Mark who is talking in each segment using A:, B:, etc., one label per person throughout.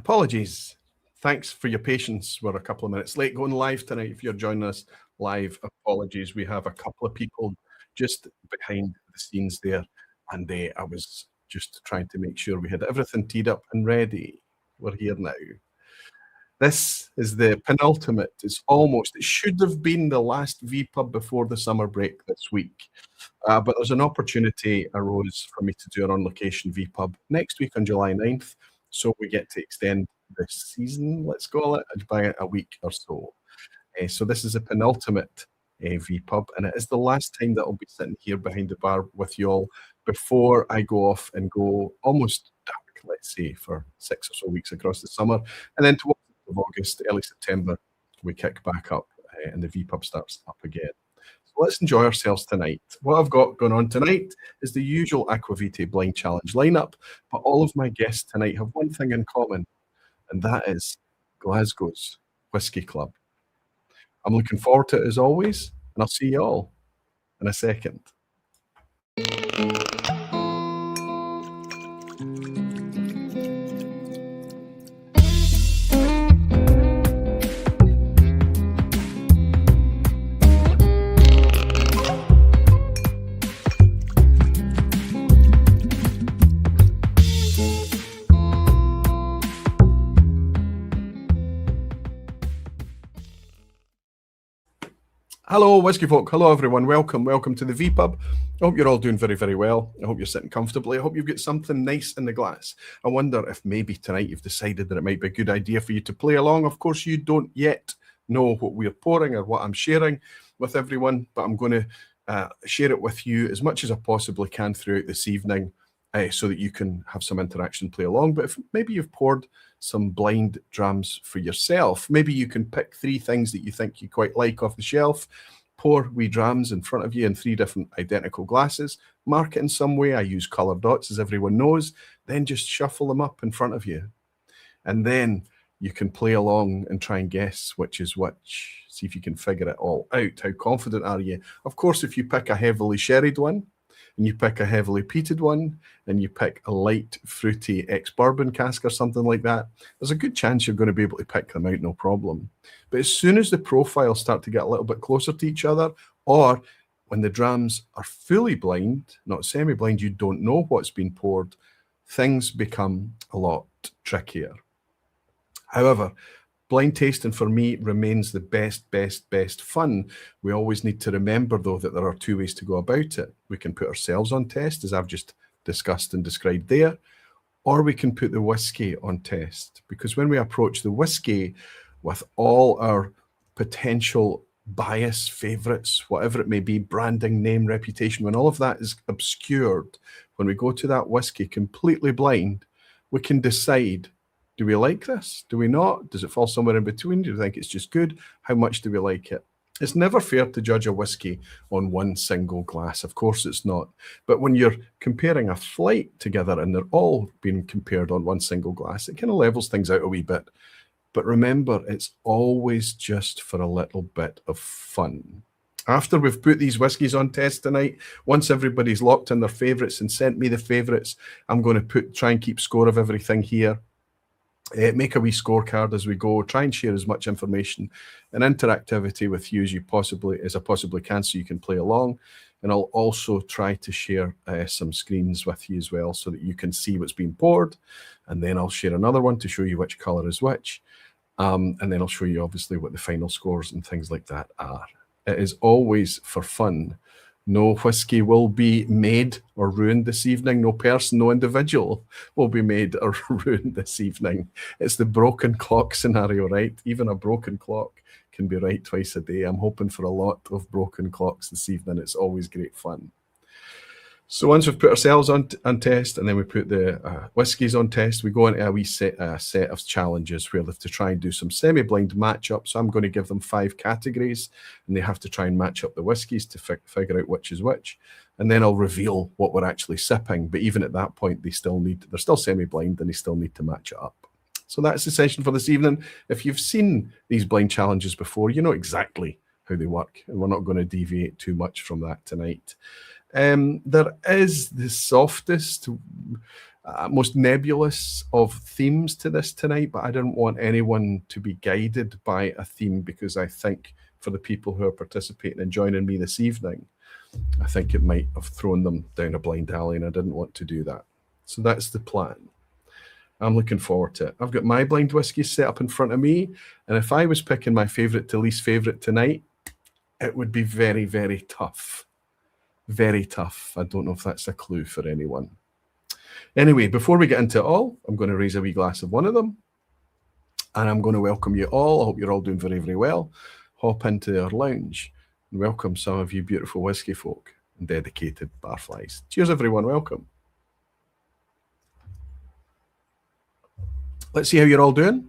A: Apologies. Thanks for your patience. We're a couple of minutes late going live tonight. If you're joining us live, apologies. We have a couple of people just behind the scenes there, and I was just trying to make sure we had everything teed up and ready. We're here now. This is the penultimate. It should have been the last vPub before the summer break this week. But there's an opportunity arose for me to do an on-location vPub next week on July 9th. So we get to extend this season, let's call it, by a week or so. So this is a penultimate vPub, and it is the last time that I'll be sitting here behind the bar with you all before I go off and go almost dark, let's say, for 6 or so weeks across the summer. And then towards the end of August, early September, we kick back up and the vPub starts up again. Let's enjoy ourselves tonight. What I've got going on tonight is the usual Aquavitae Blind Challenge lineup, but all of my guests tonight have one thing in common, and that is Glasgow's Whisky Club. I'm looking forward to it as always, and I'll see you all in a second. Hello, Whisky folk. Hello, everyone. Welcome to the vPub. I hope you're all doing very, very well. I hope you're sitting comfortably. I hope you've got something nice in the glass. I wonder if maybe tonight you've decided that it might be a good idea for you to play along. Of course, you don't yet know what we're pouring or what I'm sharing with everyone, but I'm going to share it with you as much as I possibly can throughout this evening so that you can have some interaction, play along. But if maybe you've poured some blind drams for yourself, maybe you can pick 3 things that you think you quite like off the shelf, pour wee drams in front of you in 3 different identical glasses, mark it in some way. I use color dots, as everyone knows, then just shuffle them up in front of you. And then you can play along and try and guess which is which. See if you can figure it all out. How confident are you? Of course, if you pick a heavily sherried one, and you pick a heavily peated one, and you pick a light, fruity ex-bourbon cask or something like that, there's a good chance you're going to be able to pick them out, no problem. But as soon as the profiles start to get a little bit closer to each other, or when the drams are fully blind, not semi-blind, you don't know what's been poured, things become a lot trickier. However, blind tasting for me remains the best fun. We always need to remember, though, that there are 2 ways to go about it. We can put ourselves on test, as I've just discussed and described there, or we can put the whiskey on test. Because when we approach the whiskey with all our potential bias, favourites, whatever it may be, branding, name, reputation, when all of that is obscured, when we go to that whiskey completely blind, we can decide, do we like this? Do we not? Does it fall somewhere in between? Do we think it's just good? How much do we like it? It's never fair to judge a whiskey on one single glass. Of course it's not. But when you're comparing a flight together and they're all being compared on one single glass, it kind of levels things out a wee bit. But remember, it's always just for a little bit of fun. After we've put these whiskies on test tonight, once everybody's locked in their favourites and sent me the favourites, I'm going to try and keep score of everything here. Make a wee scorecard as we go. Try and share as much information and interactivity with you as I possibly can, so you can play along. And I'll also try to share some screens with you as well, so that you can see what's being poured. And then I'll share another one to show you which colour is which. And then I'll show you obviously what the final scores and things like that are. It is always for fun. No whiskey will be made or ruined this evening. No person, no individual will be made or ruined this evening. It's the broken clock scenario, right? Even a broken clock can be right twice a day. I'm hoping for a lot of broken clocks this evening. It's always great fun. So once we've put ourselves on test, and then we put the whiskies on test, we go into a wee set of challenges where they have to try and do some semi-blind matchups. So I'm going to give them 5 categories, and they have to try and match up the whiskies to figure out which is which. And then I'll reveal what we're actually sipping. But even at that point, they're still semi-blind, and they still need to match it up. So that's the session for this evening. If you've seen these blind challenges before, you know exactly how they work, and we're not going to deviate too much from that tonight. There is the softest, most nebulous of themes to this tonight, but I didn't want anyone to be guided by a theme, because I think for the people who are participating and joining me this evening, I think it might have thrown them down a blind alley, and I didn't want to do that. So that's the plan. I'm looking forward to it. I've got my blind whiskey set up in front of me, and if I was picking my favourite to least favourite tonight, it would be very, very tough. Very tough. I don't know if that's a clue for anyone. Anyway, before we get into it all, I'm going to raise a wee glass of one of them, and I'm going to welcome you all. I hope you're all doing very, very well. Hop into our lounge and welcome some of you beautiful whiskey folk and dedicated barflies. Cheers, everyone. Welcome. Let's see how you're all doing.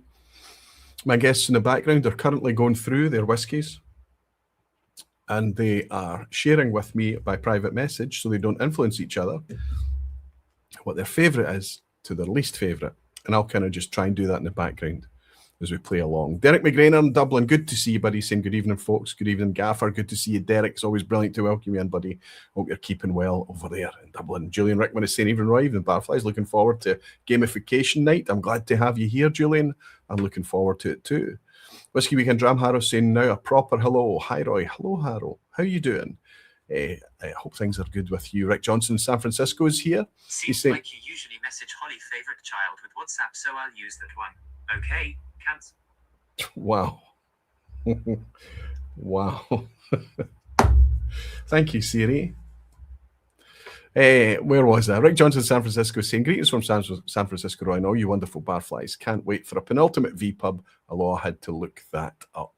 A: My guests in the background are currently going through their whiskies, and they are sharing with me by private message, so they don't influence each other, what their favourite is to their least favourite. And I'll kind of just try and do that in the background as we play along. Derek McGrainer in Dublin, good to see you, buddy. Saying good evening, folks. Good evening, Gaffer. Good to see you, Derek. It's always brilliant to welcome you in, buddy. Hope you're keeping well over there in Dublin. Julian Rickman is saying, evening, Roy, evening, Barflies. Looking forward to gamification night. I'm glad to have you here, Julian. I'm looking forward to it too. Whiskey Weekend Dram Harrow saying now a proper hello. Hi, Roy. Hello, Harrow. How you doing? I hope things are good with you. Rick Johnson in San Francisco is here.
B: Seems
A: saying,
B: like you usually message Holly favorite child with WhatsApp, so I'll use that one. Okay, cancel.
A: Wow. Wow. Thank you, Siri. Where was I? Rick Johnson, San Francisco, saying greetings from San Francisco, Roy, and all you wonderful barflies. Can't wait for a penultimate vPub, although I had to look that up.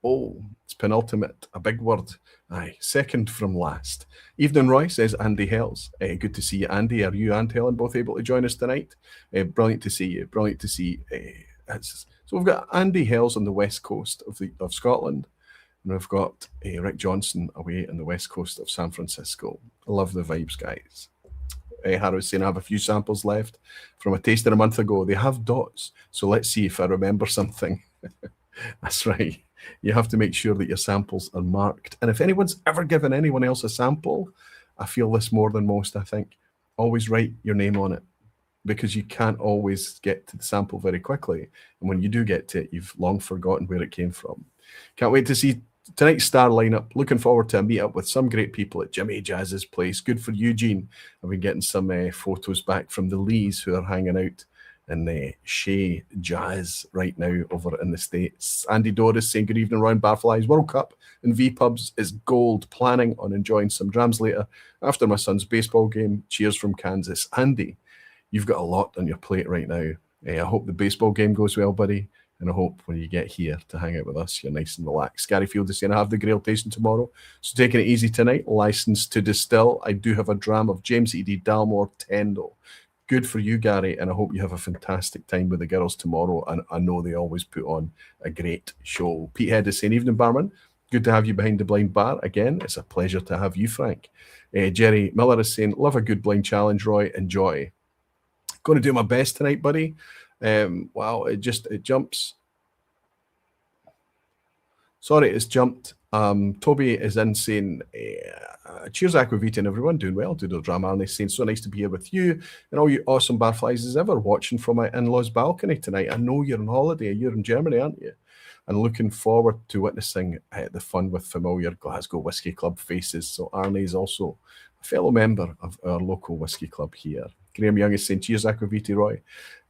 A: Oh, it's penultimate, a big word. Aye, second from last. Evening, Roy, says Andy Hells. Good to see you, Andy. Are you and Helen both able to join us tonight? Brilliant to see you. Brilliant to see. So we've got Andy Hells on the west coast of Scotland, and we've got Rick Johnson away on the west coast of San Francisco. I love the vibes, guys. Harrow's saying I have a few samples left from a tasting a month ago. They have dots, so let's see if I remember something. That's right. You have to make sure that your samples are marked. And if anyone's ever given anyone else a sample, I feel this more than most, I think. Always write your name on it, because you can't always get to the sample very quickly. And when you do get to it, you've long forgotten where it came from. Can't wait to see tonight's star lineup. Looking forward to a meet up with some great people at Jimmy Jazz's place. Good for Eugene. I've been getting some photos back from the Lees who are hanging out in Shea Jazz right now over in the States. Andy Doris saying good evening, Round Barflies. World Cup and vPubs is gold. Planning on enjoying some drams later after my son's baseball game. Cheers from Kansas. Andy, you've got a lot on your plate right now. I hope the baseball game goes well, buddy. And I hope when you get here to hang out with us, you're nice and relaxed. Gary Field is saying, I have the Grail tasting tomorrow. So taking it easy tonight. Licensed to distill. I do have a dram of James E.D. Dalmore Tendo. Good for you, Gary. And I hope you have a fantastic time with the girls tomorrow. And I know they always put on a great show. Pete Head is saying, evening, barman. Good to have you behind the blind bar. Again, it's a pleasure to have you, Frank. Jerry Miller is saying, love a good blind challenge, Roy. Enjoy. Going to do my best tonight, buddy. Wow, it jumps. Sorry, it's jumped. Toby is in saying, cheers, Aquavita, and everyone doing well. Doodle Drama, and he's saying, so nice to be here with you and all you awesome barflies as ever, watching from my in-laws balcony tonight. I know you're on holiday. You're in Germany, aren't you? And looking forward to witnessing the fun with familiar Glasgow Whisky Club faces. So Arnie is also a fellow member of our local whisky club here. Graham Young is saying, cheers, Aquaviti, Roy.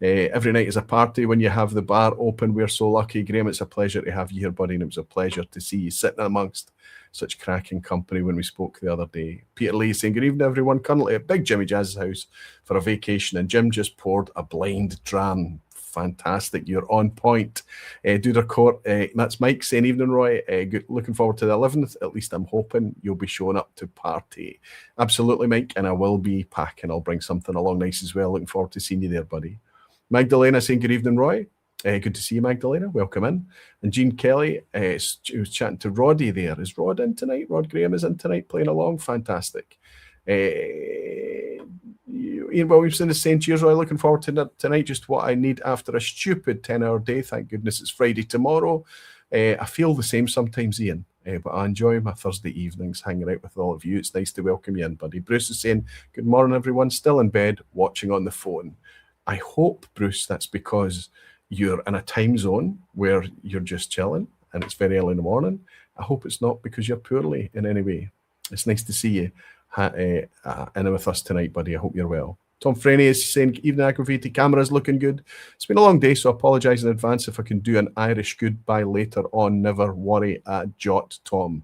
A: Every night is a party when you have the bar open. We're so lucky. Graham, it's a pleasure to have you here, buddy, and it was a pleasure to see you sitting amongst such cracking company when we spoke the other day. Peter Lee saying, good evening, everyone. Currently at Big Jimmy Jazz's house for a vacation, and Jim just poured a blind dram. Fantastic. You're on point. Duder Court, that's Mike saying, evening, Roy. Looking forward to the 11th. At least I'm hoping you'll be showing up to party. Absolutely, Mike, and I will be packing. I'll bring something along nice as well. Looking forward to seeing you there, buddy. Magdalena saying, good evening, Roy. Good to see you, Magdalena. Welcome in. And Jean Kelly, she was chatting to Roddy there. Is Rod in tonight? Rod Graham is in tonight playing along. Fantastic. Ian Williamson is saying, cheers, Roy. Looking forward to tonight. Just what I need after a stupid 10-hour day. Thank goodness it's Friday tomorrow. I feel the same sometimes, Ian. But I enjoy my Thursday evenings hanging out with all of you. It's nice to welcome you in, buddy. Bruce is saying, good morning, everyone. Still in bed, watching on the phone. I hope, Bruce, that's because you're in a time zone where you're just chilling and it's very early in the morning. I hope it's not because you're poorly in any way. It's nice to see you in with us tonight, buddy. I hope you're well. Tom Franey is saying, evening, Aquaviti, camera's looking good. It's been a long day, so I apologise in advance if I can do an Irish goodbye later on. Never worry a jot, Tom.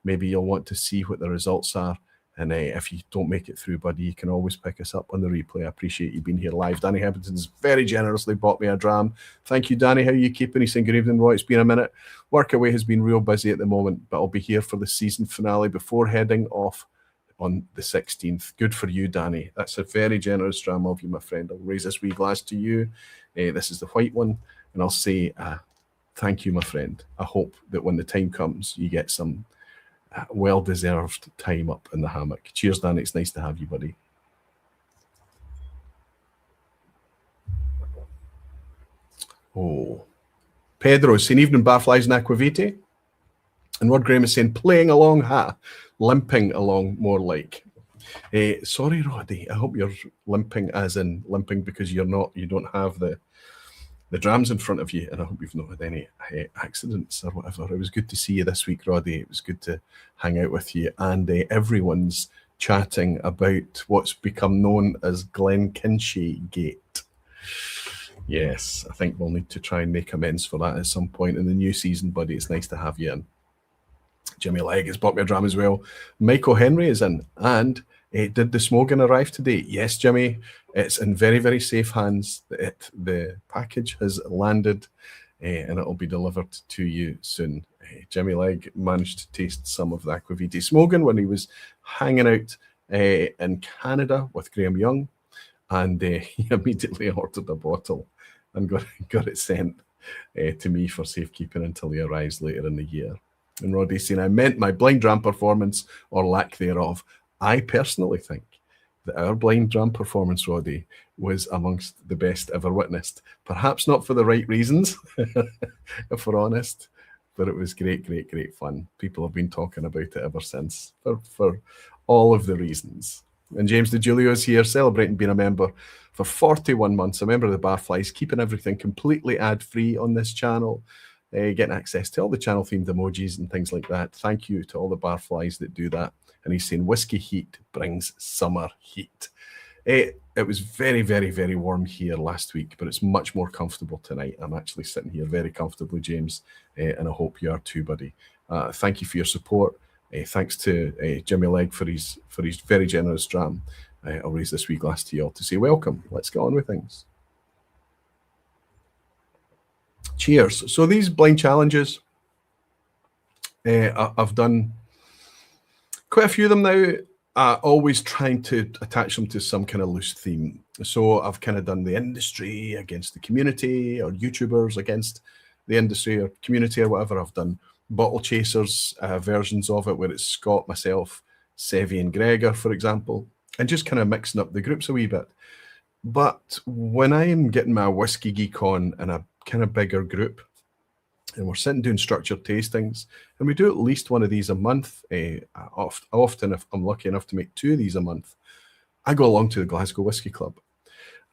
A: Maybe you'll want to see what the results are. And if you don't make it through, buddy, you can always pick us up on the replay. I appreciate you being here live. Danny Hempton's very generously bought me a dram. Thank you, Danny. How are you keeping? He's saying, good evening, Roy. It's been a minute. Work away has been real busy at the moment, but I'll be here for the season finale before heading off on the 16th. Good for you, Danny. That's a very generous dram of you, my friend. I'll raise this wee glass to you. This is the white one. And I'll say, thank you, my friend. I hope that when the time comes, you get some well-deserved time up in the hammock. Cheers, Danny. It's nice to have you, buddy. Oh. Pedro's saying, evening, barflies and aquaviti. And Rod Graham is saying, playing along, limping along, more like. Sorry, Roddy. I hope you're limping as in limping because you don't have the drams in front of you, and I hope you've not had any accidents or whatever. It was good to see you this week, Roddy. It was good to hang out with you, and everyone's chatting about what's become known as Glen Kinchy Gate. Yes, I think we'll need to try and make amends for that at some point in the new season, buddy. It's nice to have you in. Jimmy Legg has bought me a dram as well. Michael Henry is in, and did the Smogan arrive today? Yes, Jimmy. It's in very, very safe hands. The package has landed and it'll be delivered to you soon. Jimmy Legg managed to taste some of the Aquaviti Smogan when he was hanging out in Canada with Graham Young, and he immediately ordered a bottle and got it sent to me for safekeeping until he arrives later in the year. And Roddy's saying, I meant my blind dram performance or lack thereof. I personally think that our blind dram performance, Roddy, was amongst the best ever witnessed. Perhaps not for the right reasons, if we're honest, but it was great, great, great fun. People have been talking about it ever since for all of the reasons. And James DeGiulio is here celebrating being a member for 41 months, a member of the Barflies, keeping everything completely ad-free on this channel, getting access to all the channel-themed emojis and things like that. Thank you to all the Barflies that do that. And he's saying whiskey heat brings summer heat. It was very, very, very warm here last week, but it's much more comfortable tonight. I'm actually sitting here very comfortably, James, and I hope you are too, buddy. Thank you for your support. Thanks to Jimmy Legg for his very generous dram. I'll raise this wee glass to you all to say welcome. Let's get on with things. Cheers. So these blind challenges, I've done quite a few of them now, always trying to attach them to some kind of loose theme. So I've kind of done the industry against the community, or YouTubers against the industry or community, or whatever. I've done bottle chasers versions of it, where it's Scott, myself, Sevi and Gregor, for example, and just kind of mixing up the groups a wee bit. But when I'm getting my whiskey geek on in a kind of bigger group, and we're sitting doing structured tastings, and we do at least one of these a month. Often, if I'm lucky enough to make 2 of these a month, I go along to the Glasgow Whisky Club.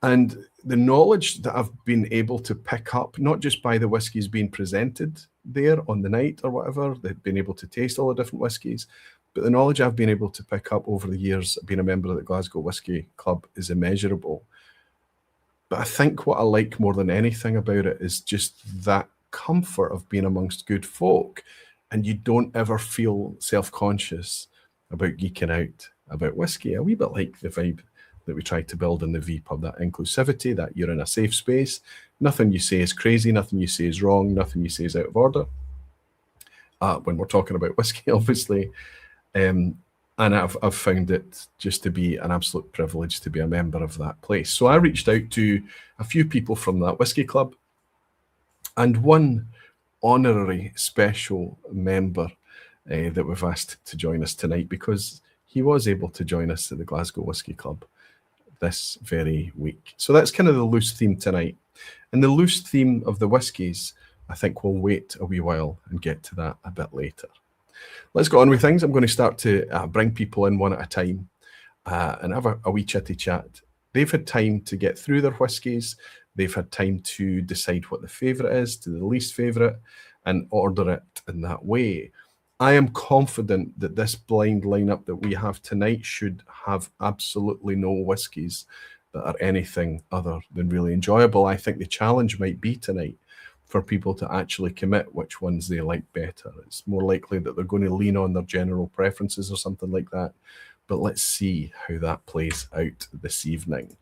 A: And the knowledge that I've been able to pick up, not just by the whiskies being presented there on the night or whatever, they've been able to taste all the different whiskies, but the knowledge I've been able to pick up over the years being a member of the Glasgow Whisky Club is immeasurable. But I think what I like more than anything about it is just that comfort of being amongst good folk, and you don't ever feel self-conscious about geeking out about whiskey. A wee bit like the vibe that we tried to build in the vPub, that inclusivity, that you're in a safe space. Nothing you say is crazy, nothing you say is wrong, nothing you say is out of order. When we're talking about whiskey, obviously. And I've found it just to be an absolute privilege to be a member of that place. So I reached out to a few people from that whisky club, and one honorary special member that we've asked to join us tonight, because he was able to join us at the Glasgow Whisky Club this very week. So that's kind of the loose theme tonight. And the loose theme of the whiskies, I think we'll wait a wee while and get to that a bit later. Let's get on with things. I'm going to start to bring people in one at a time and have a wee chitty chat. They've had time to get through their whiskies. They've had time to decide what the favourite is to the least favourite and order it in that way. I am confident that this blind lineup that we have tonight should have absolutely no whiskies that are anything other than really enjoyable. I think the challenge might be tonight for people to actually commit which ones they like better. It's more likely that they're going to lean on their general preferences or something like that. But let's see how that plays out this evening.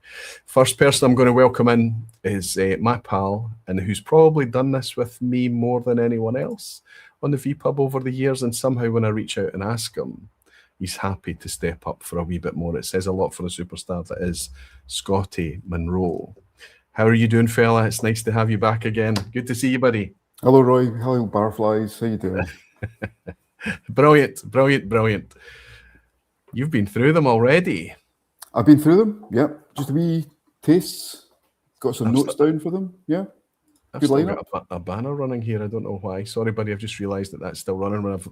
A: First person I'm going to welcome in is my pal, and who's probably done this with me more than anyone else on the vPub over the years, and somehow when I reach out and ask him, he's happy to step up for a wee bit more. It says a lot for a superstar that is Scotty Munro. How are you doing, fella? It's nice to have you back again. Good to see you, buddy.
C: Hello, Roy. Hello, Barflies. How you doing?
A: Brilliant, brilliant, brilliant. You've been through them already.
C: I've been through them, yep. Just a wee tastes. Got some notes down for them, yeah.
A: I've still got a banner running here. I don't know why. Sorry, buddy. I've just realised that that's still running when I've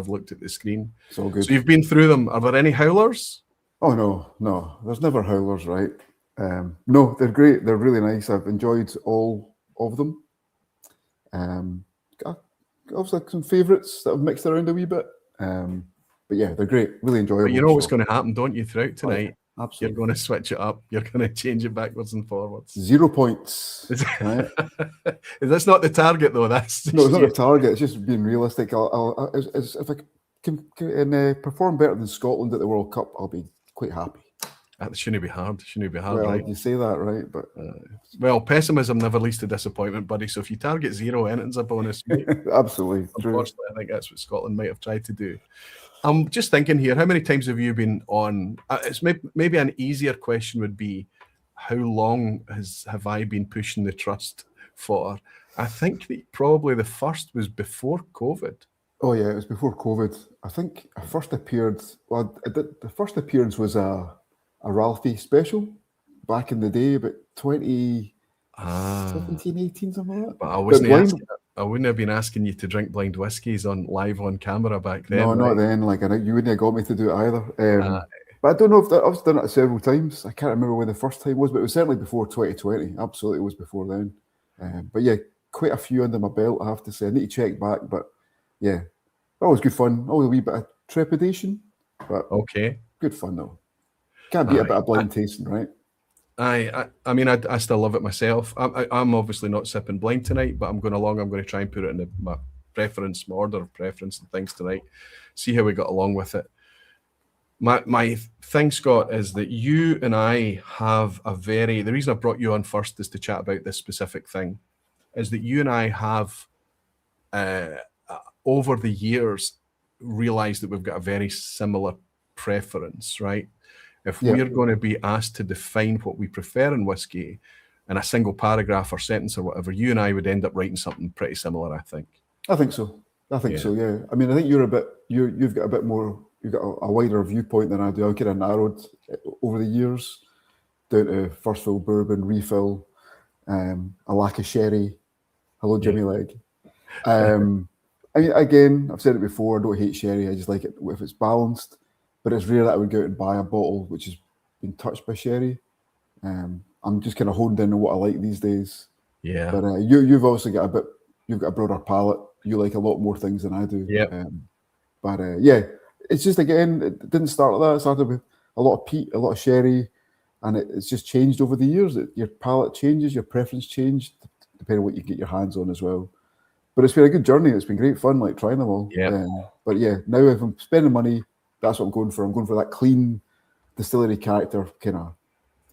A: looked at the screen.
C: It's all good.
A: So you've been through them. Are there any howlers?
C: Oh, no. There's never howlers, right? No, they're great. They're really nice. I've enjoyed all of them. Obviously, some favourites that I've mixed around a wee bit. But yeah, they're great. Really enjoyable.
A: But you know what's going to happen, don't you, throughout tonight?
C: Oh, absolutely.
A: You're going to switch it up. You're going to change it backwards and forwards.
C: 0 points. Right?
A: That's not the target, though. That's
C: no, it's not the target. It's just being realistic. If I can perform better than Scotland at the World Cup, I'll be quite happy.
A: That shouldn't be hard.
C: Well,
A: right?
C: You say that, right? But
A: well, pessimism never leads to disappointment, buddy. So if you target 0, anything's a bonus.
C: Absolutely.
A: Unfortunately, I think that's what Scotland might have tried to do. I'm just thinking here, how many times have you been on? It's maybe an easier question would be, how long have I been pushing the trust for? I think that probably the first was before COVID.
C: Oh yeah, it was before COVID. I think I first appeared. Well, the first appearance was a Ralphie special back in the day, about 2017, 18, something like that.
A: But I wouldn't have been asking you to drink blind whiskies live on camera back then.
C: No,
A: right?
C: not then. Like you wouldn't have got me to do it either. But I don't know if I've done it several times. I can't remember when the first time was, but it was certainly before 2020. Absolutely, it was before then. But yeah, quite a few under my belt, I have to say. I need to check back, but yeah, always good fun. Always a wee bit of trepidation, but
A: okay,
C: good fun though. Can't beat a bit of blind tasting, right?
A: I mean, I still love it myself. I'm obviously not sipping blind tonight, but I'm going along. I'm going to try and put it in my order of preference and things tonight. See how we got along with it. My thing, Scott, is that you and I have the reason I brought you on first is to chat about this specific thing, is that you and I have over the years realized that we've got a very similar preference, right? If we're going to be asked to define what we prefer in whiskey in a single paragraph or sentence or whatever, you and I would end up writing something pretty similar, I think.
C: I think so. I mean, I think you've got a bit more, you've got a wider viewpoint than I do. I've kind of narrowed over the years down to first fill bourbon, refill, a lack of sherry. Hello, Jimmy Leg. I mean, again, I've said it before, I don't hate sherry. I just like it if it's balanced. But it's rare that I would go out and buy a bottle which has been touched by sherry. I'm just kind of honed in on what I like these days. Yeah. But you've obviously got a broader palate. You like a lot more things than I do.
A: Yeah.
C: Yeah, it's just, again, it didn't start like that. It started with a lot of peat, a lot of sherry, and it's just changed over the years. Your palate changes, your preference changed, depending on what you get your hands on as well. But it's been a good journey. It's been great fun, like trying them all.
A: Yeah.
C: But yeah, now if I'm spending money, that's what I'm going for. I'm going for that clean distillery character kind of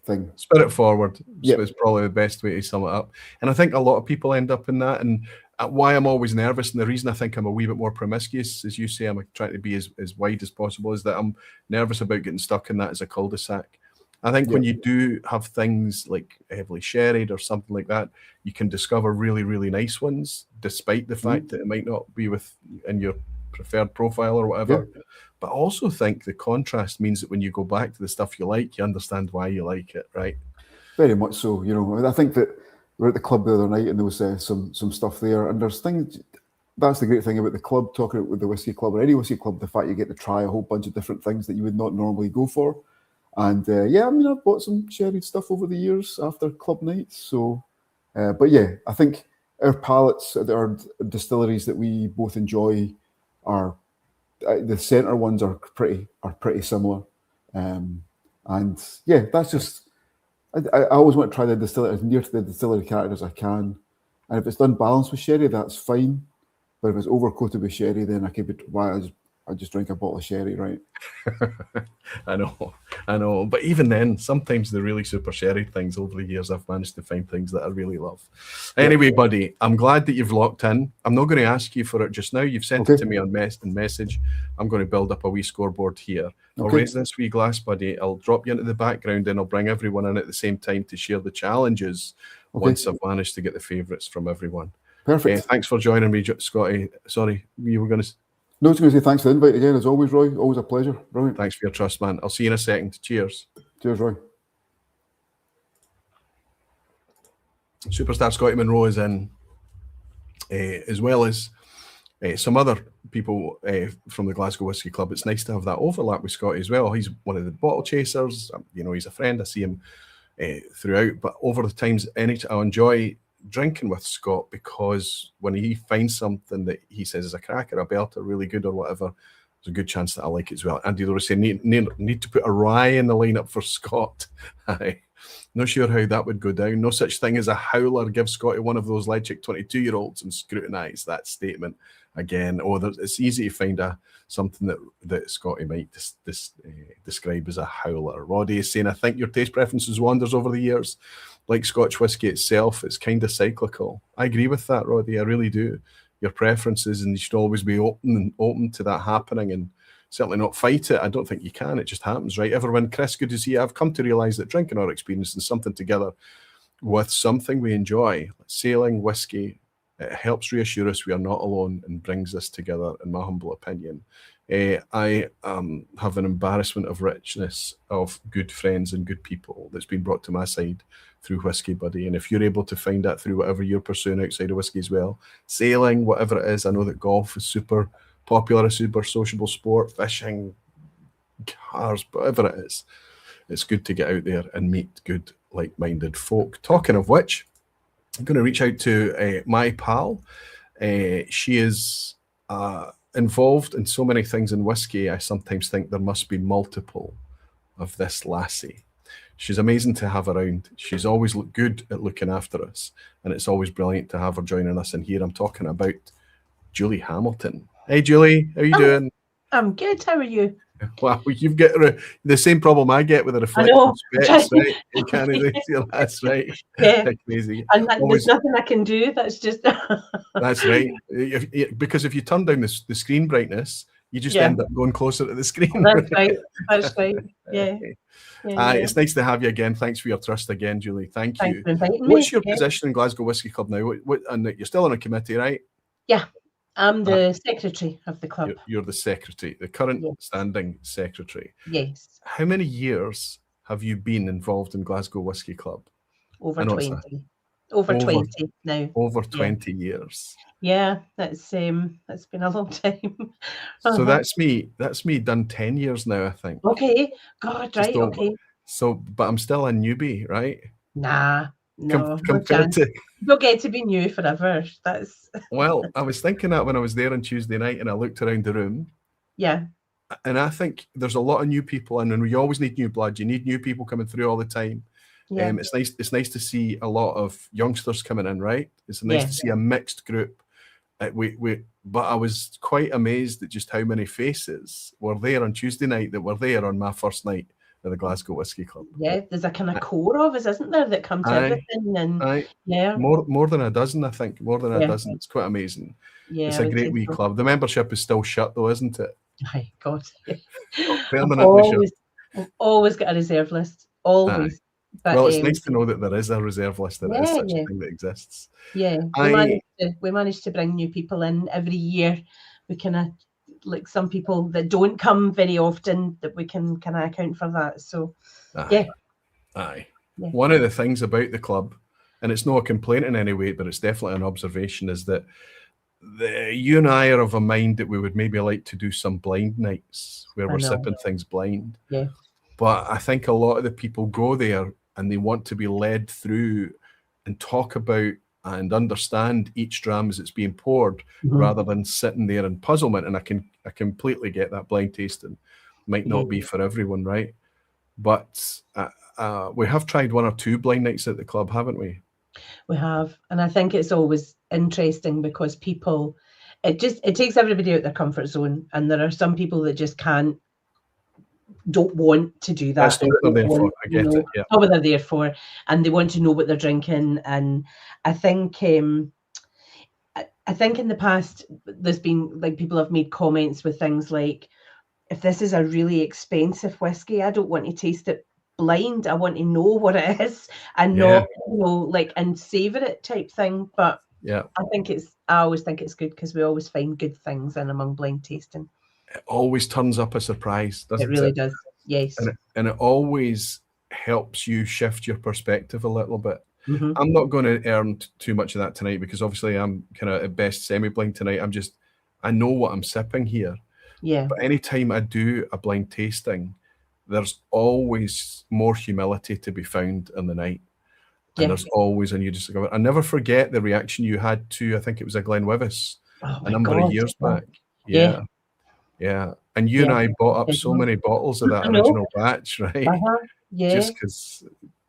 C: thing.
A: Spirit forward is probably the best way to sum it up. And I think a lot of people end up in that. And why I'm always nervous, and the reason I think I'm a wee bit more promiscuous, as you say, I'm trying to be as wide as possible, is that I'm nervous about getting stuck in that as a cul-de-sac. I think when you do have things like heavily sherried or something like that, you can discover really, really nice ones, despite the fact that it might not be in your preferred profile or whatever. Yeah. But I also think the contrast means that when you go back to the stuff you like, you understand why you like it, right?
C: Very much so. I think that we were at the club the other night and there was some stuff there, and there's things that's the great thing about the club, talking with the whiskey club or any whiskey club, the fact you get to try a whole bunch of different things that you would not normally go for. And yeah, I mean, I've bought some sherry stuff over the years after club nights. So, but yeah, I think our palates, our distilleries that we both enjoy are the centre ones are pretty similar. And yeah, that's just I always want to try the distillery as near to the distillery character as I can. And if it's done balanced with sherry, that's fine. But if it's overcoated with sherry, then I could be I just drink a bottle of sherry, right?
A: I know. But even then, sometimes the really super sherry things over the years, I've managed to find things that I really love. Anyway, buddy, I'm glad that you've locked in. I'm not going to ask you for it just now. You've sent it to me on message. I'm going to build up a wee scoreboard here. I'll raise this wee glass, buddy. I'll drop you into the background and I'll bring everyone in at the same time to share the challenges once I've managed to get the favourites from everyone.
C: Perfect.
A: Thanks for joining me, Scotty. Sorry, you were going to...
C: No, I was going to say thanks for the invite again, as always, Roy. Always a pleasure. Brilliant.
A: Thanks for your trust, man. I'll see you in a second. Cheers.
C: Cheers, Roy.
A: Superstar Scotty Monroe is in, as well as some other people from the Glasgow Whisky Club. It's nice to have that overlap with Scotty as well. He's one of the bottle chasers. He's a friend. I see him throughout. But over the times, I enjoy drinking with Scott because when he finds something that he says is a cracker, a belter, really good or whatever, there's a good chance that I like it as well. Andy Lewis said, need to put a rye in the lineup for Scott. Not sure how that would go down. No such thing as a howler. Give Scotty one of those lead chick 22-year-olds and scrutinise that statement again. It's easy to find something that Scotty might describe as a howler. Roddy is saying, I think your taste preferences wanders over the years. Like Scotch whisky itself, it's kind of cyclical. I agree with that, Roddy. I really do. Your preferences, and you should always be open to that happening, and certainly not fight it. I don't think you can. It just happens, right? Everyone, Chris, good to see you. I've come to realise that drinking our experience and something together with something we enjoy, like sailing, whiskey, it helps reassure us we are not alone and brings us together, in my humble opinion. I have an embarrassment of richness of good friends and good people that's been brought to my side through whiskey, buddy. And if you're able to find that through whatever you're pursuing outside of whiskey as well, sailing, whatever it is, I know that golf is super popular, a super sociable sport, fishing, cars, whatever it is, it's good to get out there and meet good, like-minded folk. Talking of which, I'm going to reach out to my pal. She is involved in so many things in whiskey, I sometimes think there must be multiple of this lassie. She's amazing to have around. She's always good at looking after us, and it's always brilliant to have her joining us in here. I'm talking about Julie Hamilton. Hey, Julie, how are you doing?
D: I'm good. How are you?
A: Well, you've got the same problem I get with the reflective specs, right? You can't that's right.
D: Yeah.
A: Crazy.
D: And there's nothing I can do. That's just...
A: That's right. Because if you turn down the screen brightness, you just end up going closer to the screen.
D: That's right. That's right. Yeah.
A: It's nice to have you again. Thanks for your trust again, Julie. Thanks you.
D: For inviting
A: What's
D: me.
A: your position in Glasgow Whisky Club now? And you're still on a committee, right?
D: Yeah. I'm the secretary of the club.
A: You're the secretary, the current standing secretary.
D: Yes.
A: How many years have you been involved in Glasgow Whisky Club?
D: Over 20. Over 20 now.
A: Over 20 years.
D: Yeah, that's been a long time.
A: So that's me done 10 years now, I think.
D: Okay. God, right, okay.
A: So, but I'm still a newbie, right?
D: Nah, no.
A: Compared to...
D: You'll get to be new forever. That's...
A: Well, I was thinking that when I was there on Tuesday night and I looked around the room.
D: Yeah.
A: And I think there's a lot of new people in, and we always need new blood. You need new people coming through all the time. Yeah. It's nice to see a lot of youngsters coming in, right? It's nice to see a mixed group. But I was quite amazed at just how many faces were there on Tuesday night that were there on my first night at the Glasgow Whisky Club.
D: Yeah, there's a kind of core of us, isn't there, that come to everything, and
A: more than a dozen, I think. More than a dozen. It's quite amazing. Yeah, it's a great wee club. The membership is still shut, though, isn't it?
D: My God,
A: permanently
D: shut. Always got a reserve list. Always.
A: But, well, it's nice to know that there is a reserve list. There is such a thing that exists.
D: Yeah, we managed to bring new people in every year. We kind of, like some people that don't come very often, that we can kind of account for that. So,
A: yeah. One of the things about the club, and it's not a complaint in any way, but it's definitely an observation, is that you and I are of a mind that we would maybe like to do some blind nights where we're
D: know.
A: sipping things blind.
D: Yeah.
A: But I think a lot of the people go there and they want to be led through and talk about and understand each dram as it's being poured, rather than sitting there in puzzlement. And I completely get that. Blind tasting might not be for everyone, right? But we have tried 1 or 2 blind nights at the club, haven't we?
D: We have, and I think it's always interesting because people, it takes everybody out their comfort zone, and there are some people that just don't want to do that.
A: That's not what they're there for. I get it. Yeah.
D: Not what they're there for, and they want to know what they're drinking. And I think in the past there's been like people have made comments with things like, if this is a really expensive whiskey, I don't want to taste it blind. I want to know what it is and not, and savor it type thing. But
A: yeah,
D: I always think it's good because we always find good things in among blind tasting.
A: It always turns up a surprise, doesn't it?
D: It really does. Yes.
A: And it always helps you shift your perspective a little bit.
D: Mm-hmm.
A: I'm not going to earn too much of that tonight because obviously I'm kind of at best semi-blind tonight. I know what I'm sipping here.
D: Yeah.
A: But anytime I do a blind tasting, there's always more humility to be found in the night. And there's always a new discovery. I never forget the reaction you had to, I think it was a Glenwivis a number of years back. Yeah. And you and I bought up so many bottles of that original batch, right?
D: Yeah.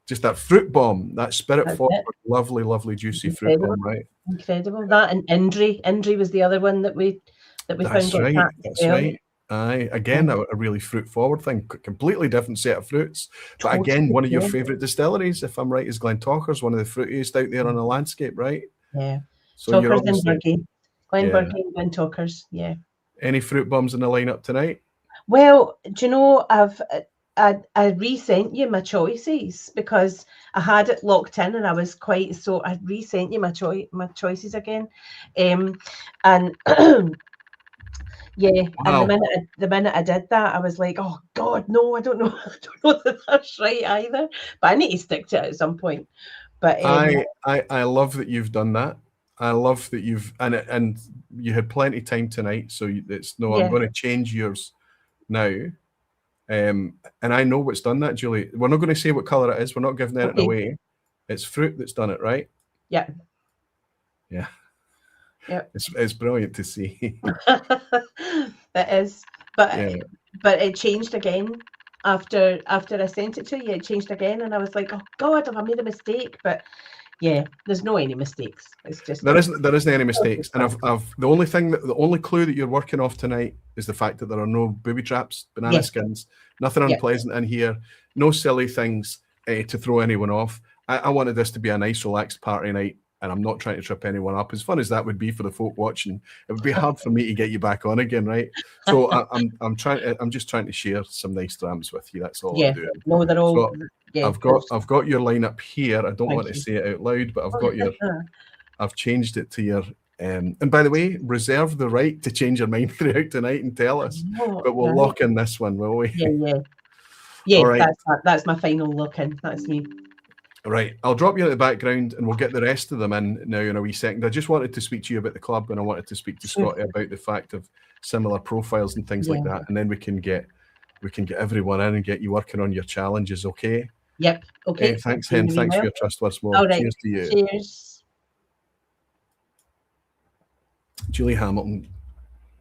A: Just that fruit bomb, that spirit forward, lovely, juicy fruit bomb, right?
D: Incredible. That and Indri was the other one that we
A: That's
D: found.
A: That's right. Aye, again, a really fruit forward thing, completely different set of fruits. But again, one of your favourite distilleries, if I'm right, is Glentocher's, one of the fruitiest out there on the landscape, right?
D: Yeah.
A: So
D: Tochers and Burgie. Glenburgie and Glentocher's, yeah.
A: Any fruit bombs in the lineup tonight?
D: Well, do you know, I resent you my choices because I had it locked in and I was I resent you my choices again. And yeah,
A: wow.
D: And the minute I did that, I was like, oh God, no, I don't know that that's right either. But I need to stick to it at some point. But
A: I love that you've done that. I love that you've and you had plenty of time tonight, so it's I'm going to change yours now. And I know what's done that, Julie. We're not going to say what colour it is. We're not giving it away. It's fruit that's done it, right?
D: Yeah.
A: Yeah. Yeah. It's brilliant to see.
D: It is. But it changed again after I sent it to you. It changed again, and I was like, oh God, have I made a mistake? But yeah, there's no any mistakes. It's just
A: there isn't any mistakes. And the only clue that you're working off tonight is the fact that there are no booby traps, banana skins, nothing unpleasant in here, no silly things to throw anyone off. I wanted this to be a nice, relaxed party night, and I'm not trying to trip anyone up. As fun as that would be for the folk watching, it would be hard for me to get you back on again, right? So I'm just trying to share some nice drams with you. That's all I'm doing.
D: No, they're all.
A: So I've got your lineup here. I don't want to say it out loud, but I've got I've changed it to your. And by the way, reserve the right to change your mind throughout tonight and tell us. But we'll lock in this one, will we?
D: Yeah. All right. That's my final lock in. That's me.
A: Right, I'll drop you in the background and we'll get the rest of them in now in a wee second. I just wanted to speak to you about the club and I wanted to speak to Scotty about the fact of similar profiles and things like that, and then we can get everyone in and get you working on your challenges, okay?
D: Yep, okay.
A: Thanks, Hen. Thanks for your trust once more.
D: All right.
A: Cheers to you.
D: Cheers.
A: Julie Hamilton.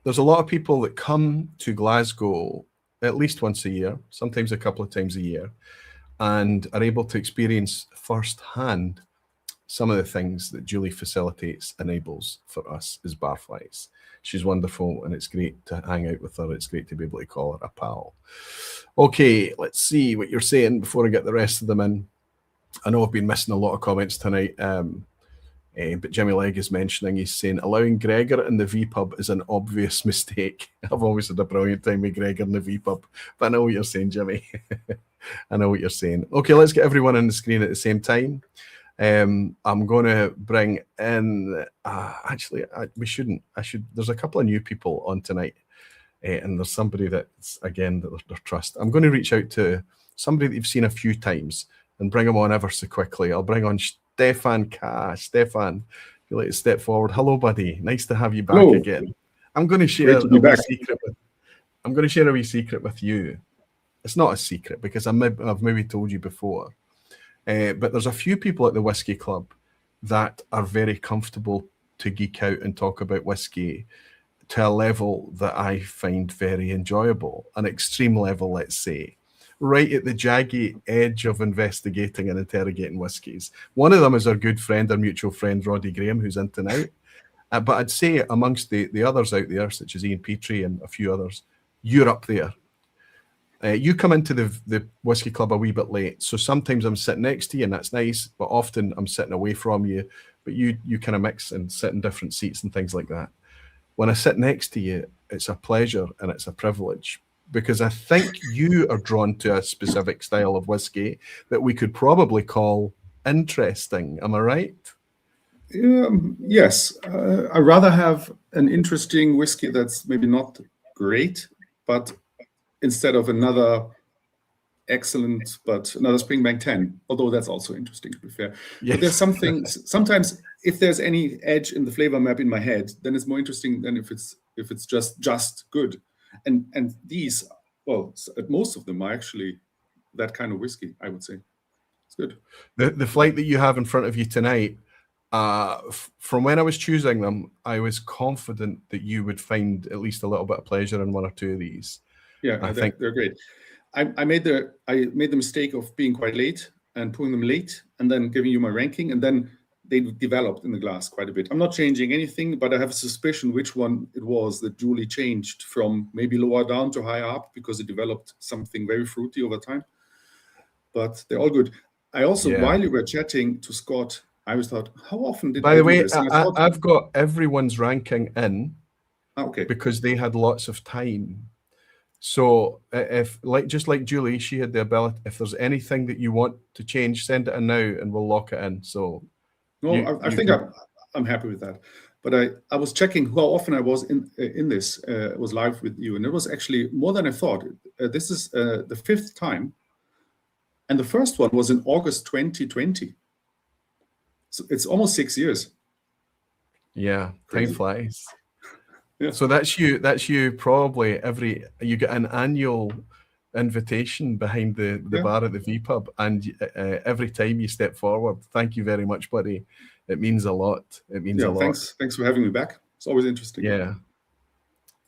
A: There's a lot of people that come to Glasgow at least once a year, sometimes a couple of times a year, and are able to experience firsthand some of the things that Julie facilitates, enables for us as barflies. She's wonderful, and it's great to hang out with her. It's great to be able to call her a pal. Okay, let's see what you're saying before I get the rest of them in. I know I've been missing a lot of comments tonight, but Jimmy Legg is mentioning, he's saying, allowing Gregor in the vPub is an obvious mistake. I've always had a brilliant time with Gregor in the vPub, but I know what you're saying, Jimmy. I know what you're saying. Okay, let's get everyone on the screen at the same time. I'm going to bring in, actually, we shouldn't. There's a couple of new people on tonight, and there's somebody that's, again, that they're trust. I'm going to reach out to somebody that you've seen a few times and bring them on ever so quickly. I'll bring on Stefan K. Stefan, You like to step forward. Hello, buddy. Nice to have you back
E: Hello.
A: again. I'm going to share
E: Great to be back.
A: I'm going to share a wee secret with you. It's not a secret because I've maybe told you before, but there's a few people at the Whisky Club that are very comfortable to geek out and talk about whiskey to a level that I find very enjoyable, an extreme level, let's say, right at the jaggy edge of investigating and interrogating whiskies. One of them is our good friend, our mutual friend, Roddy Graham, who's in tonight. But I'd say amongst the others out there, such as Ian Petrie and a few others, you're up there. You come into the Whisky Club a wee bit late, so sometimes I'm sitting next to you, and that's nice, but often I'm sitting away from you, but you kind of mix and sit in different seats and things like that. When I sit next to you, it's a pleasure and it's a privilege, because I think you are drawn to a specific style of whiskey that we could probably call interesting. Am I right?
E: Yes. I rather have an interesting whiskey that's maybe not great, but instead of another excellent, but another Springbank 10, although that's also interesting, to be fair.
A: Yes.
E: But there's something, sometimes if there's any edge in the flavor map in my head, then it's more interesting than if it's just good. And these, well, most of them are actually that kind of whiskey, I would say. It's good.
A: The flight that you have in front of you tonight, from when I was choosing them, I was confident that you would find at least a little bit of pleasure in one or two of these.
E: Yeah, I think they're great. I made the mistake of being quite late and pulling them late and then giving you my ranking, and then they developed in the glass quite a bit. I'm not changing anything, but I have a suspicion which one it was that Julie changed from maybe lower down to higher up, because it developed something very fruity over time. But they're all good. I also, while you were chatting to Scott, I always thought, how often did
A: By the way,
E: do this?
A: I've got everyone's ranking in,
E: okay,
A: because they had lots of time. So if, just like Julie, she had the ability, if there's anything that you want to change, send it in now and we'll lock it in. So
E: no, I think I'm happy with that. But I was checking how often I was in this, was live with you, and it was actually more than I thought. This is the 5th time, and the first one was in August 2020. So it's almost 6 years.
A: Yeah,
E: Crazy.
A: time flies.
E: Yeah.
A: So that's you probably you get an annual invitation behind the bar at the vPub, and every time you step forward, thank you very much, buddy. It means a lot. It means a lot.
E: Thanks for having me back. It's always interesting.
A: Yeah.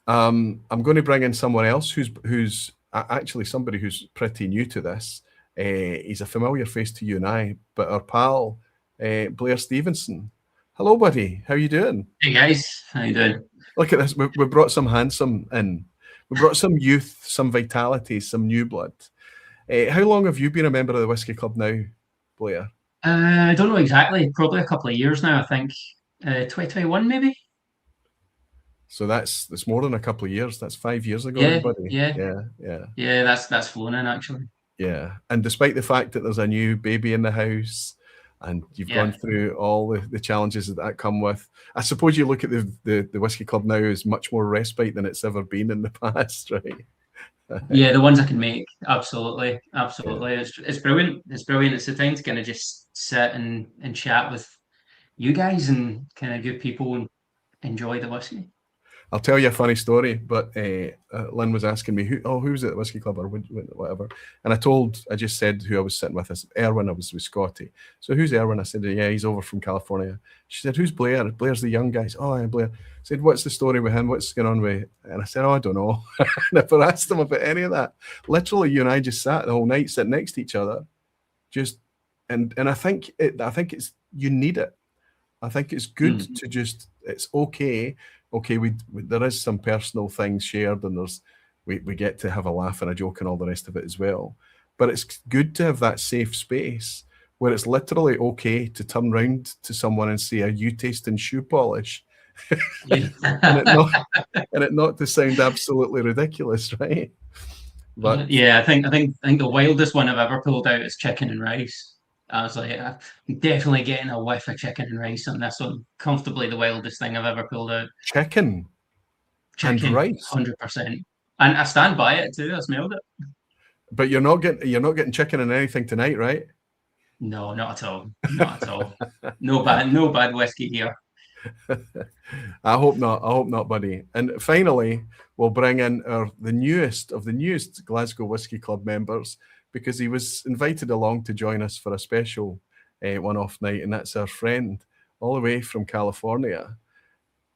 A: I'm going to bring in someone else who's actually somebody who's pretty new to this. He's a familiar face to you and I, but our pal Blair Stevenson. Hello, buddy. How you doing?
F: Hey guys, how you doing?
A: Look at this. We brought some handsome in. We brought some youth, some vitality, some new blood. How long have you been a member of the Whisky Club now, Blair?
F: I don't know exactly. Probably a couple of years now, I think. 2021 maybe?
A: So that's more than a couple of years. That's 5 years ago,
F: Yeah,
A: buddy.
F: yeah. Yeah, that's flown in actually.
A: Yeah. And despite the fact that there's a new baby in the house and you've gone through all the challenges that come with, I suppose you look at the Whisky Club now as much more respite than it's ever been in the past, right?
F: Yeah, the ones I can make. Absolutely. Absolutely. Yeah. It's brilliant. It's brilliant. It's the time to kind of just sit and chat with you guys and kind of give people and enjoy the whiskey.
A: I'll tell you a funny story, but Lynn was asking me, who's at the Whisky Club or whatever. And I just said who I was sitting with. I said, Erwin, I was with Scotty. So who's Erwin? I said, yeah, he's over from California. She said, who's Blair? Blair's the young guy. Oh, yeah, Blair. I said, what's the story with him? What's going on with? And I said, I don't know. I never asked him about any of that. Literally, you and I just sat the whole night, sitting next to each other. And I think it's, you need it. I think it's good to just, it's okay. Okay, there is some personal things shared, and we get to have a laugh and a joke and all the rest of it as well. But it's good to have that safe space where it's literally okay to turn round to someone and say, "Are you tasting shoe polish?" and it not to sound absolutely ridiculous, right? But
F: yeah, I think the wildest one I've ever pulled out is chicken and rice. I was like, I'm definitely getting a whiff of chicken and rice on this one. Comfortably the wildest thing I've ever pulled out.
A: Chicken and rice,
F: 100%. And I stand by it too. I smelled it.
A: But you're not getting chicken and anything tonight, right?
F: No, not at all. Not at all. No bad whiskey here.
A: I hope not. I hope not, buddy. And finally, we'll bring in the newest of the newest Glasgow Whisky Club members, because he was invited along to join us for a special one-off night, and that's our friend all the way from California,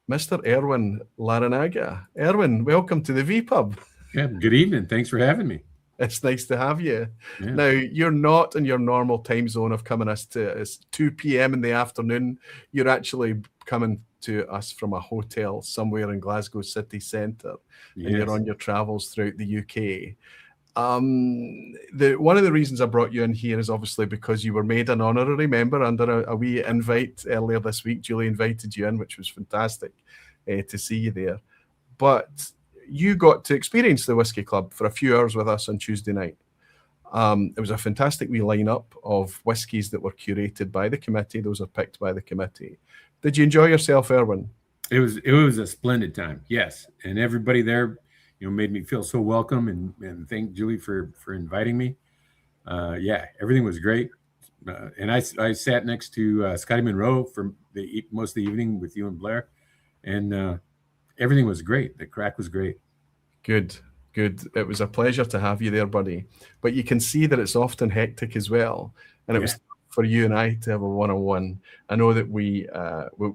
A: Mr. Erwin Laranaga. Erwin, welcome to the vPub.
G: Yeah, good evening. Thanks for having me.
A: It's nice to have you.
G: Yeah.
A: Now, you're not in your normal time zone of coming us to it's 2 p.m. in the afternoon. You're actually coming to us from a hotel somewhere in Glasgow city centre, and you're on your travels throughout the UK. One of the reasons I brought you in here is obviously because you were made an honorary member under a wee invite earlier this week. Julie invited you in, which was fantastic to see you there. But you got to experience the Whisky Club for a few hours with us on Tuesday night. It was a fantastic wee lineup of whiskies that were curated by the committee. Those are picked by the committee. Did you enjoy yourself, Erwin?
G: It was a splendid time, yes. And everybody there, made me feel so welcome, and thank Julie for inviting me. Yeah, everything was great. And I sat next to Scotty Monroe for most of the evening with you and Blair, and everything was great. The crack was great.
A: Good. It was a pleasure to have you there, buddy. But you can see that it's often hectic as well. And it was for you and I to have a one-on-one. I know that we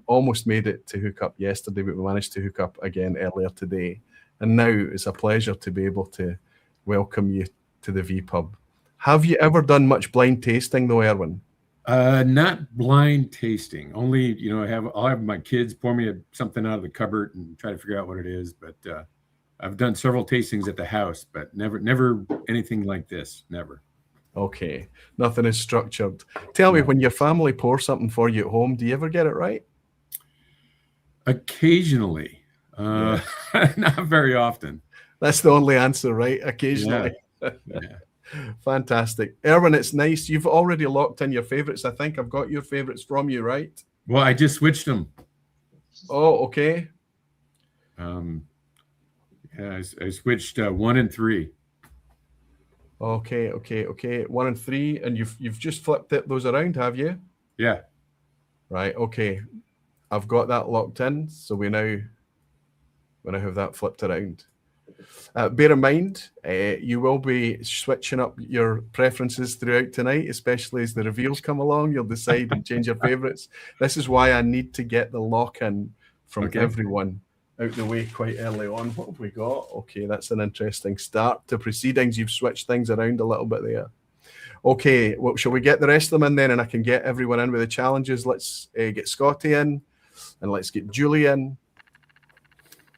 A: almost made it to hook up yesterday, but we managed to hook up again earlier today. And now it's a pleasure to be able to welcome you to the vPub. Have you ever done much blind tasting though, Erwin?
G: Not blind tasting. Only, I'll have my kids pour me something out of the cupboard and try to figure out what it is. But I've done several tastings at the house, but never anything like this. Never.
A: Okay, nothing is structured. Tell me, when your family pours something for you at home, do you ever get it right?
G: Occasionally, not very often.
A: That's the only answer, right? Occasionally.
G: Yeah.
A: Fantastic. Erwin, it's nice. You've already locked in your favorites. I think I've got your favorites from you, right?
G: Well, I just switched them.
A: Oh, okay.
G: I switched 1 and 3.
A: Okay. 1 and 3, and you've just flipped those around, have you?
G: Yeah.
A: Right. Okay. I've got that locked in, so we now have that flipped around. Bear in mind, you will be switching up your preferences throughout tonight, especially as the reveals come along. You'll decide and change your favorites. This is why I need to get the lock-in from everyone out the way quite early on. What have we got? Okay, that's an interesting start to proceedings. You've switched things around a little bit there. Okay, well, shall we get the rest of them in then, and I can get everyone in with the challenges? Let's get Scotty in, and let's get Julie in.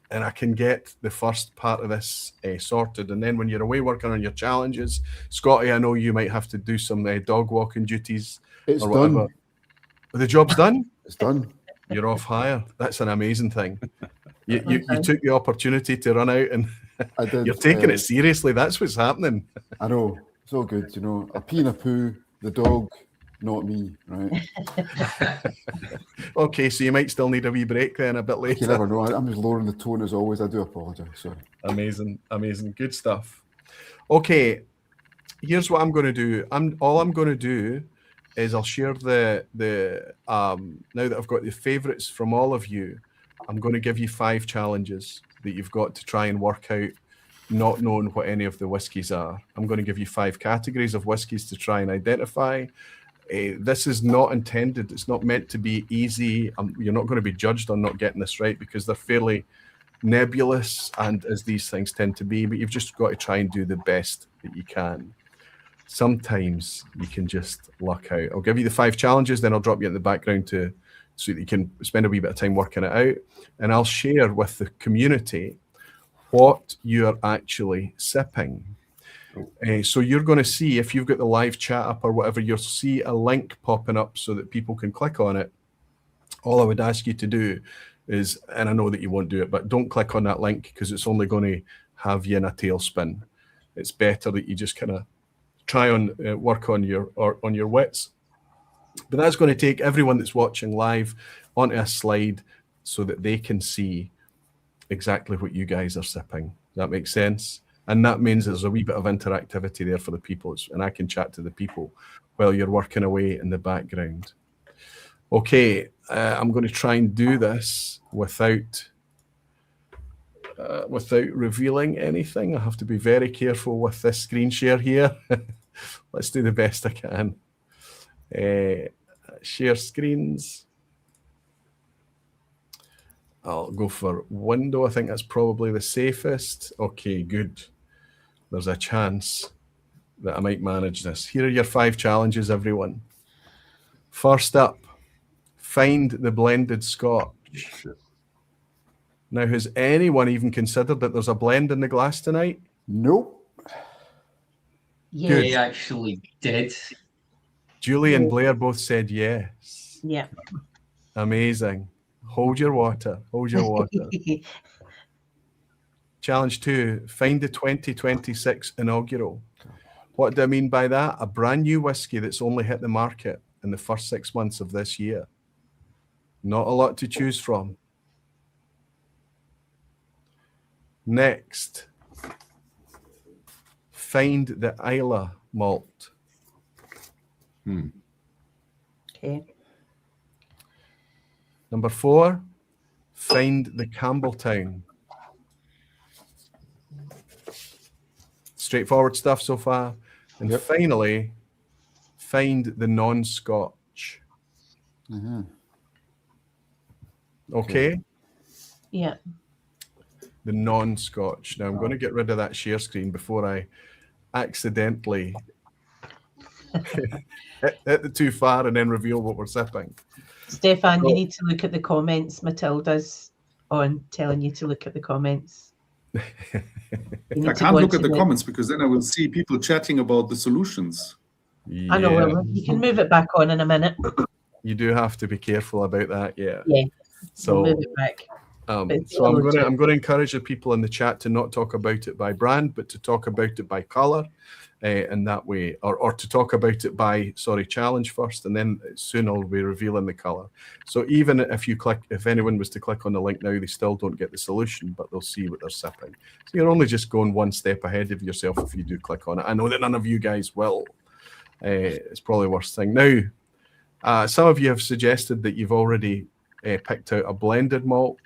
A: And I can get the first part of this sorted. And then when you're away working on your challenges, Scotty, I know you might have to do some dog walking duties.
C: It's
A: or whatever.
C: done.
A: The job's done?
C: It's done.
A: You're off hire. That's an amazing thing. You took the opportunity to run out, and
C: I did.
A: You're taking it seriously. That's what's happening.
C: I know. It's all good, A pee and a poo, the dog, not me, right?
A: Okay, so you might still need a wee break then a bit later.
C: You never know. I'm just lowering the tone as always. I do apologise. Sorry.
A: Amazing. Good stuff. Okay, here's what I'm going to do. All I'm going to do is I'll share the now that I've got the favourites from all of you, I'm going to give you 5 challenges that you've got to try and work out, not knowing what any of the whiskies are. I'm going to give you 5 categories of whiskies to try and identify. This is not intended, it's not meant to be easy. You're not going to be judged on not getting this right, because they're fairly nebulous, and as these things tend to be, but you've just got to try and do the best that you can. Sometimes you can just luck out. I'll give you the 5 challenges, then I'll drop you in the background so that you can spend a wee bit of time working it out, and I'll share with the community what you're actually sipping. So you're going to see, if you've got the live chat up or whatever, you'll see a link popping up so that people can click on it. All I would ask you to do is, and I know that you won't do it, but don't click on that link, because it's only going to have you in a tailspin. It's better that you just kind of try on work on your wits. But that's going to take everyone that's watching live onto a slide so that they can see exactly what you guys are sipping. Does that make sense? And that means there's a wee bit of interactivity there for the people, and I can chat to the people while you're working away in the background. Okay, I'm going to try and do this without revealing anything. I have to be very careful with this screen share here. Let's do the best I can. Share screens. I'll go for window. I think that's probably the safest. Okay, good. There's a chance that I might manage this. Here are your 5 challenges, everyone. First up, find the blended Scotch. Now, has anyone even considered that there's a blend in the glass tonight?
C: Nope.
D: Yeah.
A: Good.
F: They actually did.
A: Julie and Blair both said yes.
D: Yeah.
A: Amazing. Hold your water. Hold your water. Challenge 2, find the 2026 inaugural. What do I mean by that? A brand new whiskey that's only hit the market in the first 6 months of this year. Not a lot to choose from. Next, find the Isla malt.
D: Okay.
A: Number 4, find the Campbelltown. Straightforward stuff so far. And finally, find the non-Scotch. Okay?
D: Yeah.
A: The non-Scotch. Now, I'm going to get rid of that share screen before I accidentally hit it too far and then reveal what we're sipping.
D: Stefan, you need to look at the comments. Matilda's on telling you to look at the comments.
E: I can't look at the comments because then I will see people chatting about the solutions.
A: Yeah.
D: I know, well, you can move it back on in a minute.
A: You do have to be careful about that, yeah.
D: Yeah.
A: So
D: we'll move it back.
A: So I'm going to encourage the people in the chat to not talk about it by brand, but to talk about it by color, and that way, or to talk about it by challenge first, and then soon I'll be revealing the color. So even if anyone was to click on the link now, they still don't get the solution, but they'll see what they're sipping. So you're only just going one step ahead of yourself if you do click on it. I know that none of you guys will. It's probably the worst thing. Now, some of you have suggested that you've already picked out a blended malt.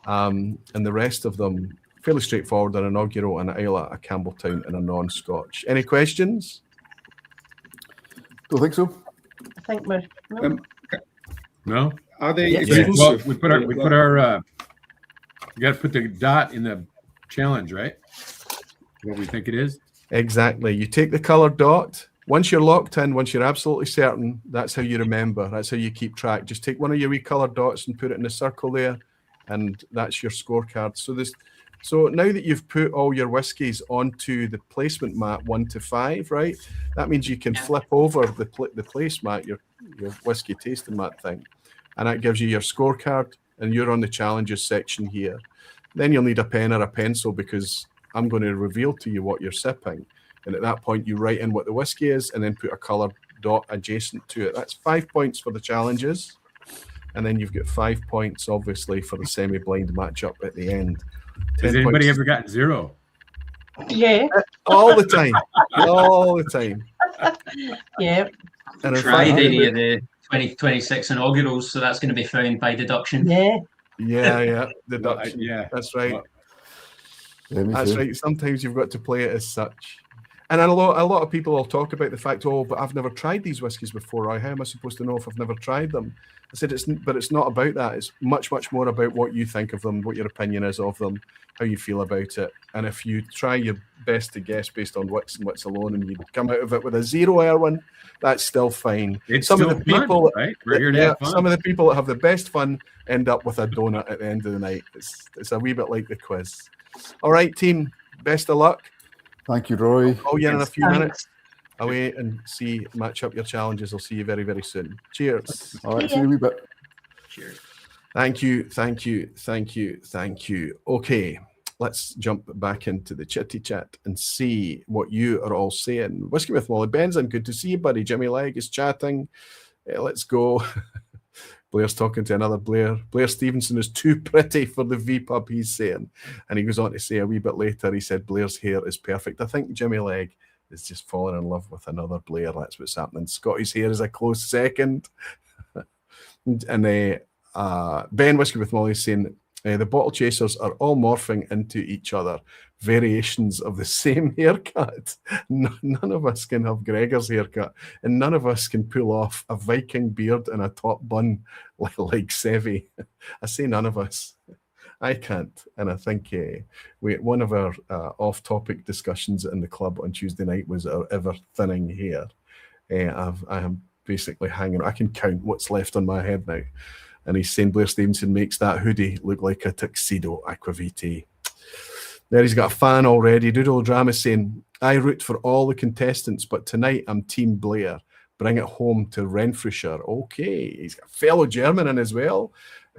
A: And the rest of them fairly straightforward: an inaugural, an Isla, a Campbelltown, and a non-Scotch. Any questions?
C: Don't think so.
D: I think we're
G: No?
E: Are they
G: Well,
E: exclusive?
G: we got to put the dot in the challenge, right? What we think it is.
A: Exactly. You take the colored dot. Once you're locked in, once you're absolutely certain, that's how you remember. That's how you keep track. Just take one of your wee colored dots and put it in the circle there, and that's your scorecard. So now that you've put all your whiskies onto the placement mat 1 to 5, right? That means you can flip over the placemat, your whiskey tasting mat thing, and that gives you your scorecard, and you're on the challenges section here. Then you'll need a pen or a pencil because I'm going to reveal to you what you're sipping. And at that point, you write in what the whiskey is and then put a colored dot adjacent to it. That's 5 points for the challenges. And then you've got 5 points, obviously, for the semi-blind matchup at the end.
G: Has anybody ever gotten 0?
D: Yeah.
A: All the time. All the time.
D: Yeah.
A: And
F: Tried any of the 2026 inaugurals, so that's going to be found by deduction.
D: Yeah.
A: Yeah. Deduction.
G: Yeah.
A: That's right.
C: Yeah,
A: That's right. Sometimes you've got to play it as such. And a lot of people will talk about the fact, but I've never tried these whiskies before. How am I supposed to know if I've never tried them? I said, but it's not about that. It's much, much more about what you think of them, what your opinion is of them, how you feel about it. And if you try your best to guess based on wits and wits alone, and you come out of it with a 0, Erwin, that's still fine.
G: It's
A: some
G: still
A: of the people,
G: fun, right? We're here to have fun.
A: Some of the people that have the best fun end up with a donut at the end of the night. It's a wee bit like the quiz. All right, team. Best of luck.
C: Thank you, Roy.
A: I'll call you in a few
D: Thanks.
A: minutes. Away and match up your challenges. I'll see you very, very soon. Cheers.
C: All right, see you in a wee bit.
F: Cheers.
A: Thank you. Okay, let's jump back into the chitty chat and see what you are all saying. Whiskey with Molly Benson, good to see you, buddy. Jimmy Legg is chatting. Let's go. Blair's talking to another Blair. Blair Stevenson is too pretty for the vPub, he's saying. And he goes on to say a wee bit later, he said Blair's hair is perfect. I think Jimmy Legg is just falling in love with another Blair. That's what's happening. Scotty's hair is a close second. And Ben Whiskey with Molly is saying, the bottle chasers are all morphing into each other, variations of the same haircut. None of us can have Gregor's haircut, and none of us can pull off a Viking beard and a top bun like Sevi. I say none of us. I can't. And I think one of our off-topic discussions in the club on Tuesday night was our ever-thinning hair. I am basically hanging. I can count what's left on my head now. And he's saying Blair Stevenson makes that hoodie look like a tuxedo aquavite. There he's got a fan already. Doodle Drama saying, I root for all the contestants, but tonight I'm Team Blair. Bring it home to Renfrewshire. Okay, he's got a fellow German in as well.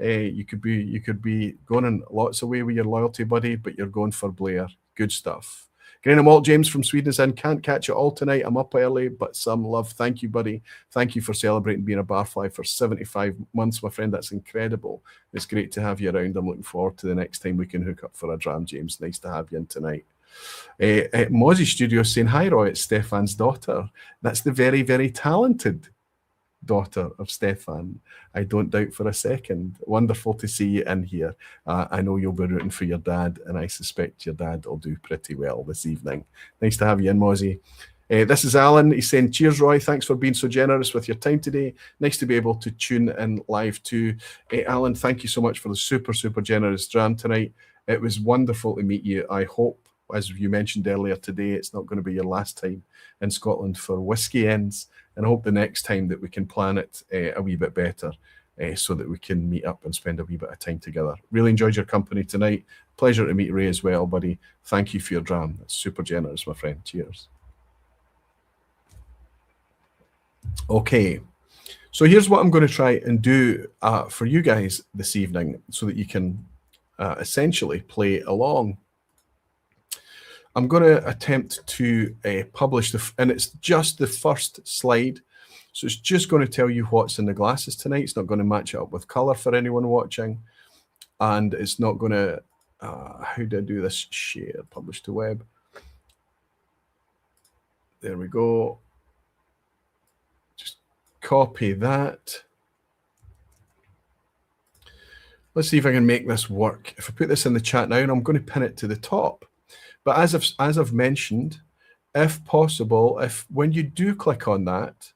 A: You could be going in lots of way with your loyalty, buddy, but you're going for Blair. Good stuff. Grain and Malt James from Sweden is in. Can't catch it all tonight. I'm up early, but some love. Thank you, buddy. Thank you for celebrating being a barfly for 75 months, my friend. That's incredible. It's great to have you around. I'm looking forward to the next time we can hook up for a dram, James. Nice to have you in tonight. Mozzie Studio saying, hi, Roy, it's Stefan's daughter. That's the very, very talented daughter of Stefan. I don't doubt for a second. Wonderful to see you in here. I know you'll be rooting for your dad, and I suspect your dad will do pretty well this evening. Nice to have you in, Mozzie. This is Alan. He's saying, cheers, Roy. Thanks for being so generous with your time today. Nice to be able to tune in live too. Alan, thank you so much for the super, super generous dram tonight. It was wonderful to meet you. I hope, as you mentioned earlier today, it's not going to be your last time in Scotland for Whisky Ends. And I hope the next time that we can plan it a wee bit better so that we can meet up and spend a wee bit of time together. Really enjoyed your company tonight. Pleasure to meet Ray as well, buddy. Thank you for your dram. That's super generous, my friend. Cheers. Okay. So here's what I'm going to try and do for you guys this evening so that you can essentially play along. I'm going to attempt to publish and it's just the first slide. So it's just going to tell you what's in the glasses tonight. It's not going to match it up with color for anyone watching. And it's not going to, how do I do this? Share, publish to web. There we go. Just copy that. Let's see if I can make this work. If I put this in the chat now, and I'm going to pin it to the top. But as I've mentioned, if possible, when you do click on that,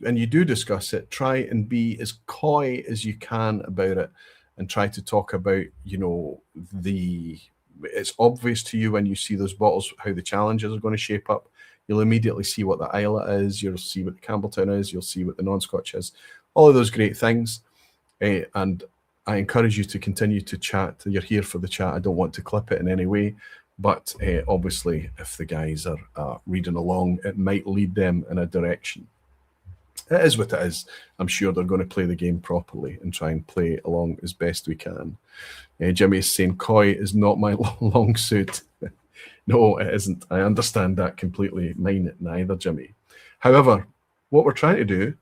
A: and you do discuss it, try and be as coy as you can about it, and try to talk about, it's obvious to you when you see those bottles how the challenges are going to shape up. You'll immediately see what the Isla is. You'll see what the Campbelltown is. You'll see what the non-Scotch is. All of those great things, and I encourage you to continue to chat. You're here for the chat. I don't want to clip it in any way. But obviously, if the guys are reading along, it might lead them in a direction. It is what it is. I'm sure they're going to play the game properly and try and play along as best we can. Jimmy is saying, coy is not my long suit. No, it isn't. I understand that completely. Mine neither, Jimmy. However, what we're trying to do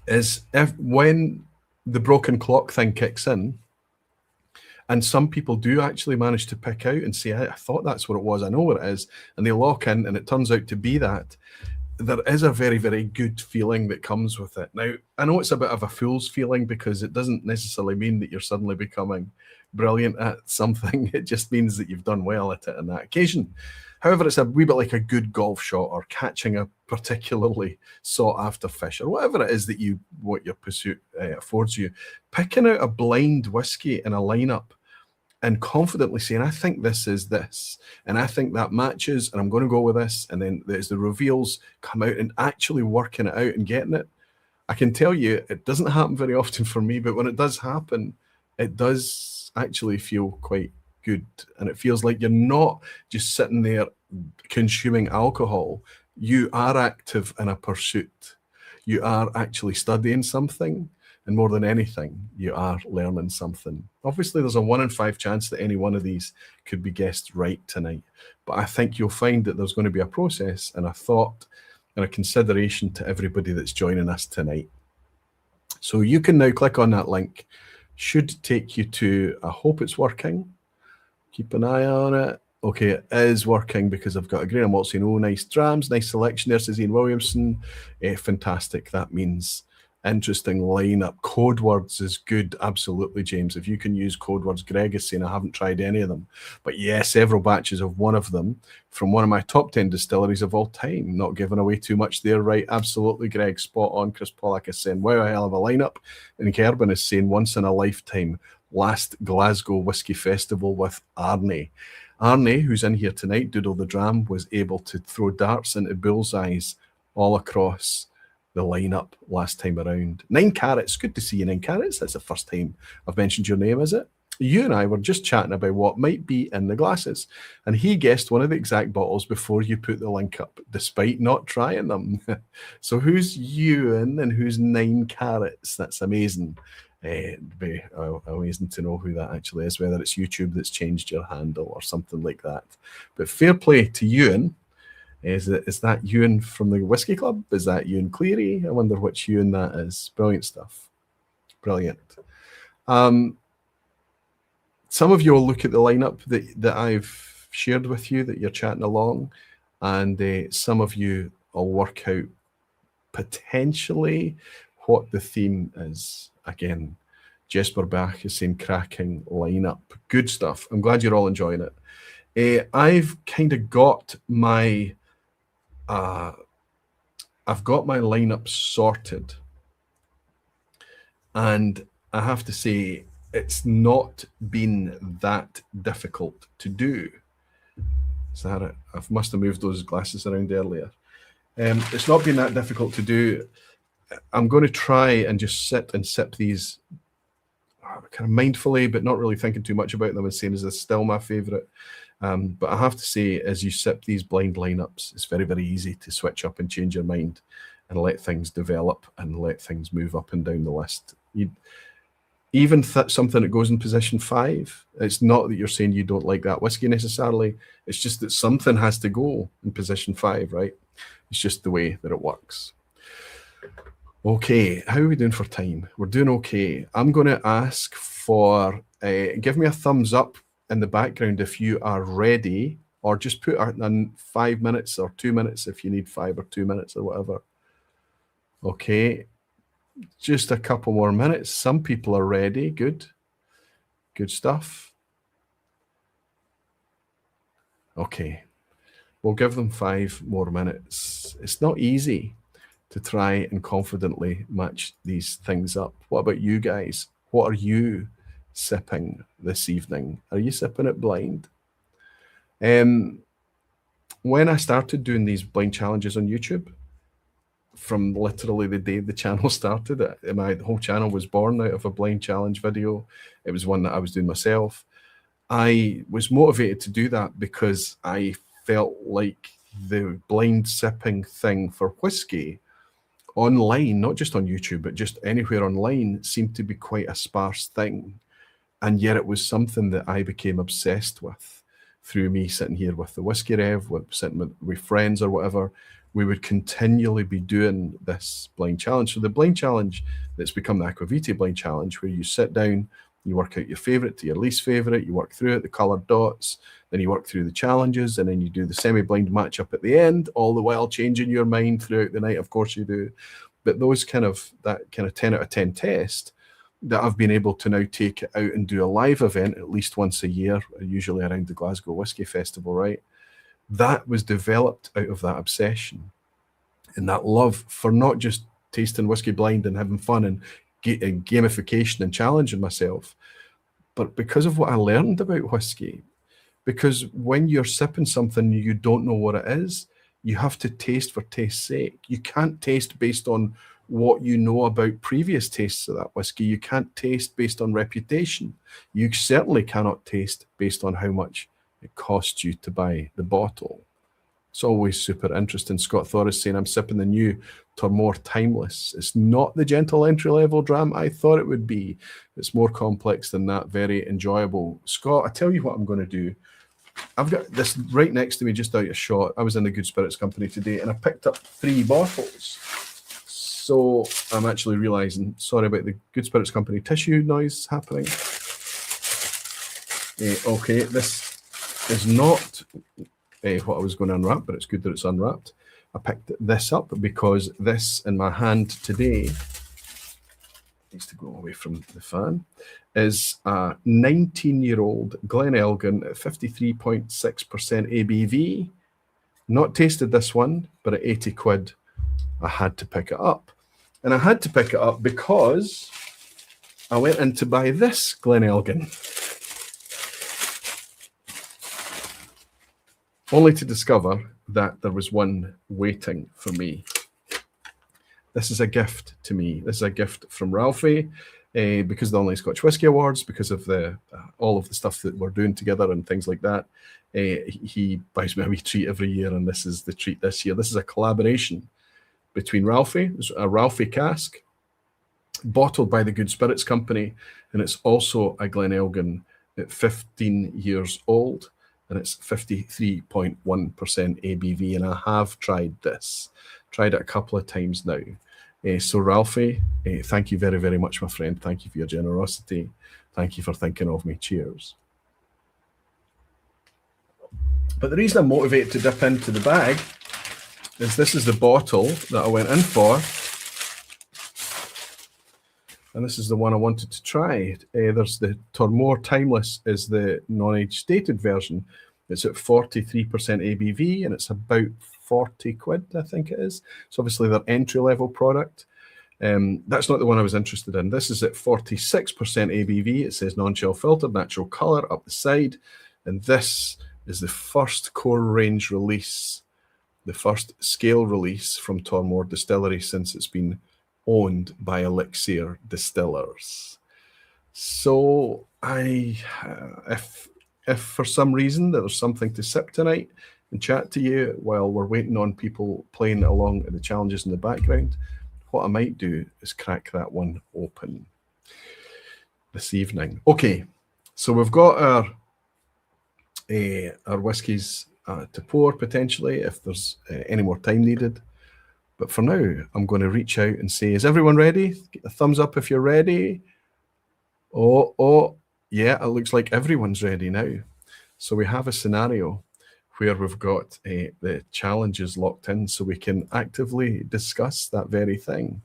A: is when the broken clock thing kicks in, and some people do actually manage to pick out and say, I thought that's what it was. I know what it is. And they lock in and it turns out to be that. There is a very, very good feeling that comes with it. Now, I know it's a bit of a fool's feeling because it doesn't necessarily mean that you're suddenly becoming brilliant at something. It just means that you've done well at it on that occasion. However, it's a wee bit like a good golf shot or catching a particularly sought-after fish or whatever it is that what your pursuit affords you. Picking out a blind whiskey in a lineup and confidently saying, I think this is this, and I think that matches, and I'm going to go with this, and then there's the reveals come out and actually working it out and getting it. I can tell you it doesn't happen very often for me, but when it does happen, it does actually feel quite good, and it feels like you're not just sitting there consuming alcohol. You are active in a pursuit. You are actually studying something, and more than anything, you are learning something. Obviously, there's a 1 in 5 chance that any one of these could be guessed right tonight, but I think you'll find that there's going to be a process and a thought and a consideration to everybody that's joining us tonight. So you can now click on that link. Should take you to, I hope it's working. Keep an eye on it. Okay, it is working because I've got a grain of malt saying, oh, nice drams, nice selection there, says Ian Williamson. Fantastic. That means interesting lineup. Code words is good. Absolutely, James. If you can use code words, Greg is saying, I haven't tried any of them. But yes, several batches of one of them from one of my top 10 distilleries of all time. Not giving away too much there, right? Absolutely, Greg. Spot on. Chris Pollack is saying, wow, a hell of a lineup. And Erwin is saying, once in a lifetime, last Glasgow Whisky Festival with Arnie. Arnie, who's in here tonight, Doodle the Dram, was able to throw darts into bullseyes all across the lineup last time around. 9 Carats, good to see you, 9 Carats. That's the first time I've mentioned your name, is it? You and I were just chatting about what might be in the glasses, and he guessed one of the exact bottles before you put the link up, despite not trying them. So who's Ewan and who's 9 Carats? That's amazing. It'd be amazing to know who that actually is, whether it's YouTube that's changed your handle or something like that. But fair play to Ewan. Is that Ewan from the Whisky Club? Is that Ewan Cleary? I wonder which Ewan that is. Brilliant stuff. Brilliant. Some of you will look at the lineup that I've shared with you that you're chatting along, and some of you will work out potentially what the theme is. Again, Jesper Bach is saying cracking lineup. Good stuff. I'm glad you're all enjoying it. I've kind of got my lineup sorted, and I have to say it's not been that difficult to do. Is that it? I must have moved those glasses around earlier. It's not been that difficult to do. I'm going to try and just sit and sip these kind of mindfully, but not really thinking too much about them, and saying is this still my favourite. But I have to say, as you sip these blind lineups, it's very, very easy to switch up and change your mind and let things develop and let things move up and down the list. Even something that goes in position 5, it's not that you're saying you don't like that whiskey necessarily. It's just that something has to go in position 5, right? It's just the way that it works. Okay, how are we doing for time? We're doing okay. I'm going to ask for, give me a thumbs up in the background if you are ready, or just put in 5 minutes or 2 minutes if you need 5 or 2 minutes or whatever. Okay, just a couple more minutes. Some people are ready. Good. Good stuff. Okay, we'll give them 5 more minutes. It's not easy to try and confidently match these things up. What about you guys? What are you sipping this evening? Are you sipping it blind? When I started doing these blind challenges on YouTube, from literally the day the channel started, my whole channel was born out of a blind challenge video. It was one that I was doing myself. I was motivated to do that because I felt like the blind sipping thing for whiskey online, not just on YouTube, but just anywhere online, seemed to be quite a sparse thing. And yet it was something that I became obsessed with through me sitting here with the Whiskey Rev, sitting with friends or whatever. We would continually be doing this blind challenge. So the blind challenge that's become the Aquavitae blind challenge, where you sit down, you work out your favorite to your least favorite, you work through it, the colored dots, then you work through the challenges, and then you do the semi-blind matchup at the end, all the while changing your mind throughout the night. Of course you do. But that kind of 10 out of 10 test that I've been able to now take it out and do a live event at least once a year, usually around the Glasgow Whisky Festival, right? That was developed out of that obsession and that love for not just tasting whiskey blind and having fun and gamification and challenging myself, but because of what I learned about whiskey. Because when you're sipping something you don't know what it is, you have to taste for taste's sake. You can't taste based on what you know about previous tastes of that whiskey. You can't taste based on reputation. You certainly cannot taste based on how much it costs you to buy the bottle. It's always super interesting. Scott Thor is saying, I'm sipping the new Tormore Timeless. It's not the gentle entry-level dram I thought it would be. It's more complex than that. Very enjoyable. Scott, I tell you what I'm going to do. I've got this right next to me, just out of shot. I was in the Good Spirits Company today, and I picked up 3 bottles. So I'm actually realizing, sorry about the Good Spirits Company tissue noise happening. Okay, this is not what I was going to unwrap, but it's good that it's unwrapped. I picked this up because this in my hand today needs to go away from the fan, is a 19-year-old Glenelgan at 53.6% ABV. Not tasted this one, but at 80 quid, I had to pick it up. And I had to pick it up because I went in to buy this Glenelgan, only to discover that there was one waiting for me. This is a gift to me. This is a gift from Ralphie because of the Online Scotch Whisky Awards, because of the all of the stuff that we're doing together and things like that. He buys me a wee treat every year, and this is the treat this year. This is a collaboration between Ralphie, it's a Ralphie cask, bottled by the Good Spirits Company, and it's also a Glenelgan at 15 years old, and it's 53.1% ABV, and I have tried this. Tried it a couple of times now. So Ralphie, thank you very, very much, my friend. Thank you for your generosity. Thank you for thinking of me. Cheers. But the reason I'm motivated to dip into the bag is this is the bottle that I went in for. And this is the one I wanted to try. There's the Tormore Timeless is the non-age stated version. It's at 43% ABV, and it's about 40 quid, I think it is. So obviously their entry-level product. That's not the one I was interested in. This is at 46% ABV. It says non-chill filtered, natural colour up the side. And this is the first core range release, the first scale release from Tormore Distillery since it's been owned by Elixir Distillers. So if for some reason there's something to sip tonight and chat to you while we're waiting on people playing along at the challenges in the background, what I might do is crack that one open this evening. Okay, so we've got our whiskies to pour potentially if there's any more time needed. But for now, I'm going to reach out and say, is everyone ready? Get a thumbs up if you're ready. Oh, yeah, it looks like everyone's ready now. So we have a scenario where we've got the challenges locked in so we can actively discuss that very thing.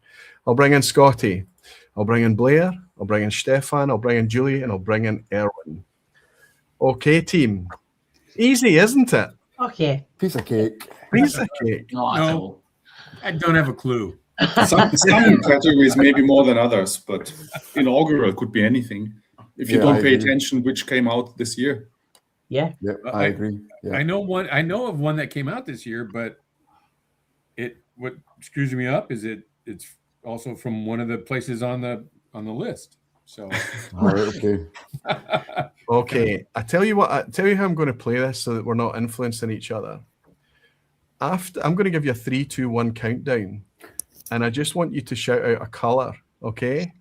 A: I'll bring in Scotty. I'll bring in Blair. I'll bring in Stefan. I'll bring in Julie. And I'll bring in Erwin. Okay, team. Easy, isn't it?
D: Okay.
C: Piece of cake.
A: Piece of cake.
F: Not at all.
G: I don't have a clue.
E: Some categories maybe more than others, but inaugural could be anything. If you don't pay attention, which came out this year.
D: Yeah.
C: Yeah, I agree. Yeah.
G: I know of one that came out this year, but what screws me up is it's also from one of the places on the list. So
C: all right, okay.
A: Okay. I tell you how I'm going to play this so that we're not influencing each other. I'm going to give you a 3, 2, 1 countdown, and I just want you to shout out a colour, okay?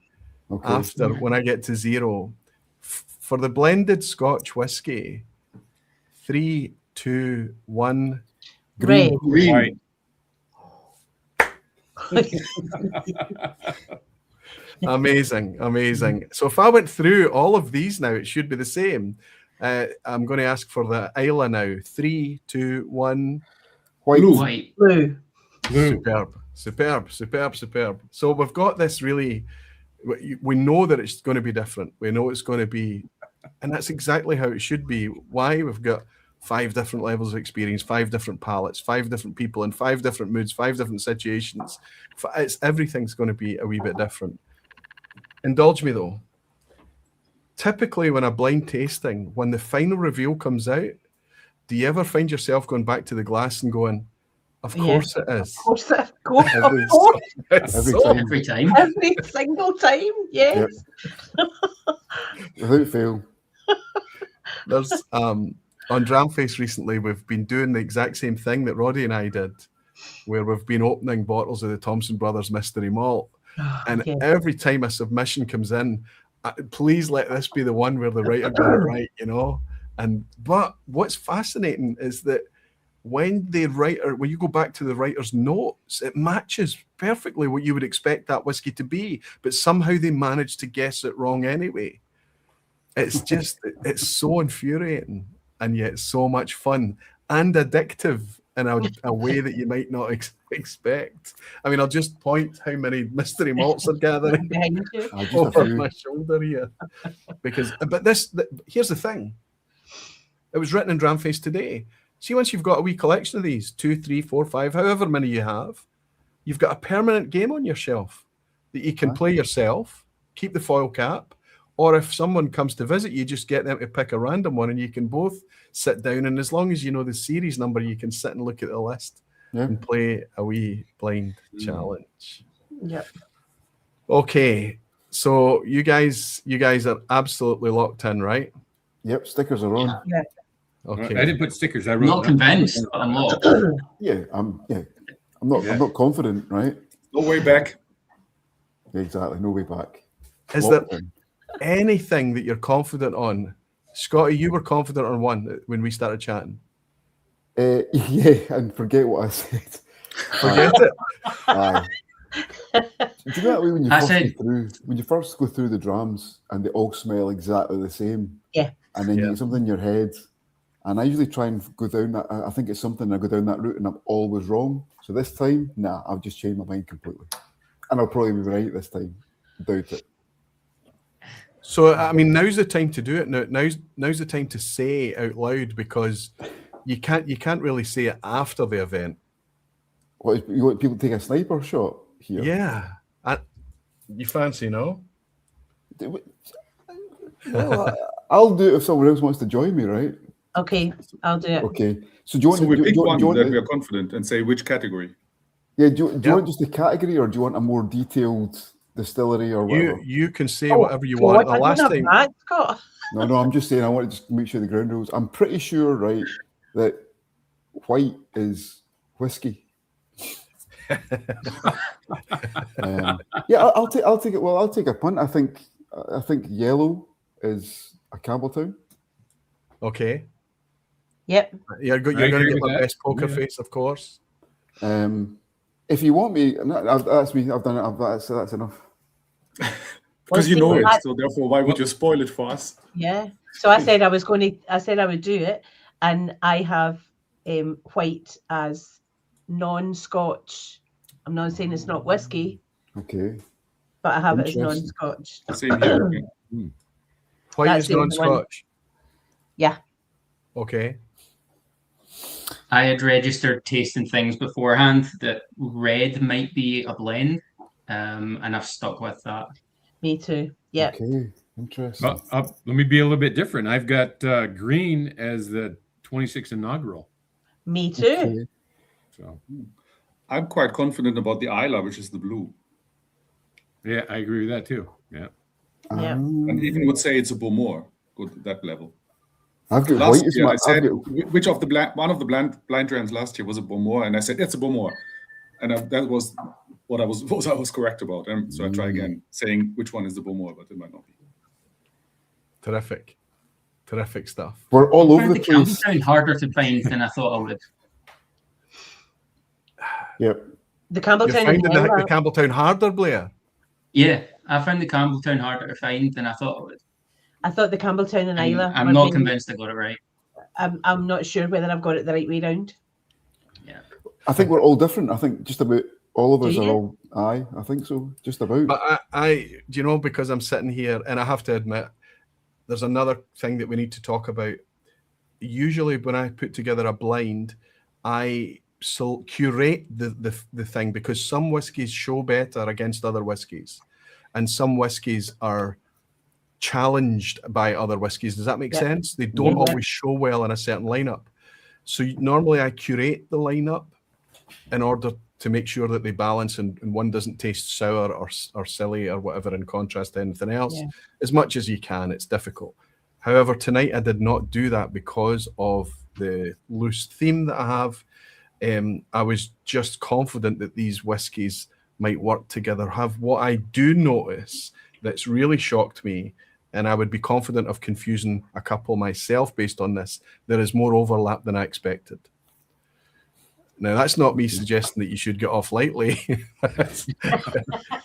A: After when I get to 0. For the blended Scotch whiskey, 3, 2, 1.
D: Red.
E: Green.
A: Amazing. So if I went through all of these now, it should be the same. I'm going to ask for the Isla now. 3, 2, 1.
E: White.
D: Blue.
A: Superb. So we've got this really, we know that it's going to be different. We know it's going to be, and that's exactly how it should be. Why? We've got 5 different levels of experience, 5 different palates, 5 different people in 5 different moods, 5 different situations. Everything's going to be a wee bit different. Indulge me though. Typically when a blind tasting, when the final reveal comes out, do you ever find yourself going back to the glass and going, of course it is.
D: Of course.
F: Every time.
D: Every single time, yes.
C: Yep. Without fail.
A: There's on Dramface recently, we've been doing the exact same thing that Roddy and I did, where we've been opening bottles of the Thompson Brothers Mystery Malt. And every time a submission comes in, please let this be the one where the writer got it right, But what's fascinating is that when you go back to the writer's notes, it matches perfectly what you would expect that whiskey to be, but somehow they manage to guess it wrong anyway. It's so infuriating. and yet so much fun and addictive in a way that you might not expect. I mean, I'll just point how many mystery malts are gathering
D: Behind you.
C: Just a
A: over
C: few.
A: my shoulder here. But here's the thing. It was written in Dramface today. See, once you've got a wee collection of these, 2, 3, 4, 5, however many you have, you've got a permanent game on your shelf that you can play yourself, keep the foil cap, or if someone comes to visit you, just get them to pick a random one and you can both sit down, and as long as you know the series number, you can sit and look at the list and play a wee blind challenge.
D: Yep.
A: Okay, so you guys are absolutely locked in, right?
C: Yep, stickers are on.
D: Yeah.
A: Okay.
G: I didn't put stickers. I
F: I'm
G: wrote
F: not convinced, but I'm locked.
C: I'm not confident, right?
E: No way back.
C: Yeah, exactly, no way back.
A: Is
C: Locked
A: there
C: in.
A: anything that you're confident on? Scotty, you were confident on one when we started chatting.
C: Yeah, and forget what I said.
A: Forget it.
C: Aye. Do you know that way when you
F: I
C: first
F: said-
C: go through go through the drams and they all smell exactly the same?
D: Yeah.
C: And then
A: Yeah.
C: you get something in your head. And I usually try and go down that. I think it's something. I go down that route, and I'm always wrong. So this time, nah, I've just changed my mind completely, and I'll probably be right this time. Doubt it.
A: So I mean, now's the time to do it. Now's the time to say out loud, because you can't really say it after the event.
C: What, you want people to take a sniper shot here?
A: Yeah. You fancy, no?
C: Well, I'll do it if someone else wants to join me, right?
D: Okay, I'll do it.
C: Okay. So do you want?
E: So we
C: do
E: pick
C: you
E: one
C: want
E: that
C: the-
E: we are confident and say which category.
C: Yeah. Do you
A: Yep.
C: want just the category, or do you want a more detailed distillery or whatever?
A: You can say
D: Oh,
A: whatever you
D: God,
A: want. The
D: I
A: last
D: don't
A: time,
D: have that, Scott.
C: No, I'm just saying I want to just make sure the ground rules. I'm pretty sure, right, that white is whiskey. Yeah, I'll take it. Well, I'll take a punt. I think yellow is a Campbelltown.
A: okay,
D: Yep.
A: you're going to
G: agree
A: get
G: with
A: my
G: that.
A: best poker
G: Yeah.
A: face, of course.
C: If you want me, that's me. I've done it. That's enough.
E: Because you
D: see,
E: know it,
D: I-
E: so therefore, why would you spoil it for us?
D: Yeah. So I said I would do it, and I have white as non-Scotch. I'm not saying it's not whiskey,
C: Okay.
D: but I have it as
C: Interesting.
D: non-Scotch.
E: Same here. Okay.
A: White
D: That's
A: is
D: the only one.
A: non-Scotch.
D: Yeah.
A: Okay.
F: I had registered tasting things beforehand that red might be a blend, and I've stuck with that.
D: Me too. Yeah.
C: Okay. Interesting.
G: Let me be a little bit different. I've got green as the 26 inaugural.
D: Me too.
C: Okay.
G: So
E: I'm quite confident about the Isla, which is the blue.
G: yeah, I agree with that too. Yeah.
D: Yeah.
E: And even would say it's a Beaumont. Good at that level.
C: I've got
E: Last
C: white as
E: year,
C: my.
E: I said,
C: I've got,
E: which of the one of the blind trends last year was a Beaumont, and I said it's a Beaumont, and that was what I was correct about. And so I try again, saying which one is the Beaumont, but it might not be.
A: Terrific stuff.
C: we're all
F: I
C: over
F: found
C: the
F: the
C: place.
F: Campbelltown harder to find than I thought I would.
C: Yep.
D: The
A: You're
D: Campbelltown
A: finding
D: and
A: the
D: Ella,
A: Campbelltown harder, Blair.
F: Yeah, I found the Campbelltown harder to find than I thought I would.
D: I thought the Campbelltown and
F: And
D: Isla.
F: I'm
D: were
F: not
D: being-
F: convinced I got it right.
D: I'm not sure whether I've got it the right way round.
F: Yeah.
C: I think we're all different. I think just about all of
D: Do
C: us are
D: you?
C: all. Aye, I think so. Just about.
A: But I do you know, because I'm sitting here and I have to admit, there's another thing that we need to talk about. Usually when I put together a blind, I curate the thing, because some whiskies show better against other whiskies, and some whiskies are challenged by other whiskies. Does that make
D: Yeah.
A: sense? They don't
D: Yeah.
A: always show well in a certain lineup. So normally I curate the lineup in order to make sure that they balance and one doesn't taste sour or silly or whatever in contrast to anything else.
D: Yeah.
A: As much as you can. It's difficult. However, tonight I did not do that because of the loose theme that I have. I was just confident that these whiskies might work together. Have what I do notice that's really shocked me, and I would be confident of confusing a couple myself based on this. There is more overlap than I expected. Now, that's not me suggesting that you should get off lightly.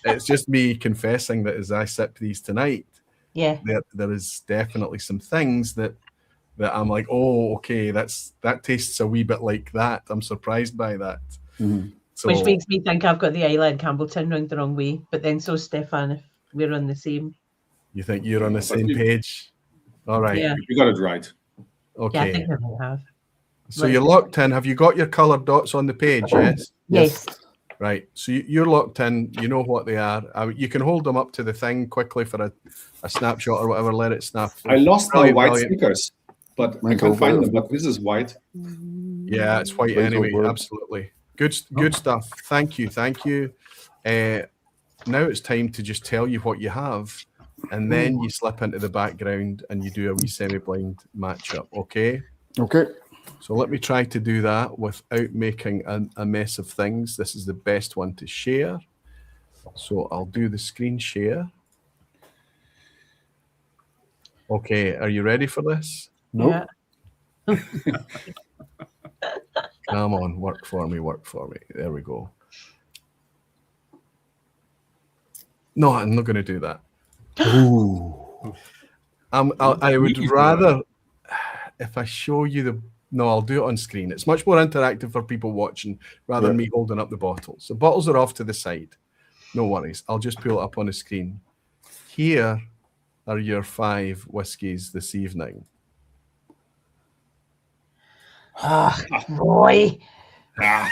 A: It's just me confessing that as I sip these tonight,
D: Yeah.
A: there is definitely some things that that I'm like, oh, okay, that tastes a wee bit like that. I'm surprised by that. So,
D: Which makes me think I've got the Isla and Campbelltown round the wrong way. But then so Stefan, if we're on the same.
A: you think you're on the same
E: you-
A: page? All right.
D: Yeah.
E: You got it right.
A: Okay.
D: Yeah, I think I might have.
A: So you're locked in. Have you got your coloured dots on the page? Yes.
D: Yes.
A: Right. So you're locked in. You know what they are. You can hold them up to the thing quickly for a snapshot or whatever. Let it snap.
E: I lost my
A: Brilliant,
E: white
A: brilliant.
E: stickers, but I
C: Mine's
E: can't
C: all
E: find
C: white.
E: them. But this is white.
A: Yeah, it's white
C: Mine's
A: anyway.
C: all white.
A: Absolutely. Good stuff. Thank you. Now it's time to just tell you what you have, and then you slip into the background and you do a wee semi-blind matchup. Okay.
C: Okay.
A: So let me try to do that without making a mess of things. This is the best one to share. So I'll do the screen share. Okay, are you ready for this?
C: Nope.
D: Yeah.
A: Come on, work for me. There we go. No, I'm not going to do that.
C: Ooh.
A: I would rather, if I show you the... No, I'll do it on screen. It's much more interactive for people watching rather than me holding up the bottles. The bottles are off to the side. No worries. I'll just pull it up on the screen. Here are your 5 whiskies this evening.
D: Oh, Roy.
G: Wow.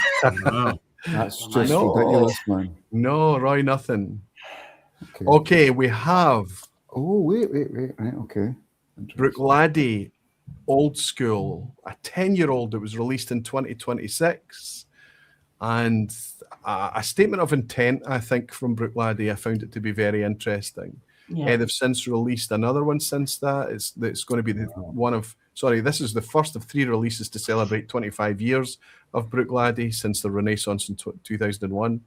C: That's just
A: No.
C: ridiculous, man.
A: No, Roy, nothing.
C: Okay.
A: Okay, we have
C: Oh, wait. Right, okay.
A: Bruichladdich Old School, a 10-year-old that was released in 2026. And a statement of intent, I think, from Bruichladdich. I found it to be very interesting.
D: Yeah.
A: They've since released another one since that. It's going to be this is the first of 3 releases to celebrate 25 years of Bruichladdich since the Renaissance in 2001.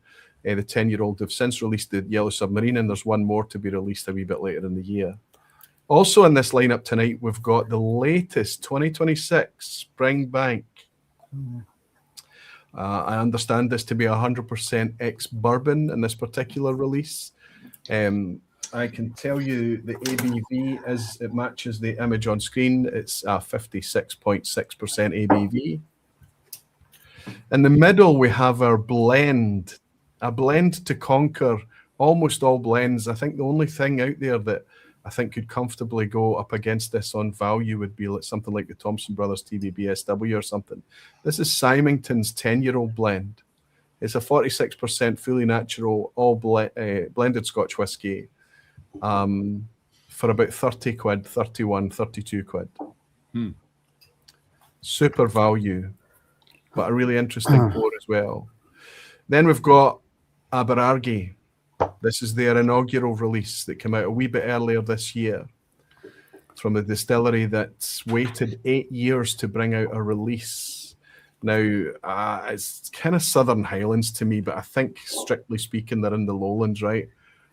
A: The 10-year-old have since released the Yellow Submarine, and there's one more to be released a wee bit later in the year. Also in this lineup tonight, we've got the latest 2026 Springbank. I understand this to be 100% ex-bourbon in this particular release. I can tell you the ABV as it matches the image on screen. It's 56.6% ABV. In the middle, we have our blend, a blend to conquer almost all blends. I think the only thing out there that I think could comfortably go up against this on value would be something like the Thompson Brothers TBBSW or something. This is Symington's 10-year-old blend. It's a 46% fully natural, all blended Scotch whiskey for about 30 quid, 31, 32 quid. Super value, but a really interesting pour as well. Then we've got Aberargie. This is their inaugural release that came out a wee bit earlier this year from a distillery that's waited 8 years to bring out a release. Now, it's kind of Southern Highlands to me, but I think, strictly speaking, they're in the Lowlands, right?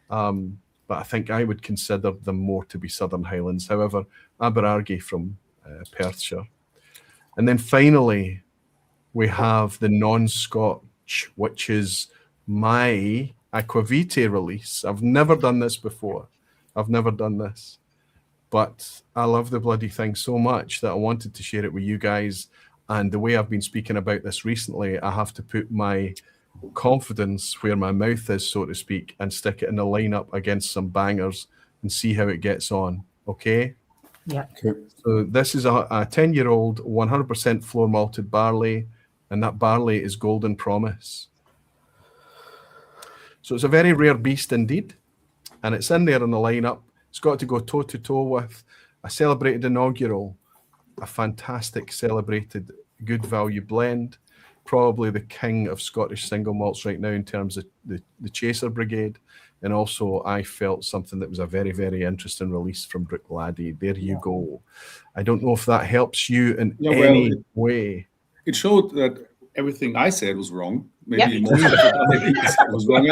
A: But I think I would consider them more to be Southern Highlands. However, Aberargie from Perthshire. And then finally, we have the non-Scotch, which is my Aquavitae release. I've never done this before. But I love the bloody thing so much that I wanted to share it with you guys. And the way I've been speaking about this recently, I have to put my confidence where my mouth is, so to speak, and stick it in a lineup against some bangers and see how it gets on. Okay?
D: Yeah.
C: Okay.
A: So this is a 10-year-old 100% floor malted barley, and that barley is Golden Promise. So it's a very rare beast indeed, and it's in there in the lineup. It's got to go toe-to-toe with a celebrated inaugural, a fantastic celebrated good value blend, probably the king of Scottish single malts right now in terms of the Chaser Brigade, and also I felt something that was a very, very interesting release from Bruichladdich. There you go. I don't know if that helps you in any way.
E: It showed that everything I said was wrong. Maybe
D: Yep.
E: most of it was wrong.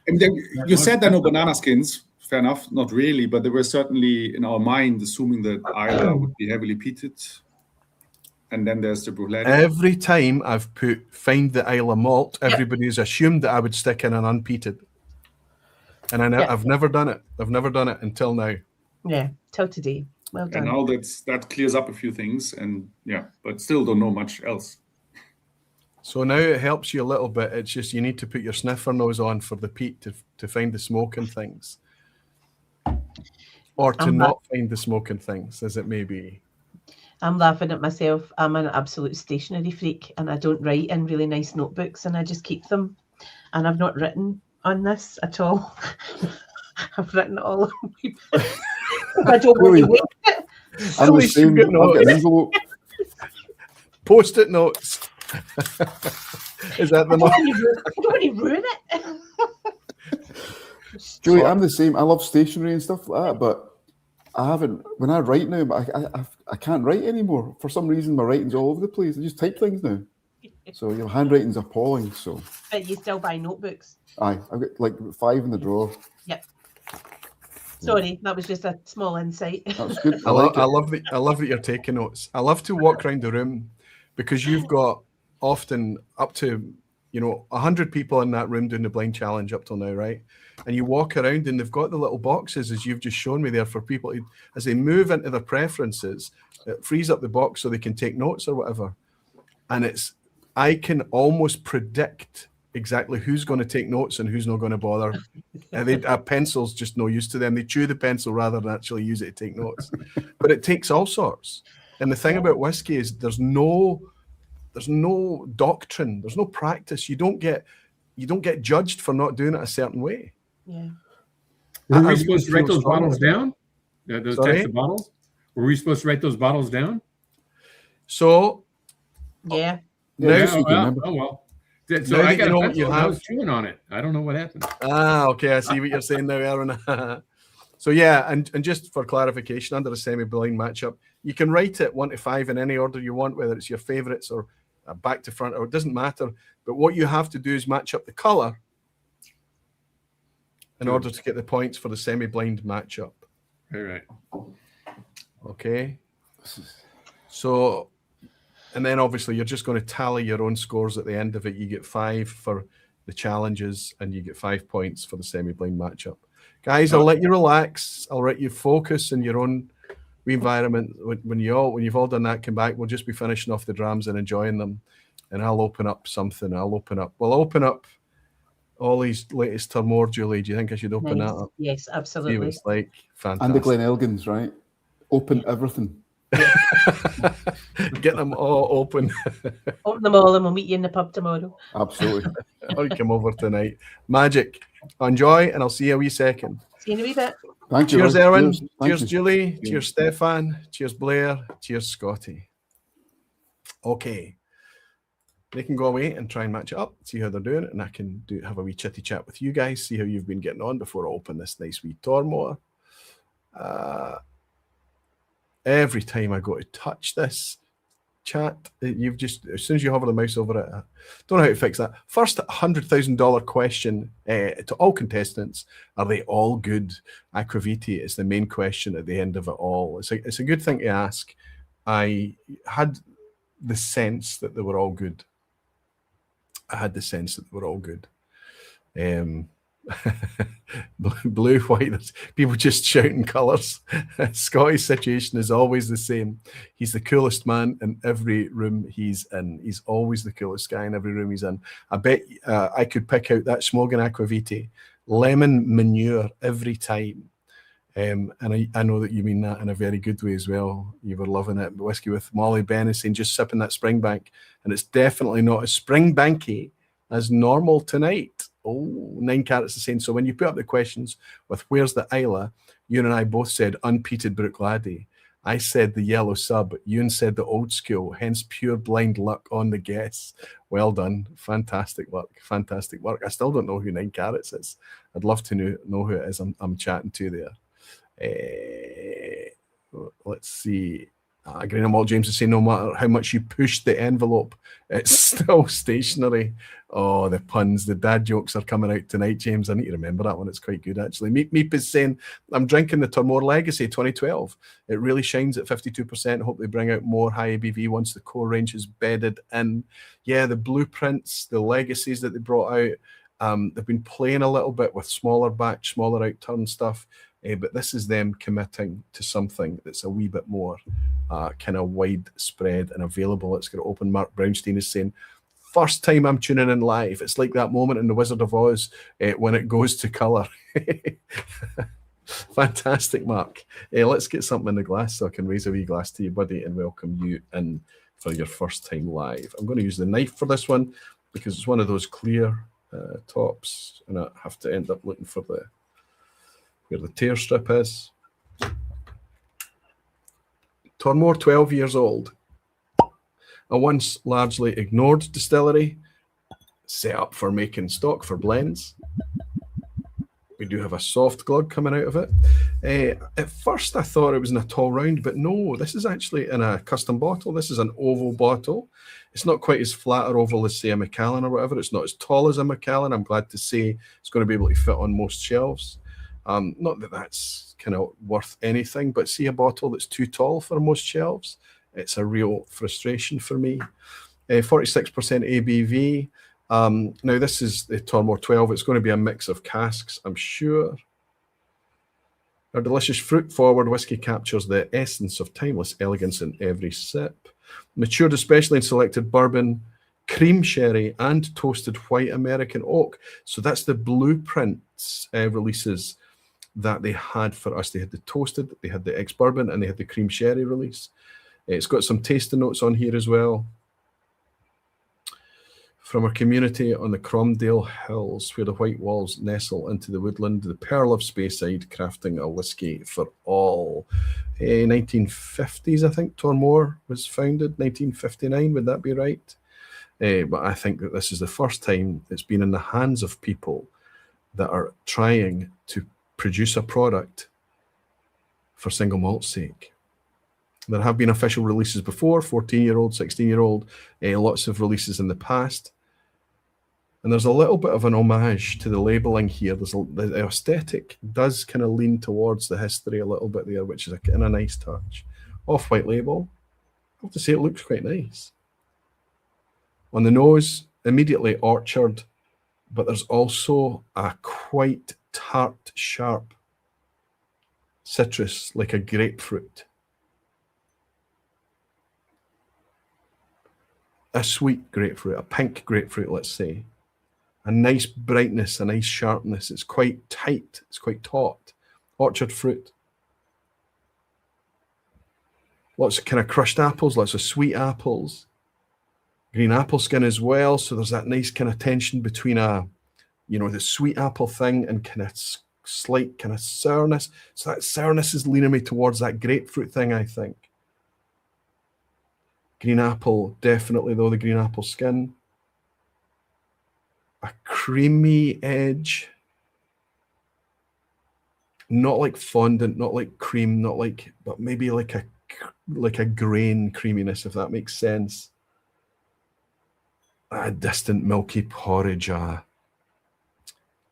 E: And then you said there are no banana skins. Fair enough, not really, but they were certainly in our mind, assuming that Isla would be heavily peated. And then there's the Bruichladdich.
A: Every time I've find the Isla malt, everybody's assumed that I would stick in an unpeated. And I've never done it. I've never done it until now.
D: Yeah, till today. Well
E: And
D: done.
E: now that clears up a few things, and yeah, but still don't know much else.
A: So now it helps you a little bit. It's just you need to put your sniffer nose on for the peat to find the smoking things. Or to not find the smoking things, as it may be.
D: I'm laughing at myself. I'm an absolute stationery freak, and I don't write in really nice notebooks, and I just keep them. And I've not written on this at all. I've written all of my I don't want to waste it.
C: I'm the same. I've got an envelope.
A: Post-it notes. Is that the
D: I don't want to ruin it.
C: Julie, I'm the same. I love stationery and stuff like that, but I haven't. When I write now, but I can't write anymore. For some reason, my writing's all over the place. I just type things now. So your handwriting's appalling. So.
D: But you still buy notebooks.
C: Aye, I've got like 5 in the drawer.
D: Yep. Sorry, that was just a small insight.
C: That's good.
A: I love that you're taking notes. I love to walk around the room because you've got often up to 100 people in that room doing the blind challenge up till now, right? And you walk around and they've got the little boxes, as you've just shown me there, for people as they move into their preferences, it frees up the box so they can take notes or whatever. And I can almost predict exactly who's going to take notes and who's not going to bother. And a pencil's just no use to them. They chew the pencil rather than actually use it to take notes. But it takes all sorts. And the thing about whiskey is there's no doctrine, there's no practice. You don't get judged for not doing it a certain way.
D: Yeah.
G: Were we supposed to write those bottles down? Those
A: Sorry?
G: types of bottles? Were we supposed to write those bottles down?
A: So
D: Yeah.
G: Well. So
A: now
G: I got
A: you know
G: a
A: what you
G: pencil and I
A: have.
G: was chewing on it. I don't know what happened.
A: Okay, I see what you're saying now, Erwin. So yeah, and just for clarification, under a semi-blind matchup, you can write it 1 to 5 in any order you want, whether it's your favorites or back to front, or it doesn't matter. But what you have to do is match up the color in order to get the points for the semi-blind matchup.
G: Right.
A: Okay. So, and then obviously you're just going to tally your own scores at the end of it. You get 5 for the challenges and you get 5 points for the semi-blind matchup. Guys, I'll let you relax. I'll let you focus in your own environment. When you've all done that, come back. We'll just be finishing off the drams and enjoying them. And I'll open up something. We'll open up Ollie's latest Tormore, Julie. Do you think I should open that up?
D: Yes, absolutely.
A: See what it's like. Fantastic.
C: And the Glen Elgins, right? Open everything.
A: Get them all open.
D: Open them all and we'll meet you in the pub tomorrow.
C: Absolutely.
A: I'll come over tonight. Magic. Enjoy, and I'll see you a wee second.
D: See you in a wee bit.
C: Thank you.
A: Cheers, Erwin.
C: Thank
A: Cheers,
C: you.
A: Julie. Cheers, Stefan. Cheers, Blair. Cheers, Scotty. Okay. They can go away and try and match it up, see how they're doing, and I can have a wee chitty chat with you guys, see how you've been getting on before I open this nice wee Tormore. Every time I go to touch this chat, you've just, as soon as you hover the mouse over it, don't know how to fix that. First $100,000 question to all contestants: are they all good? Aquaviti is the main question at the end of it all. It's a good thing to ask. I had the sense that they were all good. Blue, white, people just shouting colours. Scotty's situation is always the same. He's the coolest man in every room he's in. He's always the coolest guy in every room he's in. I bet I could pick out that Smoggin Aquaviti lemon manure every time. And I know that you mean that in a very good way as well. You were loving it. Whiskey with Molly Ben is saying just sipping that Springbank, and it's definitely not as Springbanky as normal tonight. Oh, 9 Carats is saying, so when you put up the questions with where's the Isla, you and I both said unpeated Brook Laddie. I said the yellow sub. Ewan said the old school, hence pure blind luck on the guess. Well done. Fantastic work. Fantastic work. I still don't know who 9 Carats is. I'd love to know who it is I'm chatting to there. Let's see. Greenham Wall James is saying no matter how much you push the envelope, it's still stationary. Oh, the puns, the dad jokes are coming out tonight, James. I need to remember that one. It's quite good, actually. Meep is saying, I'm drinking the Tormore Legacy 2012. It really shines at 52%. Hope they bring out more high ABV once the core range is bedded in. Yeah, the blueprints, the legacies that they brought out, they've been playing a little bit with smaller batch, smaller outturn stuff. but this is them committing to something that's a wee bit more kind of widespread and available. It's got to open. Mark Brownstein is saying, first time I'm tuning in live. It's like that moment in The Wizard of Oz when it goes to colour. Fantastic, Mark. Let's get something in the glass so I can raise a wee glass to you, buddy, and welcome you in for your first time live. I'm going to use the knife for this one because it's one of those clear tops, and I have to end up looking for where the tear strip is. Tormore, 12 years old. A once largely ignored distillery, set up for making stock for blends. We do have a soft glug coming out of it. At first I thought it was in a tall round, but no, this is actually in a custom bottle. This is an oval bottle. It's not quite as flat or oval as, say, a Macallan or whatever. It's not as tall as a Macallan. I'm glad to say it's going to be able to fit on most shelves. Not that that's kind of worth anything, but see a bottle that's too tall for most shelves, it's a real frustration for me. 46% ABV. Now this is the Tormore 12. It's going to be a mix of casks, I'm sure. Our delicious fruit-forward whiskey captures the essence of timeless elegance in every sip. Matured especially in selected bourbon, cream sherry, and toasted white American oak. So that's the blueprints releases that they had for us. They had the toasted, they had the ex-bourbon, and they had the cream sherry release. It's got some tasting notes on here as well. From our community on the Cromdale Hills, where the white walls nestle into the woodland, the pearl of Speyside, crafting a whiskey for all. 1950s, I think Tormore was founded, 1959, would that be right? But I think that this is the first time it's been in the hands of people that are trying to produce a product for single malt's sake. There have been official releases before, 14-year-old, 16-year-old, lots of releases in the past. And there's a little bit of an homage to the labelling here. The aesthetic does kind of lean towards the history a little bit there, which is a nice touch. Off-white label. I have to say it looks quite nice. On the nose, immediately orchard, but there's also a quite tart, sharp citrus, like a grapefruit. A sweet grapefruit, a pink grapefruit, let's say. A nice brightness, a nice sharpness. It's quite tight, it's quite taut. Orchard fruit. Lots of kind of crushed apples, lots of sweet apples. Green apple skin as well, so there's that nice kind of tension between the sweet apple thing and kind of slight kind of sourness. So that sourness is leaning me towards that grapefruit thing, I think. Green apple, definitely though, the green apple skin. A creamy edge. Not like fondant, not like cream, not like, but maybe like a grain creaminess, if that makes sense. A distant milky porridge,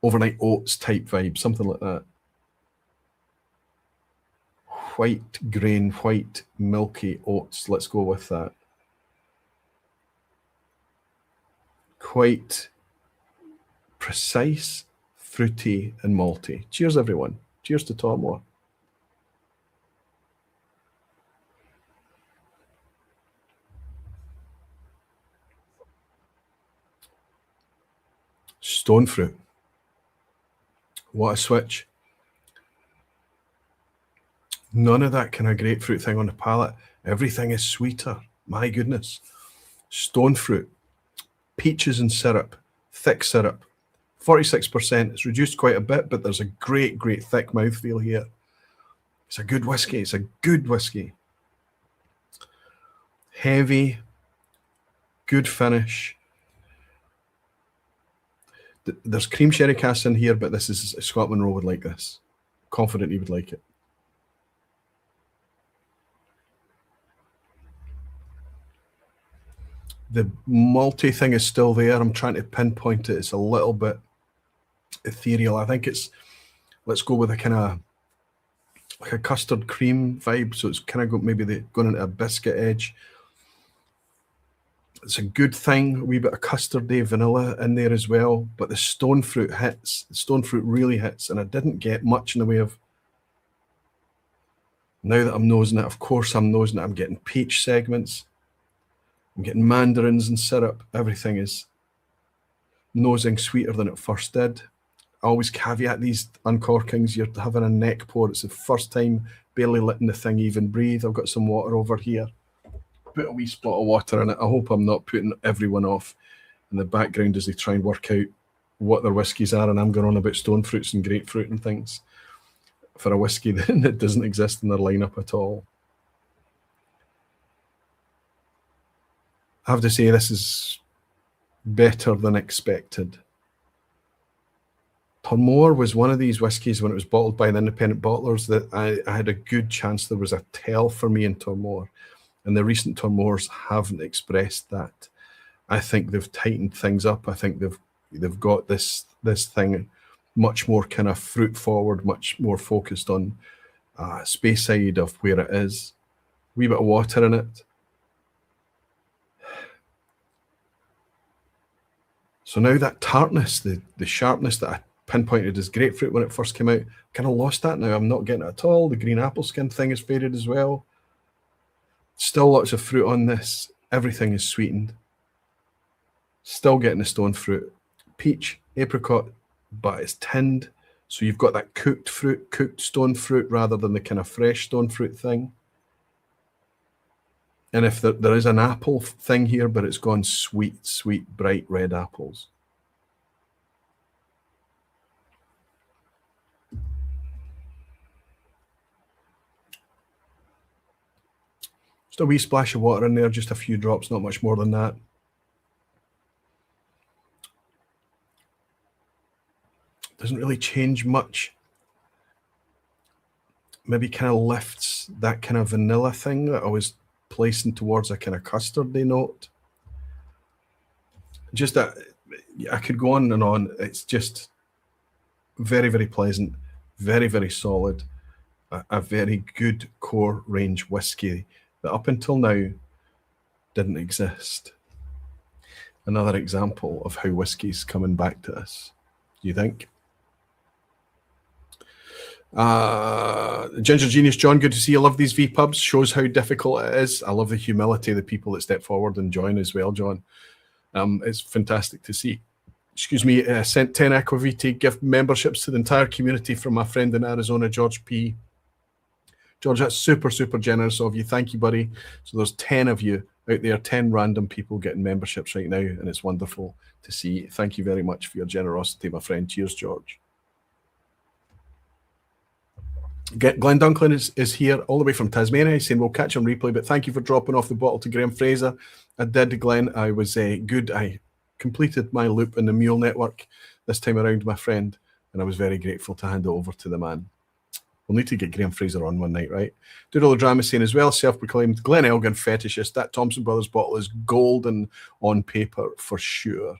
A: overnight oats type vibe, something like that. White grain, white milky oats, let's go with that. Quite precise, fruity, and malty. Cheers, everyone. Cheers to Tormore. Stone fruit. What a switch. None of that kind of grapefruit thing on the palate. Everything is sweeter. My goodness. Stone fruit. Peaches and syrup. Thick syrup. 46%. It's reduced quite a bit, but there's a great, great thick mouthfeel here. It's a good whiskey. It's a good whiskey. Heavy. Good finish. There's cream sherry cask in here, but this is Scott Monroe would like this. Confident he would like it. The malty thing is still there. I'm trying to pinpoint it. It's a little bit ethereal. I think it's, let's go with a kind of like a custard cream vibe. So it's kind of going into a biscuit edge. It's a good thing, a wee bit of custardy vanilla in there as well, but the stone fruit hits. The stone fruit really hits, and I didn't get much in the way of Now that I'm nosing it, of course I'm nosing it. I'm getting peach segments. I'm getting mandarins and syrup. Everything is nosing sweeter than it first did. I always caveat these uncorkings. You're having a neck pour. It's the first time, barely letting the thing even breathe. I've got some water over here. Put a wee spot of water in it. I hope I'm not putting everyone off in the background as they try and work out what their whiskies are, and I'm going on about stone fruits and grapefruit and things for a whiskey that doesn't exist in their lineup at all. I have to say this is better than expected. Tormore was one of these whiskies when it was bottled by the independent bottlers that I had a good chance there was a tell for me in Tormore, and the recent Tormores haven't expressed that. I think they've tightened things up. I think they've got this thing much more kind of fruit forward, much more focused on space side of where it is. Wee bit of water in it. So now that tartness, the sharpness that I pinpointed as grapefruit when it first came out, kind of lost that now. I'm not getting it at all. The green apple skin thing has faded as well. Still lots of fruit on this. Everything is sweetened. Still getting the stone fruit. Peach, apricot, but it's tinned. So you've got that cooked fruit, cooked stone fruit rather than the kind of fresh stone fruit thing. And if there is an apple thing here, but it's gone sweet, sweet, bright red apples. Just a wee splash of water in there, just a few drops, not much more than that. Doesn't really change much. Maybe kind of lifts that kind of vanilla thing that I was placing towards a kind of custardy note. Just that I could go on and on. It's just very, very pleasant, very, very solid, a very good core range whiskey that up until now didn't exist. Another example of how whiskey's coming back to us, do you think? Ginger Genius John, good to see you. Love these vPubs. Shows how difficult it is. I love the humility of the people that step forward and join as well, John. It's fantastic to see. Excuse me, sent 10 Aquaviti gift memberships to the entire community from my friend in Arizona, George P. George, that's super, super generous of you. Thank you, buddy. So there's 10 of you out there, 10 random people getting memberships right now, and it's wonderful to see. Thank you very much for your generosity, my friend. Cheers, George. Glenn Dunklin is here all the way from Tasmania. He's saying we'll catch on replay, but thank you for dropping off the bottle to Graham Fraser. I did, Glenn. I was good. I completed my loop in the Mule Network this time around, my friend, and I was very grateful to hand it over to the man. We'll need to get Graham Fraser on one night, right? Doodle the Drama saying as well, self-proclaimed Glen Elgin fetishist. That Thompson Brothers bottle is golden on paper for sure.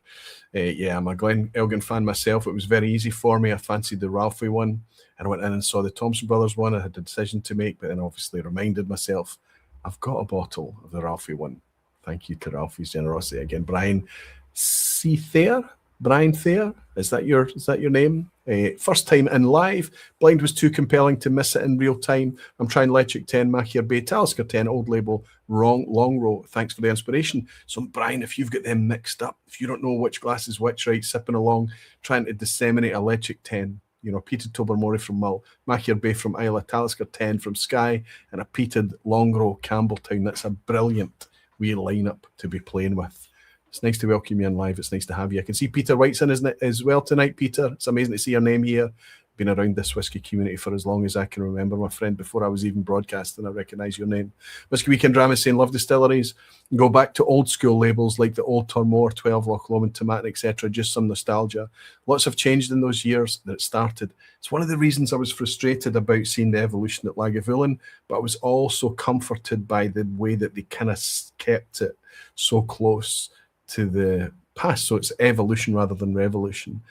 A: Yeah, I'm a Glen Elgin fan myself. It was very easy for me. I fancied the Ralphie one. And I went in and saw the Thompson Brothers one. I had a decision to make, but then obviously reminded myself, I've got a bottle of the Ralphie one. Thank you to Ralphie's generosity again. Brian Thayer? Brian Thayer? Is that your name? First time in live. Blind was too compelling to miss it in real time. I'm trying Electric 10, Machier Bay, Talisker 10, Old Label, Long Row. Thanks for the inspiration. So, Brian, if you've got them mixed up, if you don't know which glass is which, right, sipping along, trying to disseminate Electric 10, you know, peated Tobermory from Mull, Machier Bay from Isla, Talisker 10 from Skye, and a peated Longrow Campbelltown. That's a brilliant wee lineup to be playing with. It's nice to welcome you in live. It's nice to have you. I can see Peter Whiteson as well tonight, Peter. It's amazing to see your name here. Been around this whiskey community for as long as I can remember, my friend. Before I was even broadcasting, I recognise your name. Whiskey Weekend Drama saying, love distilleries. Go back to old school labels like the old Tormore, 12, Loch Lomond, Tomatin, etc. Just some nostalgia. Lots have changed in those years that it started. It's one of the reasons I was frustrated about seeing the evolution at Lagavulin, but I was also comforted by the way that they kind of kept it so close to the past. So it's evolution rather than revolution.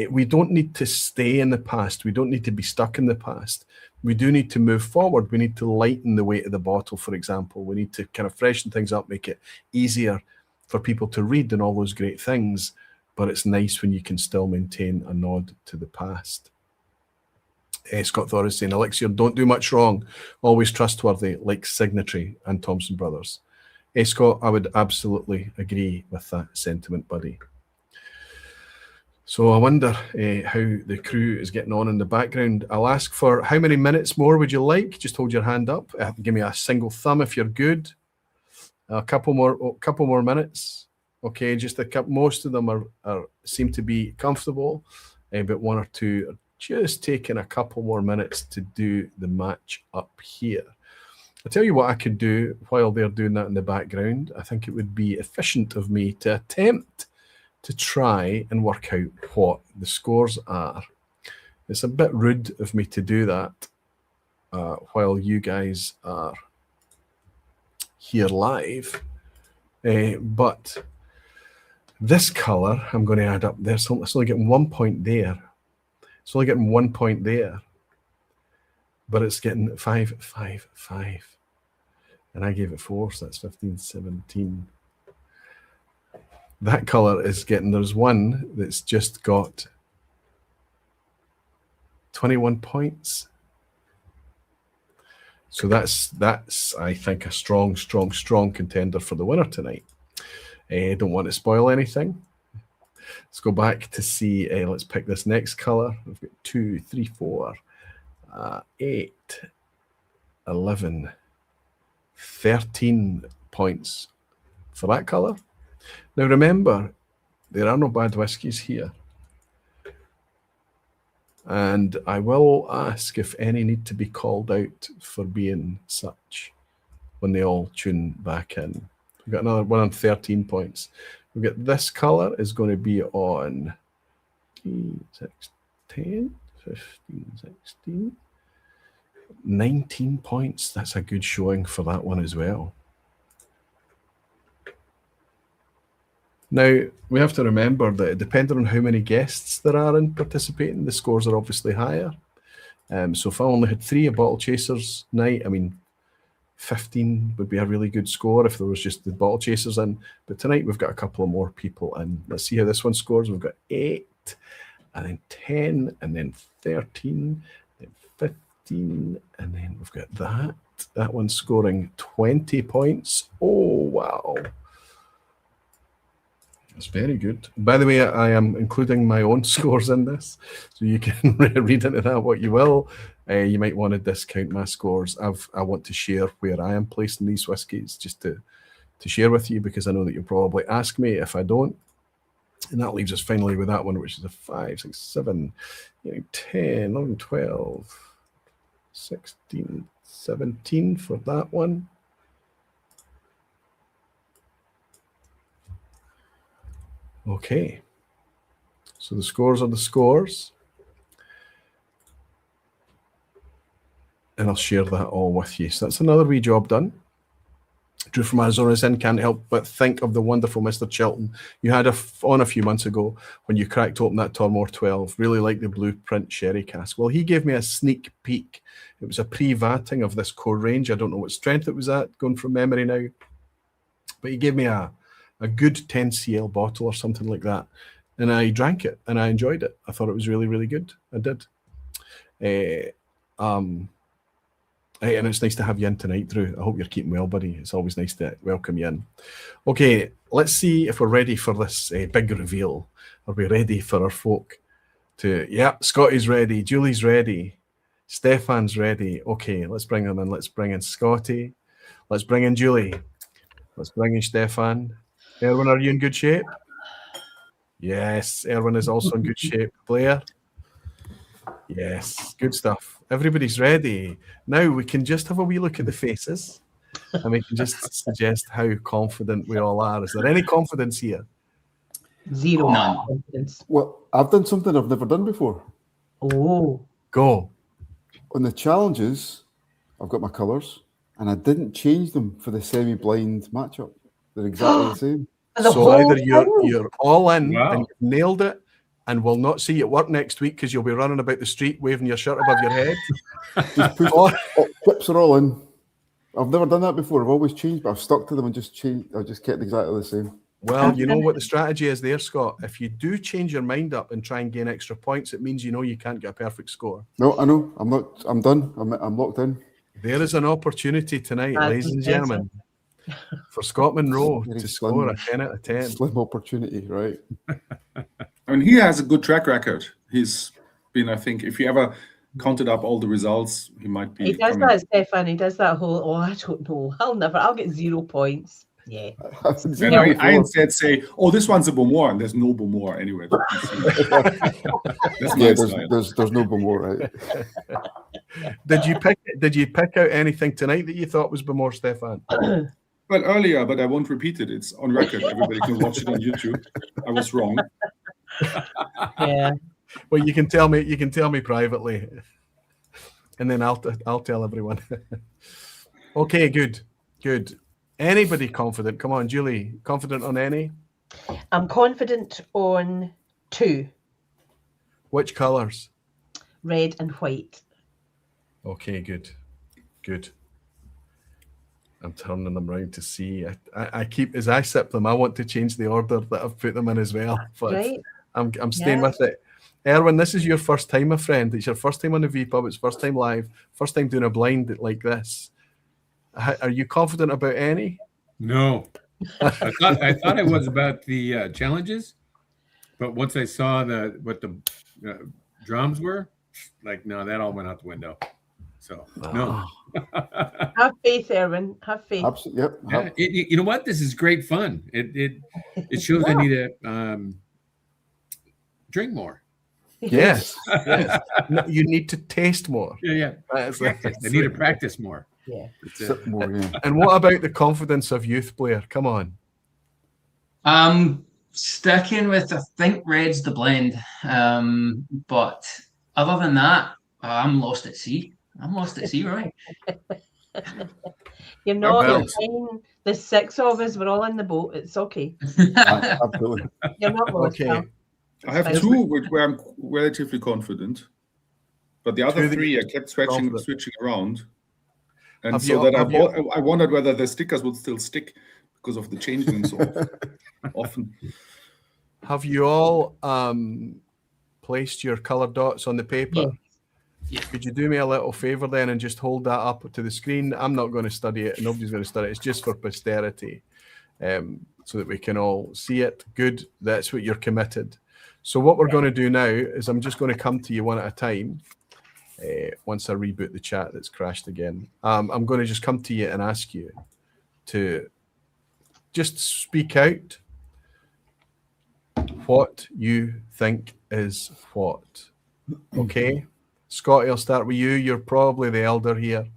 A: We don't need to stay in the past. We don't need to be stuck in the past. We do need to move forward. We need to lighten the weight of the bottle, for example. We need to kind of freshen things up, make it easier for people to read and all those great things. But it's nice when you can still maintain a nod to the past. Scott Thor is saying, Elixir, don't do much wrong. Always trustworthy, like Signatory and Thompson Brothers. Scott, I would absolutely agree with that sentiment, buddy. So I wonder how the crew is getting on in the background. I'll ask for how many minutes more would you like? Just hold your hand up. Give me a single thumb if you're good. A couple more minutes. Okay, just a couple. Most of them are seem to be comfortable, but one or two are just taking a couple more minutes to do the match up here. I'll tell you what I could do while they're doing that in the background. I think it would be efficient of me to attempt to try and work out what the scores are. It's a bit rude of me to do that while you guys are here live, but this colour I'm going to add up there, so it's only getting 1 point there. It's only getting 1 point there, but it's getting 5, 5, 5. And I gave it 4, so that's 15, 17. That colour is getting, there's one that's just got 21 points. So that's I think a strong contender for the winner tonight. Don't want to spoil anything. Let's go back to see, let's pick this next colour. We've got 2, 3, 4, 8, 11, 13 points for that colour. Now remember, there are no bad whiskies here. And I will ask if any need to be called out for being such when they all tune back in. We've got another one on 13 points. We've got this colour is going to be on 10, 15, 16, 19 points. That's a good showing for that one as well. Now, we have to remember that depending on how many guests there are in participating, the scores are obviously higher. So if I only had 3 bottle chasers night, I mean, 15 would be a really good score if there was just the bottle chasers in. But tonight we've got a couple of more people in. Let's see how this one scores. We've got 8, and then 10, and then 13, then 15, and then we've got that. That one's scoring 20 points. Oh, wow. That's very good. By the way, I am including my own scores in this, so you can read into that what you will. You might want to discount my scores. I want to share where I am placing these whiskies, just to share with you, because I know that you'll probably ask me if I don't. And that leaves us finally with that one, which is a 5, 6, 7, 10, 11, 12, 16, 17 for that one. Okay, so the scores are the scores, and I'll share that all with you. So that's another wee job done. Drew from Arizona is in. Can't help but think of the wonderful Mr. Chilton you had on a few months ago when you cracked open that Tormore 12. Really like the blueprint sherry cask. Well, he gave me a sneak peek. It was a pre-vatting of this core range. I don't know what strength it was at, going from memory now, but he gave me a good 10 cl bottle or something like that. And I drank it and I enjoyed it. I thought it was really, really good. I did. And it's nice to have you in tonight, Drew. I hope you're keeping well, buddy. It's always nice to welcome you in. Okay, let's see if we're ready for this big reveal. Are we ready for our folk to... Yeah, Scotty's ready. Julie's ready. Stefan's ready. Okay, let's bring them in. Let's bring in Scotty. Let's bring in Julie. Let's bring in Stefan. Erwin, are you in good shape? Yes, Erwin is also in good shape. Blair? Yes, good stuff. Everybody's ready. Now we can just have a wee look at the faces and we can just suggest how confident we all are. Is there any confidence here?
D: Zero
F: None.
D: confidence.
C: Well, I've done something I've never done before.
D: Oh.
A: Go.
C: On the challenges, I've got my colours, and I didn't change them for the semi-blind matchup. They're exactly the same.
A: So either you're all in
G: Wow.
A: and you've nailed it, and we'll not see you at work next week because you'll be running about the street waving your shirt above your head.
C: Just push
A: Or-
C: chips are all in. I've never done that before. I've always changed, but I've stuck to them and just changed. I've just kept exactly the same.
A: Well, you know what the strategy is there, Scott. If you do change your mind up and try and gain extra points, it means you know you can't get a perfect score.
C: No, I know. I'm not. I'm done. I'm locked in.
A: There is an opportunity tonight,
D: That's
A: ladies and
D: impressive.
A: gentlemen, for Scott Monroe
C: Very
A: to score a
C: slim.
A: 10 out of 10.
C: Slim opportunity, right?
E: I mean, he has a good track record. He's been, I think, if you ever counted up all the results, he might be.
D: He does that, Stefan. He does that whole, oh, I don't know. I'll get 0 points. Yeah.
E: And I instead say, oh, this one's a Beaumont, and there's no Beaumont anywhere. That's
C: Yeah,
E: my style.
C: there's no more, right?
A: Did you pick out anything tonight that you thought was more, Stefan?
E: Well, earlier, but I won't repeat it. It's on record. Everybody can watch it on YouTube. I was wrong.
D: Yeah.
A: Well, you can tell me privately, and then I'll tell everyone. Okay, good. Anybody confident? Come on, Julie. Confident on any?
D: I'm confident on 2,
A: Which colours?
D: red and white.
A: Okay, good. I'm turning them round to see. I keep, as I sip them, I want to change the order that I've put them in as well. But
D: Right.
A: I'm staying with it. Erwin, this is your first time, my friend. It's your first time on the vPub. It's first time live. First time doing a blind like this. Are you confident about any?
G: No, I thought I was about the challenges, but once I saw what the drums were, like, no, that all went out the window. So no.
D: Have faith, Erwin. Have faith.
C: Absolutely. Yep.
G: Yeah, you know what? This is great fun. It shows I need to drink more.
A: Yes. No, you need to taste more.
G: Yeah.
A: That's
G: I need to practice more.
D: Yeah.
C: Sip more, yeah.
A: And what about the confidence of youth, Blair? Come on.
F: Sticking with, I think red's the blend. But other than that, I'm lost at sea. Right?
D: You're not.
A: Well.
D: You're fine. The 6 of us, we're all in the boat. It's okay.
C: Absolutely.
D: You're not lost.
A: Okay.
D: pal.
E: I have
D: It's
E: 2 where I'm relatively confident, but the other
A: Two that
E: 3 I kept switching
A: confident.
E: around, and
A: Have
E: so
A: you-
E: that
A: have you-
E: I wondered whether the stickers would still stick because of the changing so often.
A: Have you all placed your colour dots on the paper?
D: Yeah.
F: Yeah.
A: Could you do me a little favour then and just hold that up to the screen? I'm not going to study it. Nobody's going to study it. It's just for posterity, so that we can all see it. Good. That's what you're committed. So what we're going to do now is I'm just going to come to you one at a time. Once I reboot the chat that's crashed again, I'm going to just come to you and ask you to just speak out what you think is what. Okay? Scotty, I'll start with you. You're probably the elder here.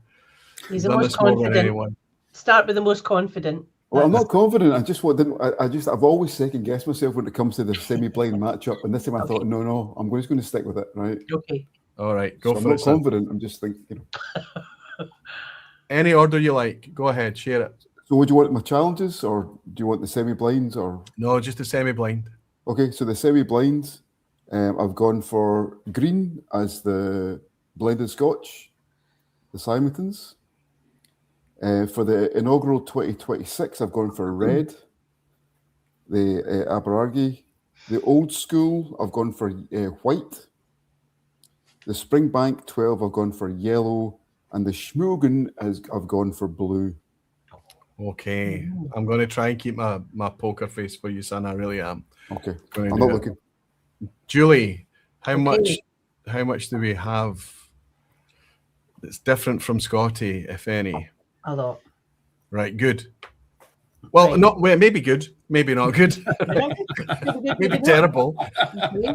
D: He's the
A: Done
D: most
A: this more than
D: confident.
A: anyone.
D: Start with the most confident.
C: Well, I'm not confident. I've always second guessed myself when it comes to the semi-blind matchup, and this time I thought, no, I'm just going to stick with it, right?
D: Okay.
A: All right, go
C: So I'm
A: for
C: not
A: it, son.
C: confident. I'm just thinking.
A: Any order you like. Go ahead, share it.
C: So, would you want my challenges, or do you want the semi-blinds, or?
A: No, just a semi-blind.
C: Okay, so the semi-blinds, I've gone for green as the blended Scotch, the Symingtons. For the inaugural 2026, I've gone for red, the Aberargie. The old school, I've gone for white. The Springbank 12, I've gone for yellow. And the Schmogen, I've gone for blue.
A: Okay. I'm going to try and keep my poker face for you, son. I really am.
C: Okay,
A: Going to
C: I'm
A: do
C: not
A: it.
C: looking.
A: Julie, how
D: Okay.
A: much do we have that's different from Scotty, if any?
D: A lot.
A: Right, good. Well,
D: Right.
A: not well, maybe good, maybe not good, maybe terrible.
D: Okay.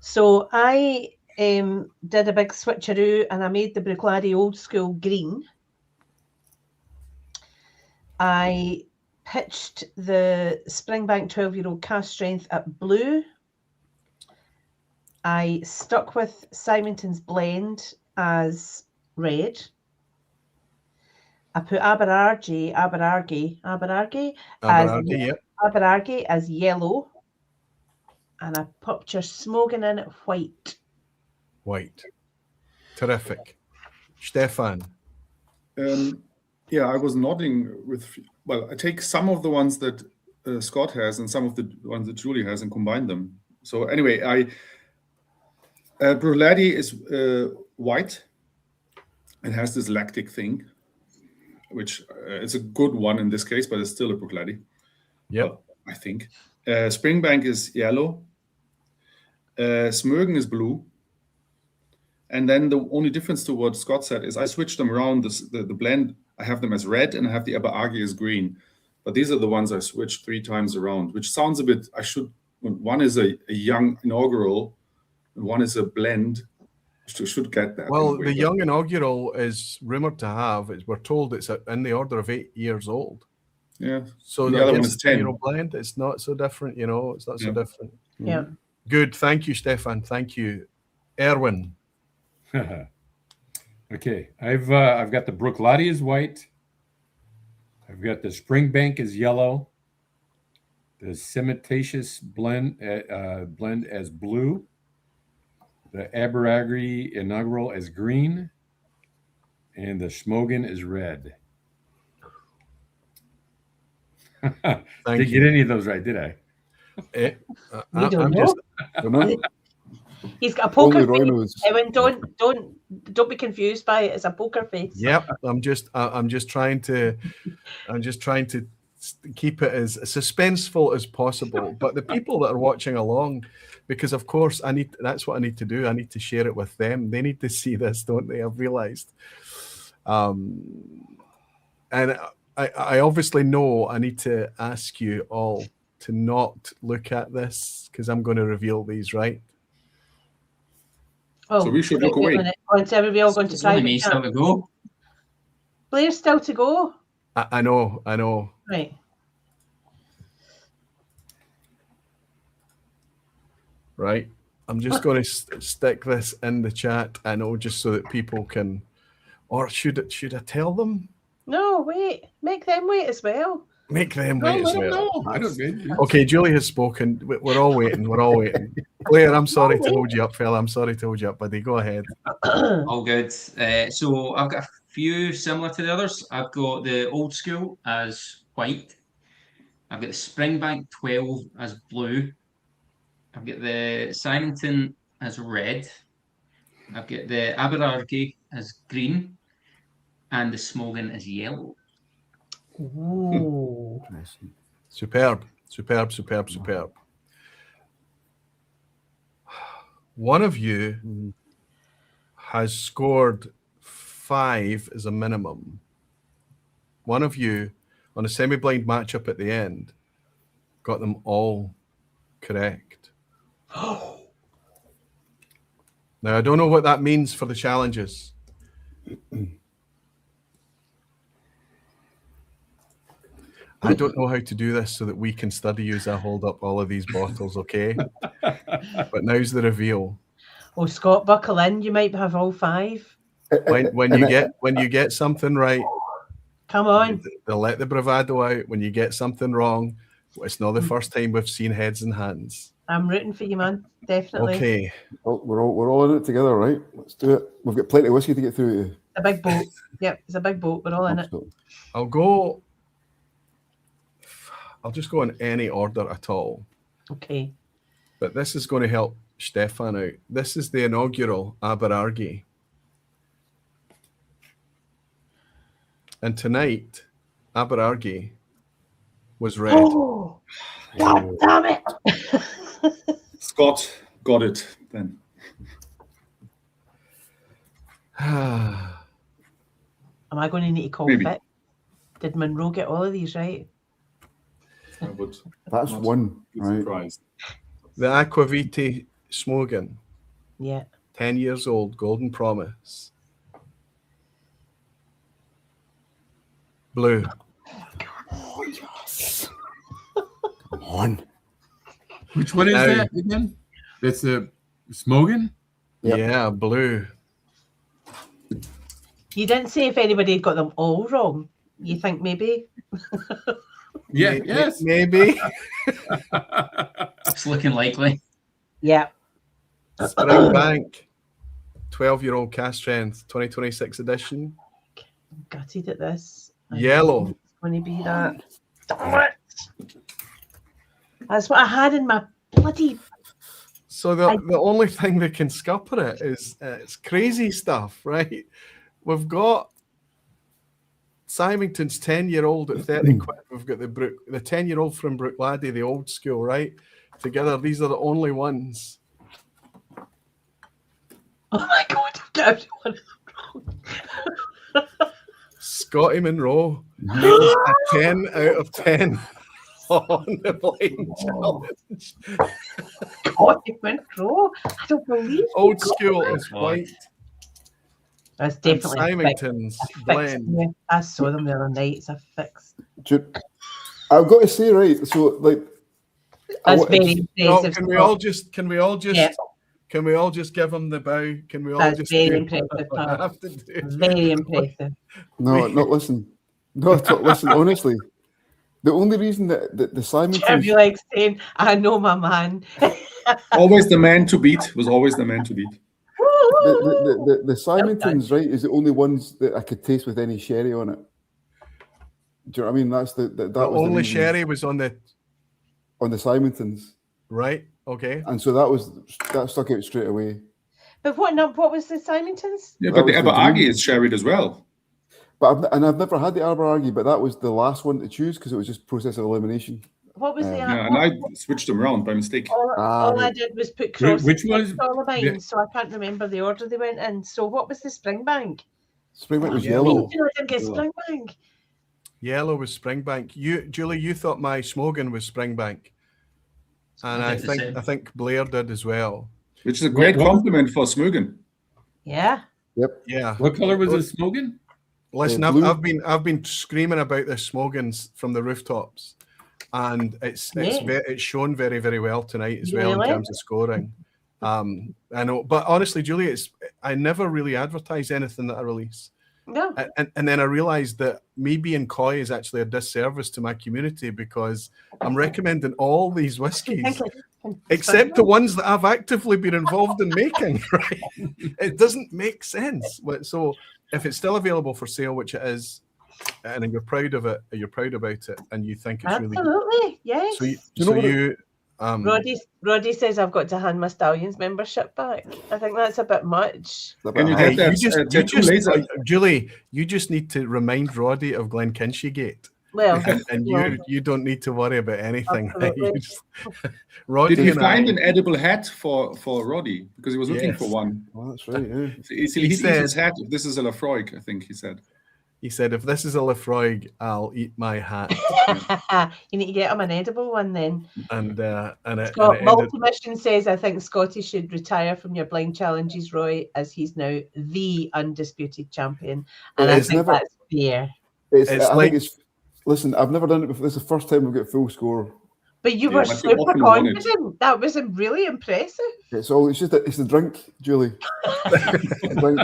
D: So I did a big switcheroo and I made the Bruichladdich old school green. I pitched the Springbank 12-year-old cast strength at blue. I stuck with Symington's blend as red. I put Aberargie
A: Aberargie, yeah.
D: as yellow. And I popped your Smogan in at white.
A: White. Terrific. Stefan.
E: Yeah, I was nodding with. Well, I take some of the ones that Scott has and some of the ones that Julie has and combine them. So anyway, Bruichladdich is white. It has this lactic thing, which it's a good one in this case, but it's still a Bruichladdich.
A: Yep.
E: I think. Springbank is yellow. Smögen is blue. And then the only difference to what Scott said is I switched them around. The blend, I have them as red and I have the Aberargi as green. But these are the ones I switched 3 times around, which sounds a bit, one is a young inaugural and one is a blend. Should get that.
A: Well, the young inaugural is rumored to have, we're told it's in the order of 8 years old.
E: Yeah.
A: So
E: the other one is 10.
A: Blend, it's not so different, it's not so different.
D: Yeah.
A: Good. Thank you, Stefan. Thank you. Erwin.
G: Okay, I've got the Bruichladdich as white. I've got the Springbank as yellow. The Cementatious blend as blue. The Aberargi inaugural as green, and the Smögen is red. Didn't get any of those right, did I?
D: I'm just. He's got a poker face. Erwin, don't be confused by it. It's a poker face.
A: Yep, I'm just trying to keep it as suspenseful as possible. But the people that are watching along, because of course that's what I need to do. I need to share it with them. They need to see this, don't they? I've realized. And I obviously know I need to ask you all to not look at this because I'm going to reveal these, right?
E: Oh, so we should look away.
D: Everybody all going to try
F: me still to go.
D: Blair's still to go.
A: I know.
D: Right.
A: Right. I'm just going to stick this in the chat. I know, just so that people can. Or should I tell them?
D: No, wait. Make them wait as well.
A: Make them wait as well.
G: I don't get
A: Okay, Julie has spoken. We're all waiting. Blair, I'm sorry to hold you up, fella. I'm sorry to hold you up, buddy. Go ahead.
F: All good. So I've got a few similar to the others. I've got the old school as white. I've got the Springbank 12 as blue. I've got the Symington as red. I've got the Aberargi as green. And the Smögen as yellow.
D: Ooh.
A: Superb. One of you has scored 5 as a minimum. One of you, on a semi-blind matchup at the end, got them all correct. Now, I don't know what that means for the challenges. I don't know how to do this so that we can study you as I hold up all of these bottles, okay? But now's the reveal.
D: Oh, Scott, buckle in. You might have all 5.
A: When you get something right,
D: come on.
A: They'll let the bravado out. When you get something wrong, it's not the first time we've seen heads and hands.
D: I'm rooting for you, man. Definitely.
A: Okay.
C: Well, we're all in it together, right? Let's do it. We've got plenty of whiskey to get through.
D: A big boat. Yep, it's a big boat. We're all in it.
A: I'll just go in any order at all.
D: Okay.
A: But this is going to help Stefan out. This is the inaugural Aberargi. And tonight, Aberargi was red.
D: Oh, God damn it.
E: Scott got it then.
D: Am I going to need to call Vic? Did Monroe get all of these right?
C: That's one, right?
E: Surprised.
A: The Aquavite Smögen.
D: Yeah.
A: 10 years old, Golden Promise. Blue.
C: Oh, yes. Come on.
G: Which one is that again? That's the Smögen?
A: Yep. Yeah, blue.
D: You didn't say if anybody had got them all wrong. You think maybe?
G: Yeah, yes.
A: Maybe.
F: It's looking likely.
D: Yeah.
A: Springbank, 12-year-old cast strength, 2026 edition.
D: I'm gutted at this.
A: Yellow.
D: It's going to be that. Damn it. That's what I had in my bloody.
A: So the only thing that can scupper it is it's crazy stuff, right? We've got Symington's 10-year-old at 30 quid. We've got the 10-year-old from Brookladdie, the old school, right? Together, these are the only ones.
D: Oh my God, I've got everyone wrong.
A: Scotty Monroe nails a 10 out of 10 on the blind challenge.
D: Scotty Monroe? I don't believe you
A: Old
D: got
A: school
D: that.
A: is white.
D: That's
A: And
D: definitely
A: Symington's
D: a fix.
A: blend.
D: I saw them the other night. It's a fix.
C: I've got to say, right, so like
D: That's
C: I-
D: very
A: No,
D: impressive.
A: can we all just
D: Yeah.
A: can we all just give him the bow? Can we all
D: That's
A: just
D: very
A: do
D: impressive,
A: what I
D: Pat.
A: have to do?
D: Very impressive.
C: no, not listen. No, listen, honestly. The only reason that the Symingtons
D: Jeremy likes saying, I know my man.
E: Always the man to beat. Was always the man to beat.
C: the Symingtons, right, is the only ones that I could taste with any sherry on it. Do you know what I mean? That's that
A: The
C: was the
A: only
C: reason
A: sherry was on the
C: on the Symingtons,
A: right. Okay.
C: and so that stuck out straight away.
D: But what was the Symingtons?
E: Yeah,
C: That
E: but the
C: was the
E: Aberagi
C: dream.
E: is sherried as well.
C: But I've never had the Aberagi, but that was the last one to choose because it was just process of elimination.
D: What was the
E: Yeah, and I switched them around by mistake.
D: all I
C: right.
D: did was put cross
G: Which was
D: all of mine,
G: the-
D: so I can't remember the order they went in. So what was the Springbank?
C: Springbank was
A: Yellow.
C: yellow.
D: You know, I didn't get
C: Yellow.
D: Springbank.
A: Yellow was Springbank. Julie, you thought my Smogan was Springbank, and
F: I
A: I
F: did the
A: think
F: same.
A: I think Blair did as well.
E: Which is a great
G: What-
E: compliment for Smugen.
D: Yeah.
C: Yep.
A: Yeah.
G: What color was the Smogan?
A: Listen,
C: blue.
A: I've been screaming about this Smogans from the rooftops, and it's shown very, very well tonight as well in
D: Really?
A: terms of scoring. I know, but honestly, Julie, I never really advertise anything that I release.
D: No.
A: And then I realized that me being coy is actually a disservice to my community because I'm recommending all these whiskies, except the ones that I've actively been involved in making, right? It doesn't make sense. So if it's still available for sale, which it is, and you're proud of it, you're proud about it, and you think it's really
D: Absolutely. Yes. Roddy says I've got to hand my Stallions membership back. I think that's a bit much.
E: Can you
A: Hey,
E: get that tattoo laser?
A: Julie, you just need to remind Roddy of Glenkinchie Gate.
D: Well,
A: And you don't need to worry about anything. Right?
D: Absolutely.
A: Roddy
E: Did he
A: and
E: find
A: I,
E: an edible hat for Roddy? Because he was looking
A: Yes.
E: for one.
C: Oh, that's right. Yeah.
E: So he
A: He
E: eats his
A: said-
E: hat. This is a Lafroig, I think he said.
A: he said, if this is a Lafroig, I'll eat my hat.
D: you need to get him an edible one then.
A: And it
D: Scott,
A: ended,
D: Multi-Mission says, I think Scotty should retire from your blind challenges, Roy, as he's now the undisputed champion. And I
A: It's
D: think
C: never-
D: that's fair.
C: It's
A: It's
C: I
A: like-
C: think it's. Listen, I've never done it before. This is the first time we've got full score.
D: But you
E: Yeah,
D: were
E: but you
D: super
E: often won it.
D: confident. That was really impressive.
C: It's just it's the drink, Julie. The drink.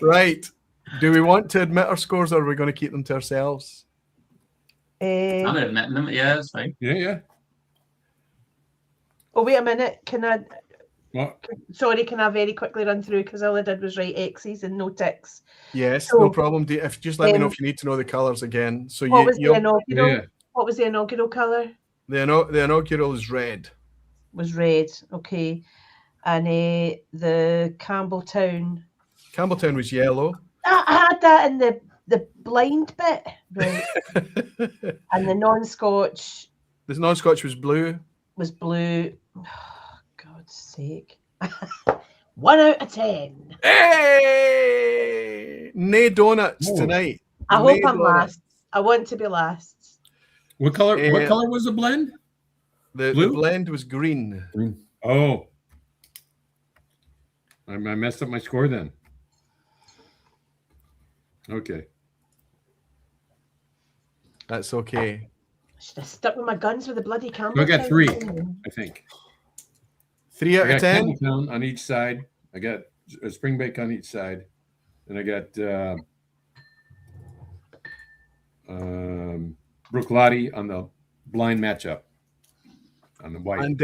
A: right. Do we want to admit our scores or are we going to keep them to ourselves?
F: I'm admitting them. Yeah, that's fine.
G: Yeah.
D: Oh, wait a minute. Can I very quickly run through because all I did was write X's and no ticks.
A: Yes,
D: So,
A: no problem. Just let me know
D: um,
A: if you need to know the colours again. So
D: What was the
A: you
D: inaugural?
G: Yeah.
D: What was the inaugural colour?
A: the inaugural is red.
D: Was red. Okay. And the Campbelltown.
A: Campbelltown was yellow.
D: I had that in the blind bit. Right. And the non-Scotch
A: The non-Scotch was blue.
D: was blue. Oh, God's sake. 1 out of 10.
A: Hey! Nay donuts
G: Oh.
A: tonight.
D: I
A: Nay
D: hope I'm
A: donuts.
D: last. I want to be last.
G: What color? What
A: Yeah.
G: color was the blend?
A: The
G: Blue?
A: blend was green.
G: Oh, I messed up my score then. Okay.
A: That's okay.
D: I should have stuck with my guns with the bloody Campbelltown.
G: So I got 3, I think.
A: 3 out
G: I
A: of
G: got
A: 10.
G: Campbelltown on each side. I got a Springbank on each side, and I got Brookladdie on the blind matchup on the white.
A: And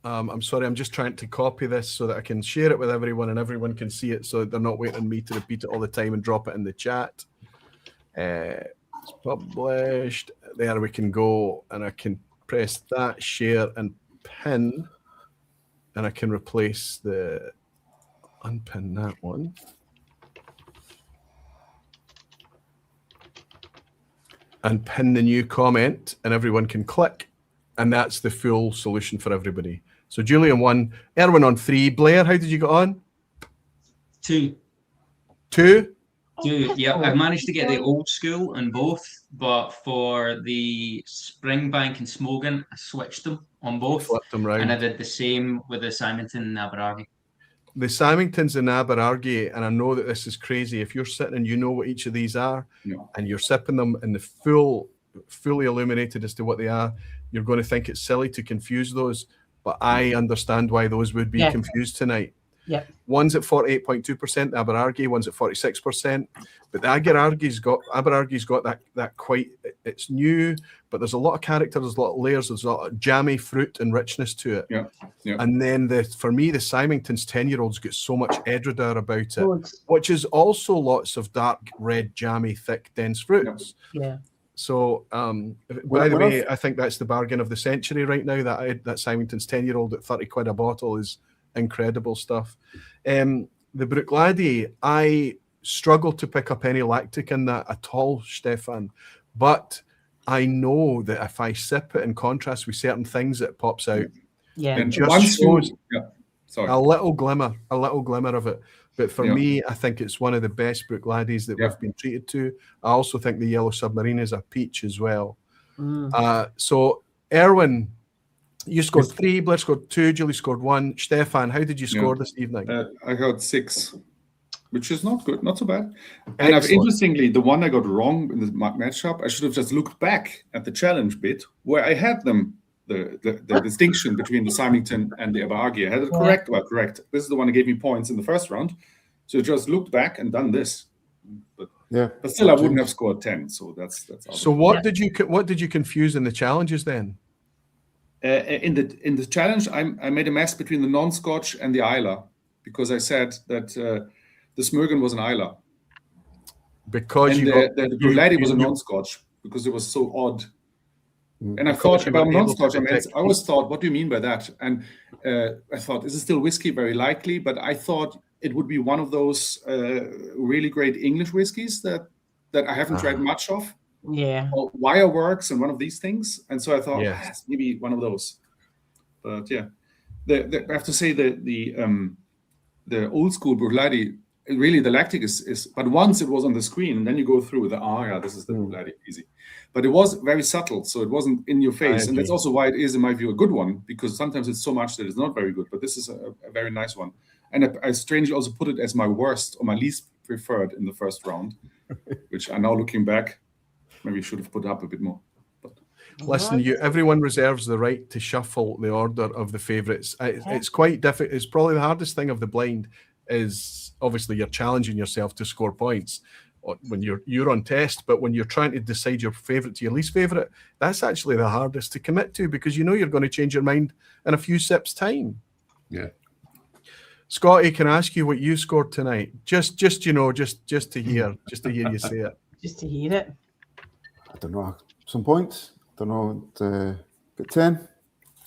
A: I'm sorry, I'm just trying to copy this so that I can share it with everyone and everyone can see it so they're not waiting on me to repeat it all the time and drop it in the chat. It's published. There we can go, and I can press that, share, and pin, and I can replace unpin that one. And pin the new comment, and everyone can click, and that's the full solution for everybody. So Julian 1, Erwin on 3. Blair, how did you get on?
F: 2.
A: 2?
F: Yeah, I've managed to get the old school on both, but for the Springbank and Smogan, I switched them on both.
A: Flipped them round.
F: And I did the same with the Symington and Aberargie.
A: The Symingtons and Aberargie, and I know that this is crazy. If you're sitting and you know what each of these are, and you're sipping them in the fully illuminated as to what they are, you're going to think it's silly to confuse those. But I understand why those would be confused tonight.
D: Yep.
A: One's at 48.2%, the Aberargie, one's at 46%. But the Aberargie's got that quite, it's new, but there's a lot of character, there's a lot of layers, there's a lot of jammy fruit and richness to it.
E: Yeah.
A: And then for me, the Symington's 10-year-olds get so much Edredar about it, which is also lots of dark red, jammy, thick, dense fruits.
D: Yeah.
A: So, by the way, I think that's the bargain of the century right now. That Symington's 10-year-old at 30 quid a bottle is incredible stuff. The Bruichladdich, I struggle to pick up any lactic in that at all, Stefan. But I know that if I sip it in contrast with certain things, it pops out.
D: Yeah.
A: And just shows a little glimmer of it. But for me, I think it's one of the best Bruichladdich that we've been treated to. I also think the Yellow Submarine is a peach as well. So, Erwin, you scored 3, Blair scored 2, Julie scored 1. Stefan, how did you score this evening?
E: I got 6, which is not good, not so bad. And interestingly, the one I got wrong in the matchup, I should have just looked back at the challenge bit where I had them, the distinction between the Symington and the Aberargie. I had it correct. Well, correct. This is the one that gave me points in the first round. So just looked back and done this. But still, I wouldn't have scored 10. So that's.
A: So what did you confuse in the challenges then?
E: In the challenge, I made a mess between the non-Scotch and the Islay because I said that the Smurgen was an Islay.
A: Because
E: and the Bruichladdich was a non-Scotch because it was so odd. And I thought about non-Scotch. I always thought, what do you mean by that? And I thought, is it still whiskey? Very likely, but I thought it would be one of those really great English whiskies that I haven't tried much of.
D: Yeah.
E: Or Wireworks and one of these things. And so I thought maybe one of those. But yeah, I have to say the old school Bruichladdich, really the lactic is, but once it was on the screen and then you go through this is the Bruichladdich, easy. But it was very subtle, so it wasn't in your face. And that's also why it is, in my view, a good one, because sometimes it's so much that it's not very good, but this is a very nice one. And I strangely also put it as my worst or my least preferred in the first round, which I now looking back, maybe should have put up a bit more. But.
A: Listen, everyone reserves the right to shuffle the order of the favourites. It's quite difficult. It's probably the hardest thing of the blind is obviously you're challenging yourself to score points when you're on test, but when you're trying to decide your favourite to your least favourite, that's actually the hardest to commit to because you know you're going to change your mind in a few sips' time.
G: Yeah.
A: Scotty, can I ask you what you scored tonight? Just to hear you say it.
D: Just to hear it.
C: I don't know, some points. Don't know, got 10.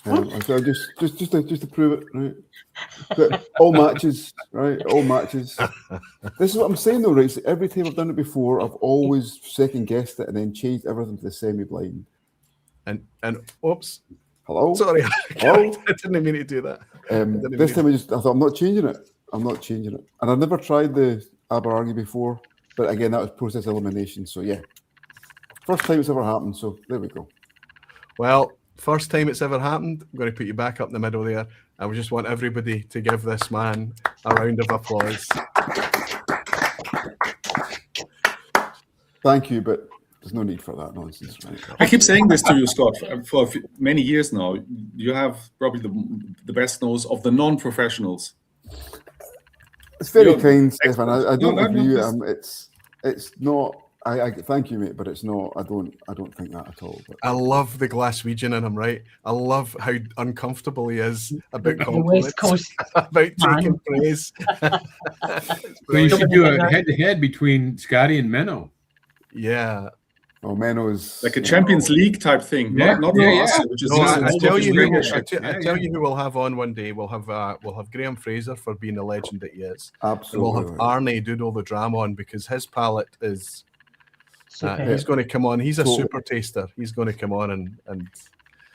C: Just to prove it, right? But all matches, right? All matches. This is what I'm saying though, right? So every time I've done it before, I've always second guessed it and then changed everything to the semi-blind.
A: And oops.
C: Hello?
A: Sorry,
C: Hello?
A: I didn't mean to do that.
C: This time I thought I'm not changing it. And I've never tried the Aberargie before, but again, that was process elimination. So yeah. First time it's ever happened, so there we go.
A: Well, first time it's ever happened. I'm going to put you back up in the middle there. I would just want everybody to give this man a round of applause.
C: Thank you, but there's no need for that nonsense, right?
E: I keep saying this to you, Scott, for many years now. You have probably the best nose of the non-professionals.
C: It's very kind, Stefan. I don't agree. It's not. I thank you, mate, but it's not. I don't think that at all. But.
A: I love the Glaswegian in him, right? I love how uncomfortable he is about compliments, about taking praise.
G: So you should do a head-to-head between Scotty and Menno.
A: Yeah.
C: Oh, Menno's
E: like a Champions League type thing,
G: Yeah,
E: not
G: yeah,
E: Ross,
G: yeah.
E: which is
A: No,
E: just
A: I
E: a
A: tell you,
E: regular
A: I
E: ship.
A: tell you who we'll have on one day. We'll have Graham Fraser for being the legend that he is, and we'll
C: absolutely.
A: have Arnie doing the drama on because his palate is.
D: Super.
A: He's going to come on. He's a
C: Totally.
A: super taster. He's going to come on and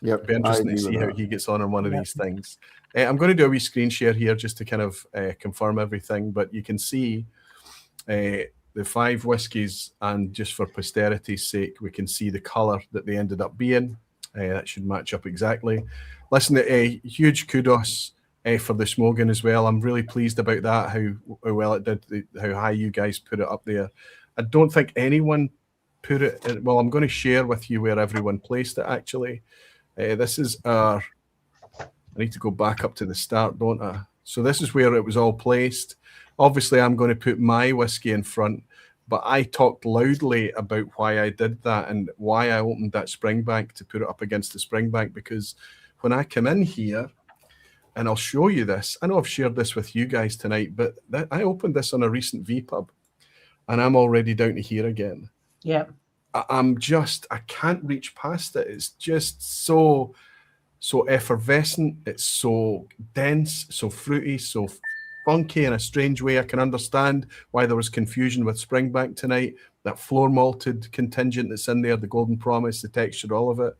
C: Yep,
A: be
C: I
A: interesting to
C: agree
A: see
C: with
A: how
C: that.
A: he gets on one of
D: Yep.
A: these things. I'm going to do a wee screen share here just to kind of confirm everything, but you can see the 5 whiskies, and just for posterity's sake, we can see the colour that they ended up being. That should match up exactly. Listen, huge kudos for the smoking as well. I'm really pleased about that, how well it did, how high you guys put it up there. I don't think anyone put it in, well, I'm going to share with you where everyone placed it actually. This is our, I need to go back up to the start, don't I? So this is where it was all placed. Obviously, I'm going to put my whiskey in front, but I talked loudly about why I did that and why I opened that Springbank to put it up against the Springbank, because when I come in here, and I'll show you this, I know I've shared this with you guys tonight, but I opened this on a recent vPub, and I'm already down to here again.
D: Yeah.
A: I can't reach past it. It's just so effervescent. It's so dense, so fruity, so funky in a strange way. I can understand why there was confusion with Springbank tonight. That floor malted contingent that's in there, the Golden Promise, the texture, all of it.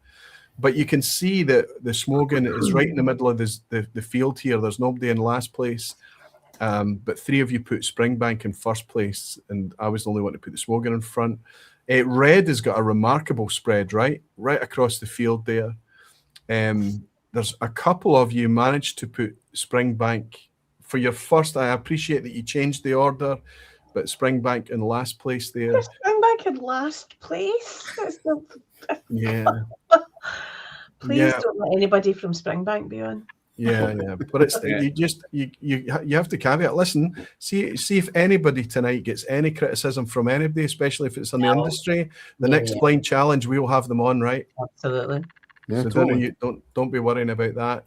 A: But you can see that the smoking is right in the middle of the field here. There's nobody in last place. But 3 of you put Springbank in first place, and I was the only one to put the smoking in front. Red has got a remarkable spread right across the field there. There's a couple of you managed to put Springbank for your first. I appreciate that you changed the order, but Springbank in last place there.
D: Springbank in last place.
A: Yeah.
D: Please don't let anybody from Springbank be on.
A: Yeah. But it's you have to caveat. Listen, see if anybody tonight gets any criticism from anybody, especially if it's in the industry. The next blind challenge, we will have them on, right?
D: Absolutely.
C: Yeah,
A: So
C: totally.
A: don't be worrying about that.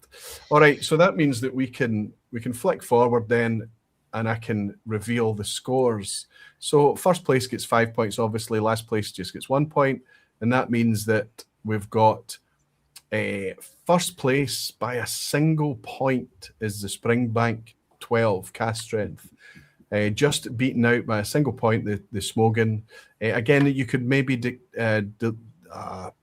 A: All right, so that means that we can flick forward then, and I can reveal the scores. So first place gets 5 points, obviously. Last place just gets 1 point, and that means that we've got first place by a single point is the Springbank 12 cast strength. Just beaten out by a single point the Smogan. Again, you could maybe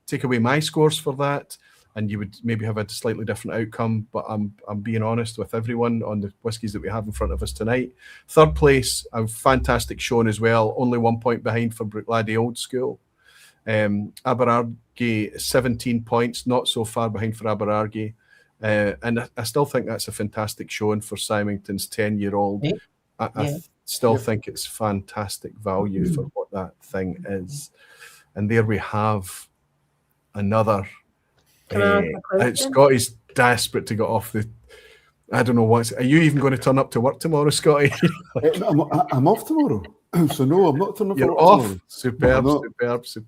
A: take away my scores for that, and you would maybe have a slightly different outcome. But I'm being honest with everyone on the whiskies that we have in front of us tonight. Third place, a fantastic showing as well. Only 1 point behind for Bruichladdich Old School. Aberargie 17 points, not so far behind for Aberargie. And I still think that's a fantastic showing for Symington's 10-year-old. I still think it's fantastic value for what that thing is. And there we have another. Scotty's desperate to get off the. I don't know what's. Are you even going to turn up to work tomorrow, Scotty?
C: I'm off tomorrow. So no, I'm not turning up.
A: You're
C: for
A: off.
C: tomorrow.
A: Superb.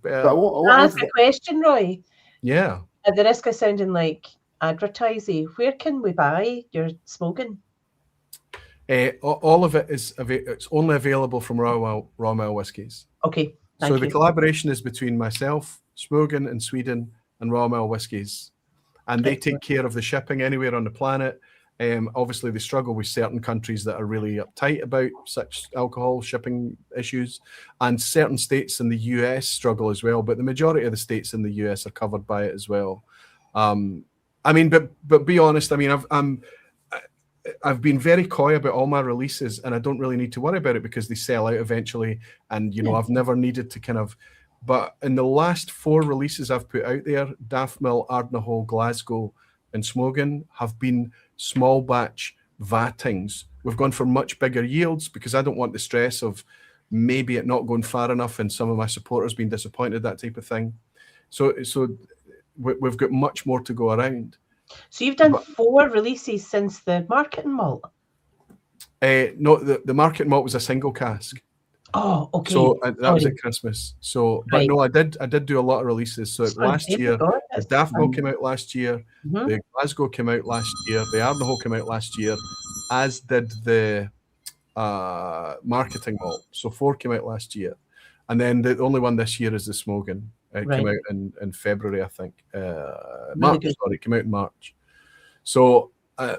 C: But I won't
D: Ask a question, Roy.
A: Yeah.
D: At the risk of sounding like advertising, where can we buy your smoking?
A: All of it is. It's only available from Raw Mile Whiskies.
D: Okay.
A: So the collaboration is between myself, Smogan in Sweden, and Raw Mile Whiskies, and they take care of the shipping anywhere on the planet. Obviously, they struggle with certain countries that are really uptight about such alcohol shipping issues, and certain states in the US struggle as well. But the majority of the states in the US are covered by it as well. I mean, but be honest. I mean, I've been very coy about all my releases, and I don't really need to worry about it because they sell out eventually. And I've never needed to kind of. But in the last 4 releases I've put out there, Daftmill, Ardnahole, Glasgow, and Smogan have been small batch vattings. We've gone for much bigger yields because I don't want the stress of maybe it not going far enough and some of my supporters being disappointed, that type of thing. So we've got much more to go around.
D: So you've done 4 releases since the marketing malt?
A: No, the marketing malt was a single cask.
D: Oh, okay.
A: So that was at Christmas. So, but no, I did do a lot of releases. So last year, the Daftmill came out last year, the Glasgow came out last year, the Ardnahole came out last year, as did the marketing malt. So 4 came out last year. And then the only one this year is the Smogan. It
D: Right.
A: came out in February, I think.
D: Really
A: March,
D: good.
A: sorry, it came out in March. So,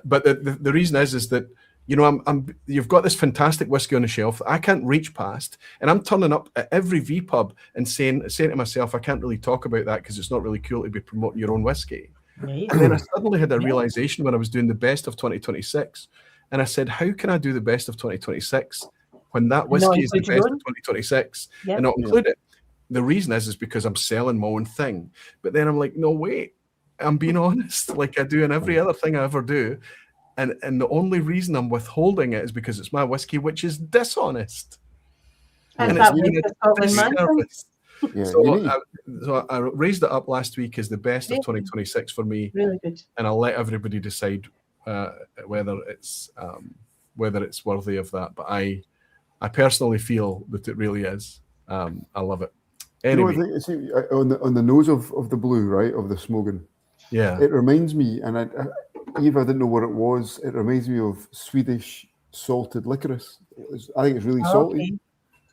A: but the reason is that, you know, you've got this fantastic whiskey on the shelf that I can't reach past, and I'm turning up at every vPub and saying to myself, I can't really talk about that because it's not really cool to be promoting your own whiskey.
D: Right.
A: And then I suddenly had a realization when I was doing the best of 2026, and I said, how can I do the best of 2026 when that whiskey is the
D: include your
A: best
D: own?
A: of 2026
D: Yep.
A: and not include it? The reason is because I'm selling my own thing. But then I'm like, no, wait, I'm being honest, like I do in every other thing I ever do. And the only reason I'm withholding it is because it's my whiskey, which is dishonest.
D: That's
A: And
D: that
A: it's
D: way
A: doing
D: for
A: a
D: Scotland, man.
A: disservice.
C: Yeah,
A: So,
C: you need-
A: so I raised it up last week as the best of
D: Yeah.
A: 2026 for me,
D: Really good.
A: and I'll let everybody decide whether it's worthy of that. But I personally feel that it really is. I love it. Anyway,
C: You know, I think, see, on the nose of the blue, right, of the Smogan,
A: yeah,
C: it reminds me, and Eva didn't know what it was. It reminds me of Swedish salted licorice. I think it's really salty.
D: Okay.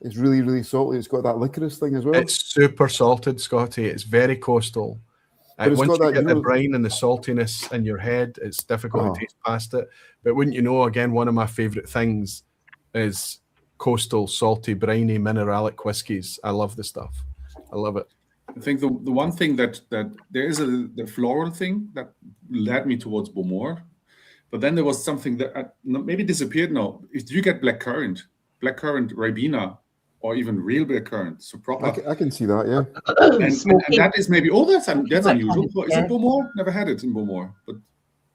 C: It's really, really salty. It's got that licorice thing as well.
A: it's super salted, Scotty. It's very coastal.
C: But it's
A: Once
C: got
A: you
C: that,
A: get
C: you
A: the
C: know-
A: brine and the saltiness in your head, it's difficult
C: Uh-huh.
A: to taste past it. But wouldn't you know, again, one of my favourite things is coastal, salty, briny, mineralic whiskies. I love the stuff. I love it.
E: I think the one thing that there is the floral thing that led me towards Beaumont, but then there was something that maybe disappeared now. If you get blackcurrant Ribena, or even real blackcurrant, so proper,
C: I can see that, yeah.
E: and
D: Smoky.
E: that is maybe that's unusual. Is
D: Yeah.
E: it Beaumont? Never had it in Beaumont, but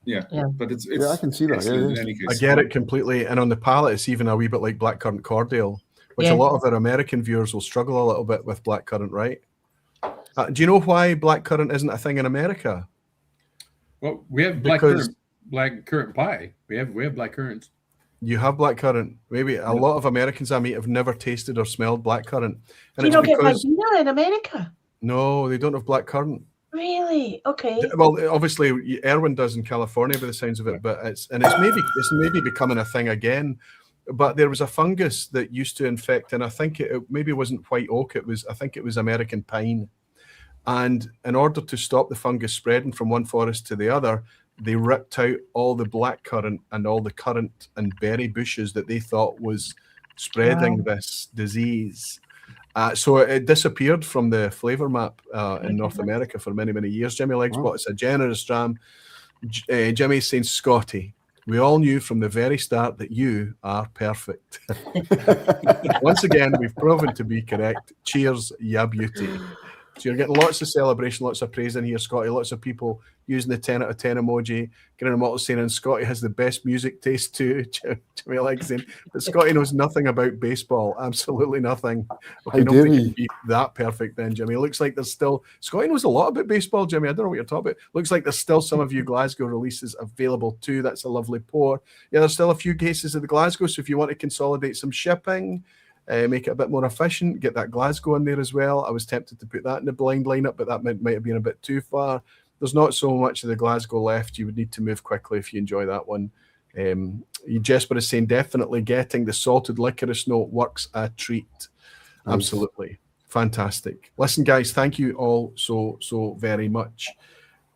E: yeah. But it's
C: Yeah, I can see that, yeah,
E: excellent
C: yeah.
E: in any case.
A: I get it completely. And on the palate, it's even a wee bit like blackcurrant cordial, which
D: Yeah.
A: a lot of our American viewers will struggle a little bit with blackcurrant, right? Do you know why blackcurrant isn't a thing in America?
G: Well, we have
A: Because-
G: blackcurrant pie. We have blackcurrants.
A: You have blackcurrant. Maybe a lot of Americans I meet have never tasted or smelled blackcurrant.
D: Do
A: And
D: you
A: it's
D: not get
A: because,
D: Ribena in America?
A: no, they don't have blackcurrant.
D: Really? Okay.
A: Well, obviously, Erwin does in California, by the sounds of it, but it's maybe becoming a thing again. But there was a fungus that used to infect, and I think it maybe wasn't white oak. I think it was American pine. And in order to stop the fungus spreading from one forest to the other, they ripped out all the blackcurrant and all the currant and berry bushes that they thought was spreading this disease. So it disappeared from the flavour map in North America for many, many years. Jimmy Legs bought us a generous dram. Jimmy's saying, Scotty, we all knew from the very start that you are perfect. Once again, we've proven to be correct. Cheers, ya beauty. So you're getting lots of celebration, lots of praise in here, Scotty. Lots of people using the 10 out of 10 emoji. Getting a model saying, and Scotty has the best music taste too. Jimmy likes saying, but Scotty knows nothing about baseball. Absolutely nothing. Okay,
C: How
A: don't
C: dare
A: think
C: he?
A: it'd be that perfect then, Jimmy. It looks like there's still Scotty knows a lot about baseball, Jimmy. I don't know what you're talking about. Looks like there's still some of you Glasgow releases available too. That's a lovely pour. Yeah, there's still a few cases of the Glasgow. So if you want to consolidate some shipping, make it a bit more efficient, get that Glasgow in there as well. I was tempted to put that in the blind lineup, but that might have been a bit too far. There's not so much of the Glasgow left. You would need to move quickly if you enjoy that one. Jesper is saying definitely getting the salted licorice note works a treat.
C: Nice.
A: Absolutely. Fantastic. Listen, guys, thank you all so very much.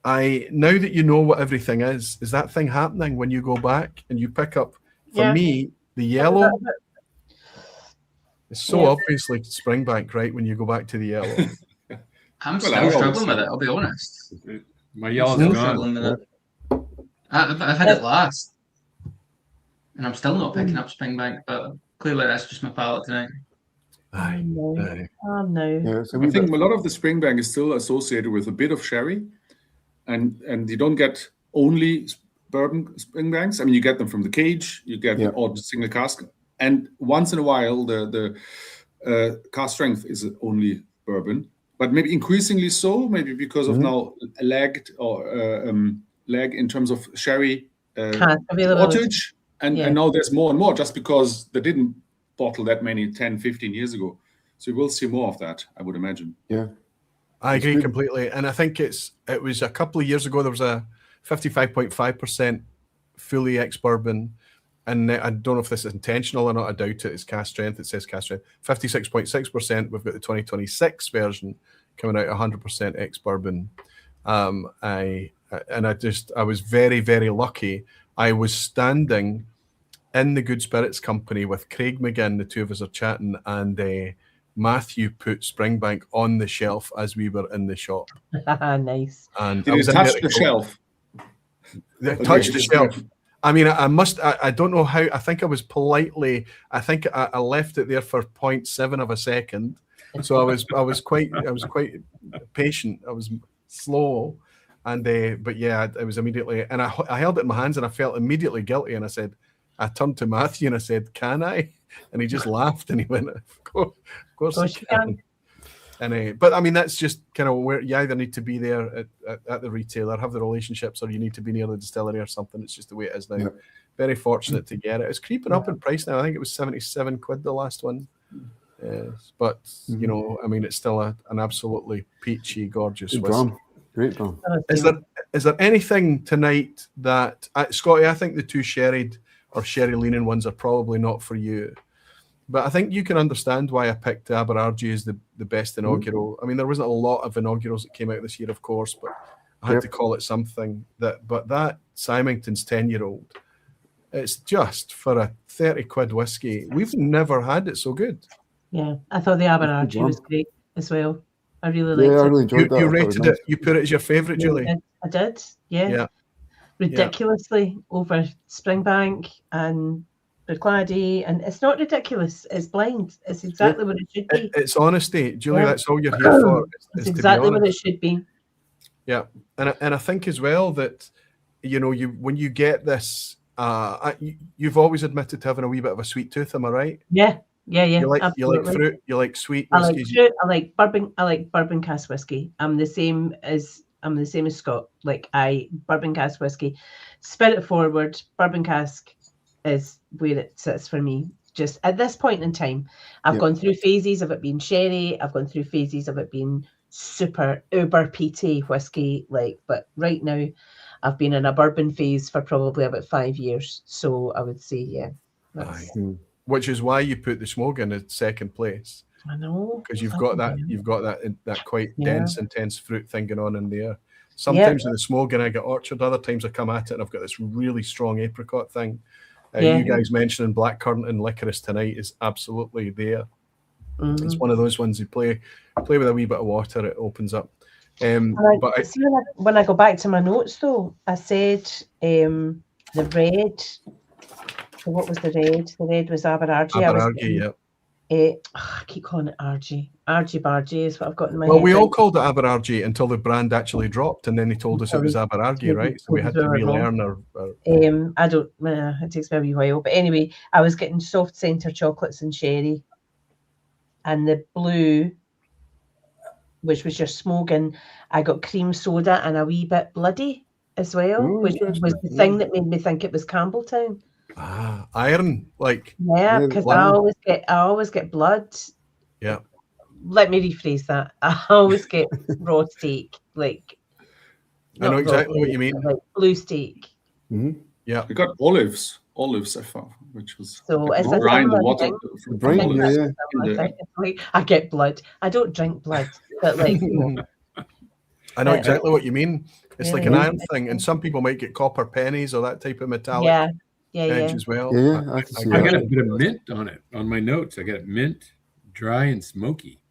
A: Now that you know what everything is that thing happening when you go back and you pick up, for
D: Yeah.
A: me, the yellow, it's so obviously Springbank, right? When you go back to the yellow.
F: I'm
E: Well,
F: still
E: I
F: struggling
E: always-
F: with it, I'll be honest.
G: My
F: I'm
G: yellow's
F: still
G: gone.
F: struggling with it. I've had it last, and I'm still not picking up Springbank, but clearly that's just my palate tonight.
A: Aye,
D: no.
A: aye.
D: Oh, no.
C: Yeah, it's a
E: I
C: wee
E: think
C: bit.
E: a lot of the Springbank is still associated with a bit of sherry, and you don't get only bourbon Springbanks. I mean, you get them from the cage, you get
C: Yeah.
E: odd single cask, and once in a while the cask strength is only bourbon, but maybe increasingly so, maybe because of now lag in terms of sherry
D: Availability.
E: wattage, and
D: Yeah.
E: now there's more and more just because they didn't bottle that many 10, 15 years ago. So we'll see more of that, I would imagine.
C: Yeah.
A: I
C: It's
A: agree
C: good.
A: completely. And I think it was a couple of years ago, there was a 55.5% fully ex-bourbon. and I don't know if this is intentional or not. I doubt it. It's cast strength. It says cast strength 56.6%. We've got the 2026 version coming out 100% ex bourbon. I was very, very lucky. I was standing in the Good Spirits Company with Craig McGinn. The two of us are chatting, and Matthew put Springbank on the shelf as we were in the shop.
D: Nice.
A: And
E: Did you touch the shelf?
A: Touch the shelf. I mean, I don't know how. I think I was politely. I think I left it there for 0.7 of a second. So I was quite patient. I was slow, and but yeah, I was immediately, and I held it in my hands, and I felt immediately guilty, and I turned to Matthew and I said, "Can I?" And he just laughed and he went, "Of course you can." And but I mean, that's just kind of where you either need to be there at the retailer, have the relationships, or you need to be near the distillery or something. It's just the way it is now. Yep. Very fortunate to get it. It's creeping up in price now. I think it was 77 quid the last one. But you know, I mean, it's still an absolutely peachy, gorgeous whiskey.
C: Great drum.
A: Is there anything tonight that Scotty? I think the two sherry leaning ones are probably not for you. But I think you can understand why I picked Aberargie as the best inaugural. I mean, there wasn't a lot of inaugurals that came out this year, of course, but I had to call it something. But that Symington's 10-year-old, it's just for a 30 quid whiskey. We've never had it so good.
D: Yeah, I thought the Aberargie was great as well. I really liked it.
C: I really enjoyed that.
A: You rated it. You put it as your favourite, Julie.
D: I did. Yeah. Ridiculously over Springbank and Clady, and it's not ridiculous. It's blind. It's exactly what it should be.
A: It's honesty, Julie. That's all you're here for.
D: It's exactly what it should be.
A: Yeah, and I think as well that when you get this, you've always admitted to having a wee bit of a sweet tooth. Am I right?
D: Yeah. You
A: like fruit. You like sweet
D: whiskies.
A: I like
D: fruit. I like bourbon cask whiskey. I'm the same as Scott. Like bourbon cask whiskey, spirit forward. Bourbon cask is where it sits for me. Just at this point in time, I've gone through phases of it being sherry. I've gone through phases of it being super uber peaty whiskey. But right now, I've been in a bourbon phase for probably about 5 years. So I would say,
A: which is why you put the Smogan in second place.
D: I know,
A: because you've got that quite dense, intense fruit thing going on in there. Sometimes in the Smogan I get orchard. Other times I come at it and I've got this really strong apricot thing. You guys mentioning blackcurrant and licorice tonight is absolutely there. It's one of those ones you play with a wee bit of water, it opens up. When
D: I go back to my notes though, I said the red. So what was the red? The red was Aberargie. I keep calling it Argie. Argie is what I've got in my head.
A: Well, we all called it Aberargie until the brand actually dropped, and then they told us it was Aberargie, right? So we had to relearn
D: I don't. It takes me a wee while, but anyway, I was getting soft centre chocolates and sherry, and the blue, which was your Smogan, I got cream soda and a wee bit bloody as well, which was the thing that made me think it was Campbelltown.
A: Iron,
D: because I always get blood.
A: Yeah.
D: Let me rephrase that. I always get raw steak,
A: I know exactly what you mean.
D: Like blue steak.
C: Mm-hmm.
A: Yeah.
E: We got olives I found, which was
D: so
E: it's
D: brine
E: the water.
D: I get blood. I don't drink blood, but
A: I know exactly what you mean. It's like an iron thing, and some people might get copper pennies or that type of metallic. Edge as well.
C: I
G: got a bit of mint on it on my notes. I got mint, dry, and smoky.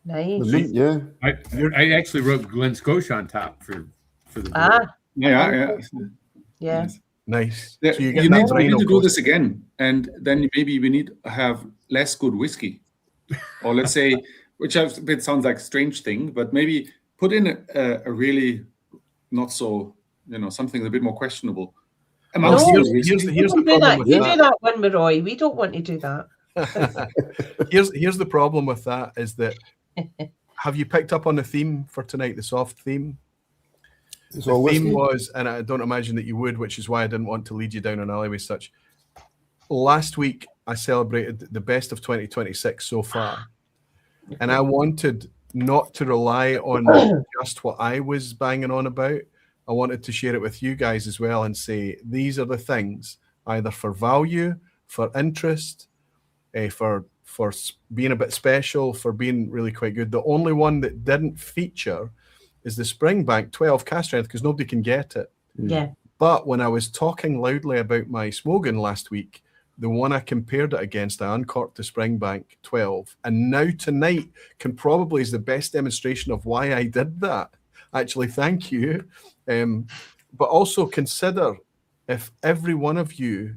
D: Nice.
C: The mint,
G: I actually wrote Glen Scotia on top for the
A: Nice.
E: Yeah,
A: so you
E: need to do this again, and then maybe we need to have less good whiskey, or let's say, which it sounds like a strange thing, but maybe put in a really not so something a bit more questionable.
A: Here's the problem with that.
D: You do that one, Roy. We don't want to do that.
A: Here's the problem with that is that have you picked up on the theme for tonight, the soft theme? The theme was, and I don't imagine that you would, which is why I didn't want to lead you down an alleyway such. Last week, I celebrated the best of 2026 so far. And I wanted not to rely on just what I was banging on about. I wanted to share it with you guys as well and say, these are the things either for value, for interest, for being a bit special, for being really quite good. The only one that didn't feature is the Springbank 12 cast strength because nobody can get it.
D: Yeah.
A: But when I was talking loudly about my Smogan last week, the one I compared it against, I uncorked the Springbank 12. And now tonight can probably is the best demonstration of why I did that. Actually, thank you. But also consider if every one of you,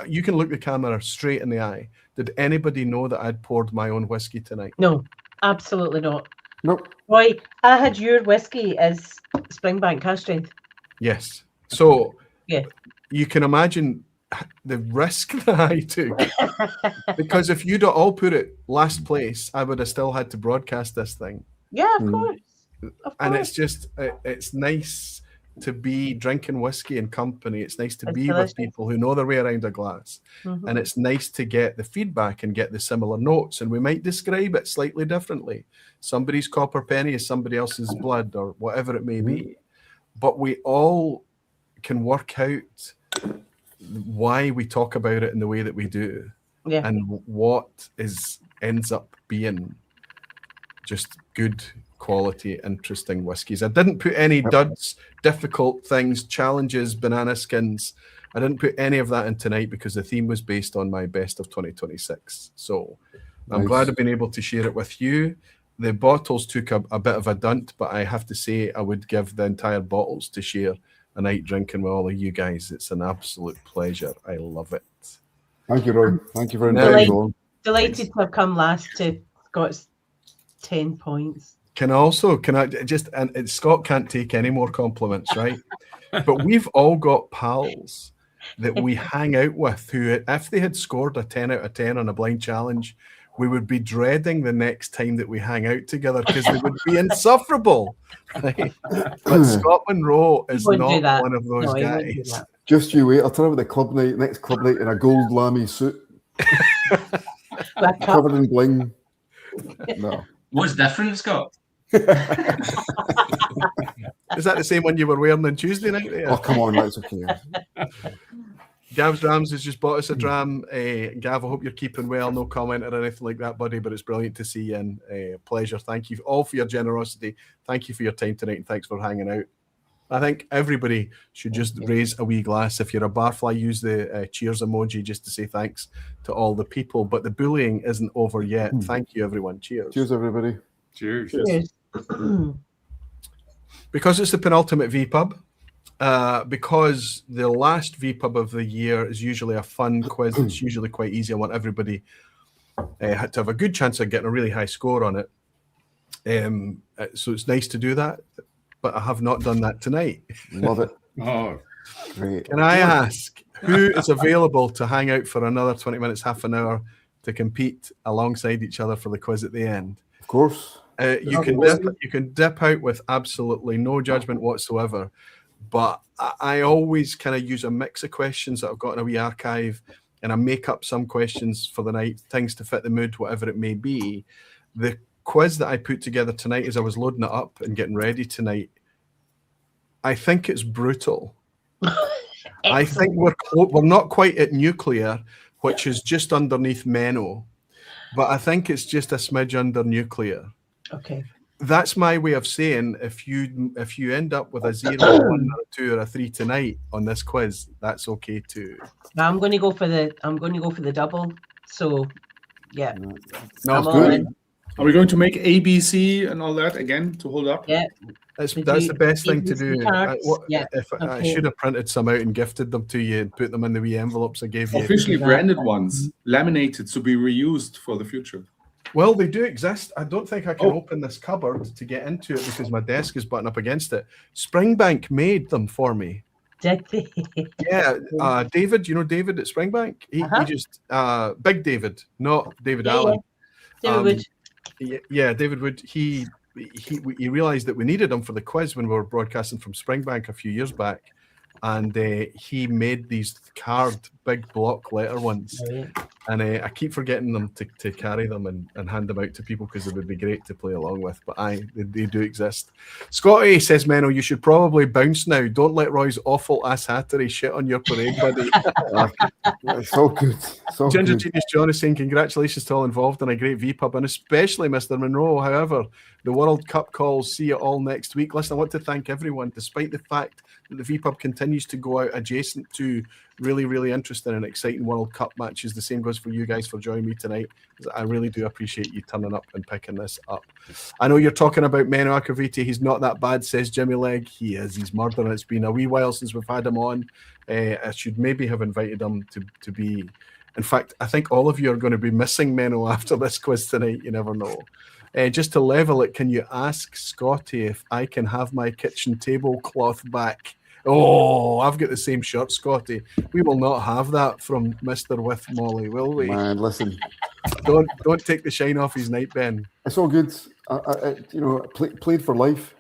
A: you can look the camera straight in the eye. Did anybody know that I'd poured my own whiskey tonight?
D: No, absolutely not.
C: Nope.
D: Roy, I had your whiskey as Springbank cast strength.
A: Yes. So
D: Yeah.
A: you can imagine the risk that I took. Because if you'd all put it last place, I would have still had to broadcast this thing.
D: Yeah, of course. Of
A: And
D: course.
A: it's just, it's nice to be drinking whiskey in company. It's nice to
D: It's
A: be
D: delicious.
A: with people who know their way around a glass.
D: Mhm.
A: And it's nice to get the feedback and get the similar notes. And we might describe it slightly differently. Somebody's copper penny is somebody else's blood or whatever it may be. But we all can work out why we talk about it in the way that we do.
D: Yeah.
A: And what ends up being just good quality, interesting whiskies. I didn't put any duds, difficult things, challenges, banana skins. I didn't put any of that in tonight because the theme was based on my best of 2026. So I'm
C: Nice.
A: glad I've been able to share it with you. The bottles took a bit of a dunt, but I have to say I would give the entire bottles to share a night drinking with all of you guys. It's an absolute pleasure. I love it.
C: Thank you, Roy. Thank you very
A: No.
C: much. Roy.
D: Delighted to have come last to Scott's 10 points.
A: Can I just, and Scott can't take any more compliments, right? But we've all got pals that we hang out with who, if they had scored a 10 out of 10 on a blind challenge, we would be dreading the next time that we hang out together because they would be insufferable. Right? But Scott Monroe is
D: wouldn't do
A: not
D: that.
A: one of those
D: No, he wouldn't do
A: guys.
D: that.
C: Just you wait. I'll turn up at the club night, next club night in a gold lamy suit,
D: Black cup.
C: covered in bling. No.
F: What's different, Scott?
A: Is that the same one you were wearing on Tuesday night? There?
C: Oh, come on, that's okay.
A: Gav's Drams has just bought us a dram. Gav, I hope you're keeping well. No comment or anything like that, buddy, but it's brilliant to see you and pleasure. Thank you all for your generosity. Thank you for your time tonight and thanks for hanging out. I think everybody should just raise a wee glass. If you're a barfly, use the cheers emoji just to say thanks to all the people. But the bullying isn't over yet. Thank you, everyone. Cheers.
C: Cheers, everybody.
G: Cheers.
D: Cheers.
A: Because it's the penultimate vPub, because the last vPub of the year is usually a fun quiz. It's usually quite easy. I want everybody to have a good chance of getting a really high score on it. So it's nice to do that, but I have not done that tonight.
C: Love it.
G: Oh,
C: Great.
A: Can I ask who is available to hang out for another 20 minutes, half an hour to compete alongside each other for the quiz at the end?
C: Of course.
A: You can dip out with absolutely no judgment whatsoever, but I always kind of use a mix of questions that I've got in a wee archive, and I make up some questions for the night, things to fit the mood, whatever it may be. The quiz that I put together tonight, as I was loading it up and getting ready tonight, I think it's brutal. I think we're not quite at nuclear, which is just underneath Menno, but I think it's just a smidge under nuclear.
D: Okay.
A: That's my way of saying if you end up with a 0, a 1, or a 2, or a 3 tonight on this quiz, that's okay too.
D: Now I'm going to go for the double. So, yeah.
A: No,
D: I'm
A: it's
D: all
A: good.
D: in.
E: Are we going to make ABC and all that again to hold up?
D: Yeah.
A: That's the best thing to do. I
D: Okay.
A: should have printed some out and gifted them to you and put them in the wee envelopes I gave you.
E: Officially
D: Yeah.
E: branded ones, laminated to be reused for the future.
A: Well, they do exist. I don't think I can open this cupboard to get into it because my desk is buttoned up against it. Springbank made them for me.
D: Did they?
A: Yeah, David, you know David at Springbank? He just, Big David, not David Allen.
D: David Wood.
A: Yeah, David Wood. He realized that we needed him for the quiz when we were broadcasting from Springbank a few years back. And he made these big block letter ones.
D: Right.
A: And I keep forgetting them to carry them and hand them out to people because they would be great to play along with. But they do exist. Scotty says, Menno, you should probably bounce now. Don't let Roy's awful ass hattery shit on your parade, buddy.
C: It's all good. It's all
A: Ginger
C: good.
A: Genius John is saying, congratulations to all involved in a great vPub, and especially Mr. Monroe. However, the World Cup calls. See you all next week. Listen, I want to thank everyone, despite the fact that the vPub continues to go out adjacent to really, really interesting and exciting World Cup matches. The same goes for you guys for joining me tonight. I really do appreciate you turning up and picking this up. I know you're talking about Menno Akaviti. He's not that bad, says Jimmy Legg. He is. He's murdering. It's been a wee while since we've had him on. I should maybe have invited him to be... In fact, I think all of you are going to be missing Menno after this quiz tonight. You never know. Just to level it, can you ask Scotty if I can have my kitchen tablecloth back? Oh, I've got the same shirt, Scotty. We will not have that from Mr. With Molly, will we?
C: Man, listen.
A: Don't take the shine off his night, Ben.
C: It's all good. Played for life.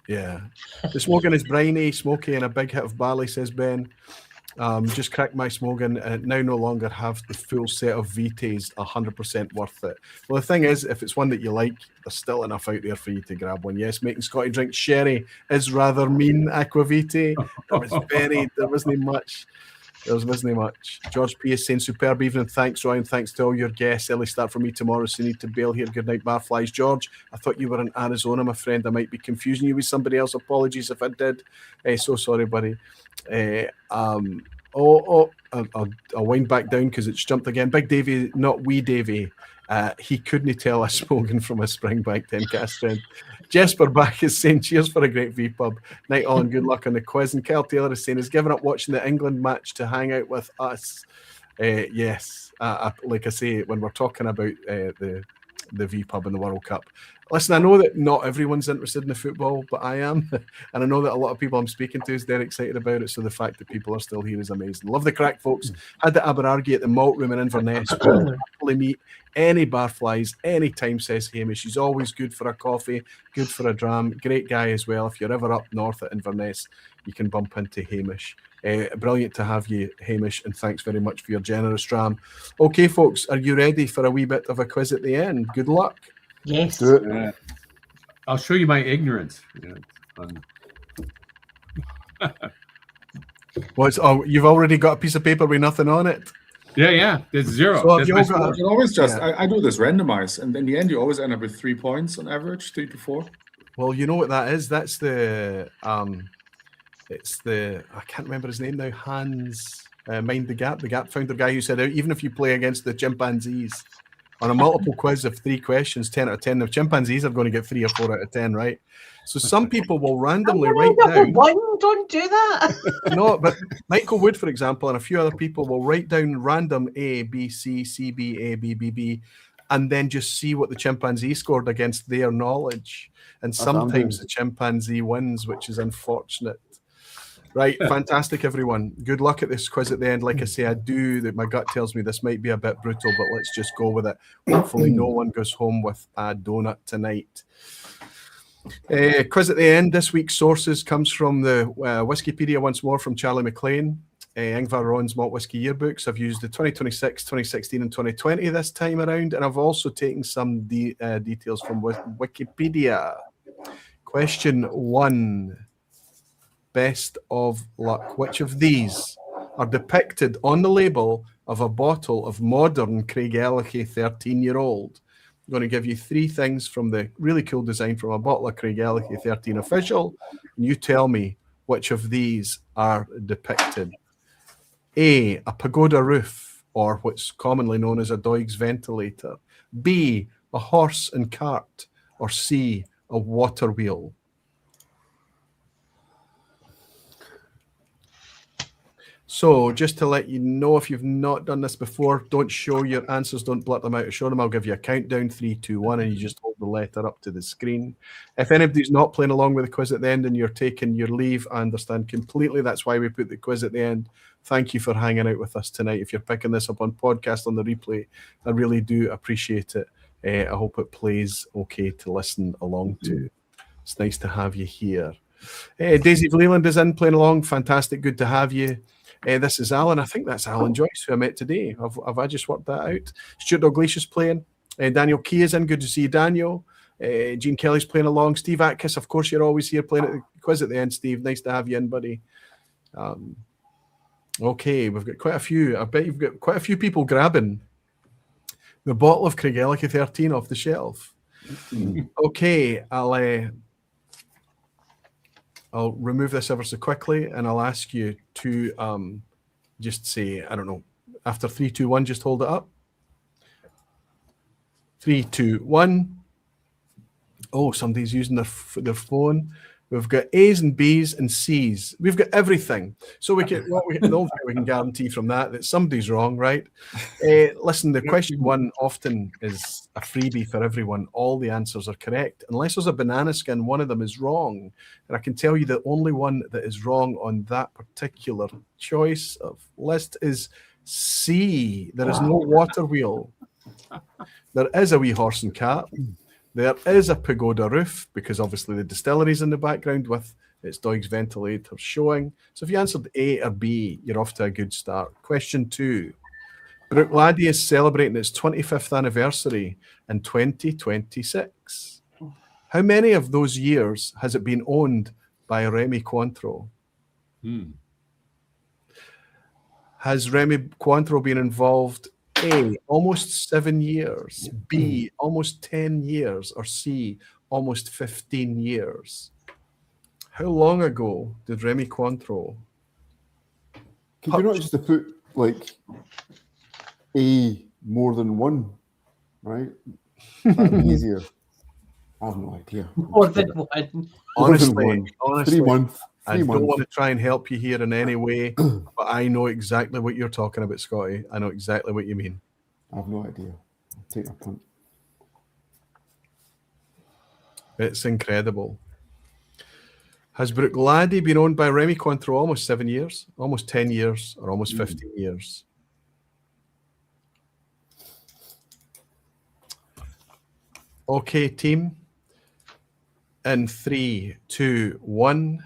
A: Yeah. The smoking is briny, smoky, and a big hit of barley, says Ben. Just cracked my smoking and now no longer have the full set of VTs. 100% worth it. Well, the thing is, if it's one that you like, there's still enough out there for you to grab one. Yes, making Scotty drink sherry is rather mean, Aquaviti. There wasn't much. There wasn't much. George P is saying, superb evening. Thanks, Roy, and thanks to all your guests. Early start for me tomorrow, so you need to bail here. Good night, barflies. George, I thought you were in Arizona, my friend. I might be confusing you with somebody else. Apologies if I did. So sorry, buddy. I'll wind back down because it's jumped again. Big Davy, not wee Davy. He couldn't tell us smoking from a Springbank 10 cast strength. Jesper back is saying, cheers for a great vPub. Night all and good luck on the quiz. And Kyle Taylor is saying, he's given up watching the England match to hang out with us. Yes, like I say, when we're talking about the vPub and the World Cup. Listen, I know that not everyone's interested in the football, but I am. And I know that a lot of people I'm speaking to is dead excited about it. So the fact that people are still here is amazing. Love the crack, folks. Had the Aberargie at the Malt Room in Inverness. We'll happily meet any barflies anytime, says Hamish. He's always good for a coffee, good for a dram. Great guy as well. If you're ever up north at Inverness, you can bump into Hamish. Brilliant to have you, Hamish, and thanks very much for your generous dram. Okay, folks, are you ready for a wee bit of a quiz at the end? Good luck.
D: Yes.
C: Do it.
G: I'll show you my ignorance.
A: You've already got a piece of paper with nothing on it?
G: Yeah. It's zero.
A: So
G: That's
E: You
G: my
E: can
G: score.
E: always just, I do this randomized, and in the end, you always end up with 3 points on average, 3 to 4.
A: Well, you know what that is? That's the I can't remember his name now. Hans Mind the Gap founder guy who said even if you play against the chimpanzees on a multiple quiz of 3 questions, 10 out of 10, the chimpanzees are going to get 3 or 4 out of 10, right? So some people will randomly write down.
D: Don't do that.
A: No, but Michael Wood, for example, and a few other people will write down random A, B, C, C, B, A, B, B, B, and then just see what the chimpanzee scored against their knowledge. And sometimes the chimpanzee wins, which is unfortunate. Right, fantastic, everyone. Good luck at this quiz at the end. Like I say, my gut tells me this might be a bit brutal, but let's just go with it. Hopefully no one goes home with a donut tonight. Quiz at the end. This week's sources comes from the Whiskypedia once more from Charlie McLean. Ingvar Ron's Malt Whisky yearbooks. I've used the 2026, 2016 and 2020 this time around, and I've also taken some details from Wikipedia. Question 1. Best of luck. Which of these are depicted on the label of a bottle of modern Craigellachie 13-year-old? I'm going to give you 3 things from the really cool design from a bottle of Craigellachie 13 official, and you tell me which of these are depicted. A pagoda roof, or what's commonly known as a Doig's ventilator. B, a horse and cart, or C, a water wheel. So just to let you know, if you've not done this before, don't show your answers, don't blurt them out. Show them. I'll give you a countdown, 3, 2, 1, and you just hold the letter up to the screen. If anybody's not playing along with the quiz at the end and you're taking your leave, I understand completely. That's why we put the quiz at the end. Thank you for hanging out with us tonight. If you're picking this up on podcast on the replay, I really do appreciate it. I hope it plays okay to listen along to. It's nice to have you here. Daisy Leland is in playing along. Fantastic. Good to have you. This is Alan. I think that's Alan Joyce, who I met today. Have I just worked that out? Stuart Dalglish's playing. Daniel Key is in. Good to see you, Daniel. Gene Kelly's playing along. Steve Atkiss, of course, you're always here playing at the quiz at the end, Steve. Nice to have you in, buddy. Okay, we've got quite a few. I bet you've got quite a few people grabbing the bottle of Craigellachie 13 off the shelf. Okay, I'll remove this ever so quickly, and I'll ask you to just say, I don't know, after 3, 2, 1, just hold it up. 3, 2, 1. Oh, somebody's using their phone. We've got A's and B's and C's. We've got everything. So the only thing we can guarantee from that somebody's wrong, right? Listen, the question 1 often is a freebie for everyone. All the answers are correct. Unless there's a banana skin, one of them is wrong. And I can tell you the only one that is wrong on that particular choice of list is C. There is no water wheel. There is a wee horse and cat. There is a pagoda roof, because obviously the distillery's in the background with its Doig's ventilator showing. So if you answered A or B, you're off to a good start. Question 2. Bruichladdich is celebrating its 25th anniversary in 2026. How many of those years has it been owned by Remy Cointreau? Has Remy Cointreau been involved? A, almost 7 years. B, almost 10 years. Or C, almost 15 years. How long ago did Remy Cointreau?
C: Could you not just to put like A more than 1, right? That'd be easier. I have no idea.
D: More than 1.
A: Honestly,
C: 3 months.
A: I don't want to try and help you here in any way, but I know exactly what you're talking about, Scotty. I know exactly what you mean.
C: I have no idea. I'll take a punt.
A: It's incredible. Has Bruichladdich been owned by Remy Cointreau almost 7 years, almost 10 years, or almost 15 years? Okay, team. In 3, 2, 1.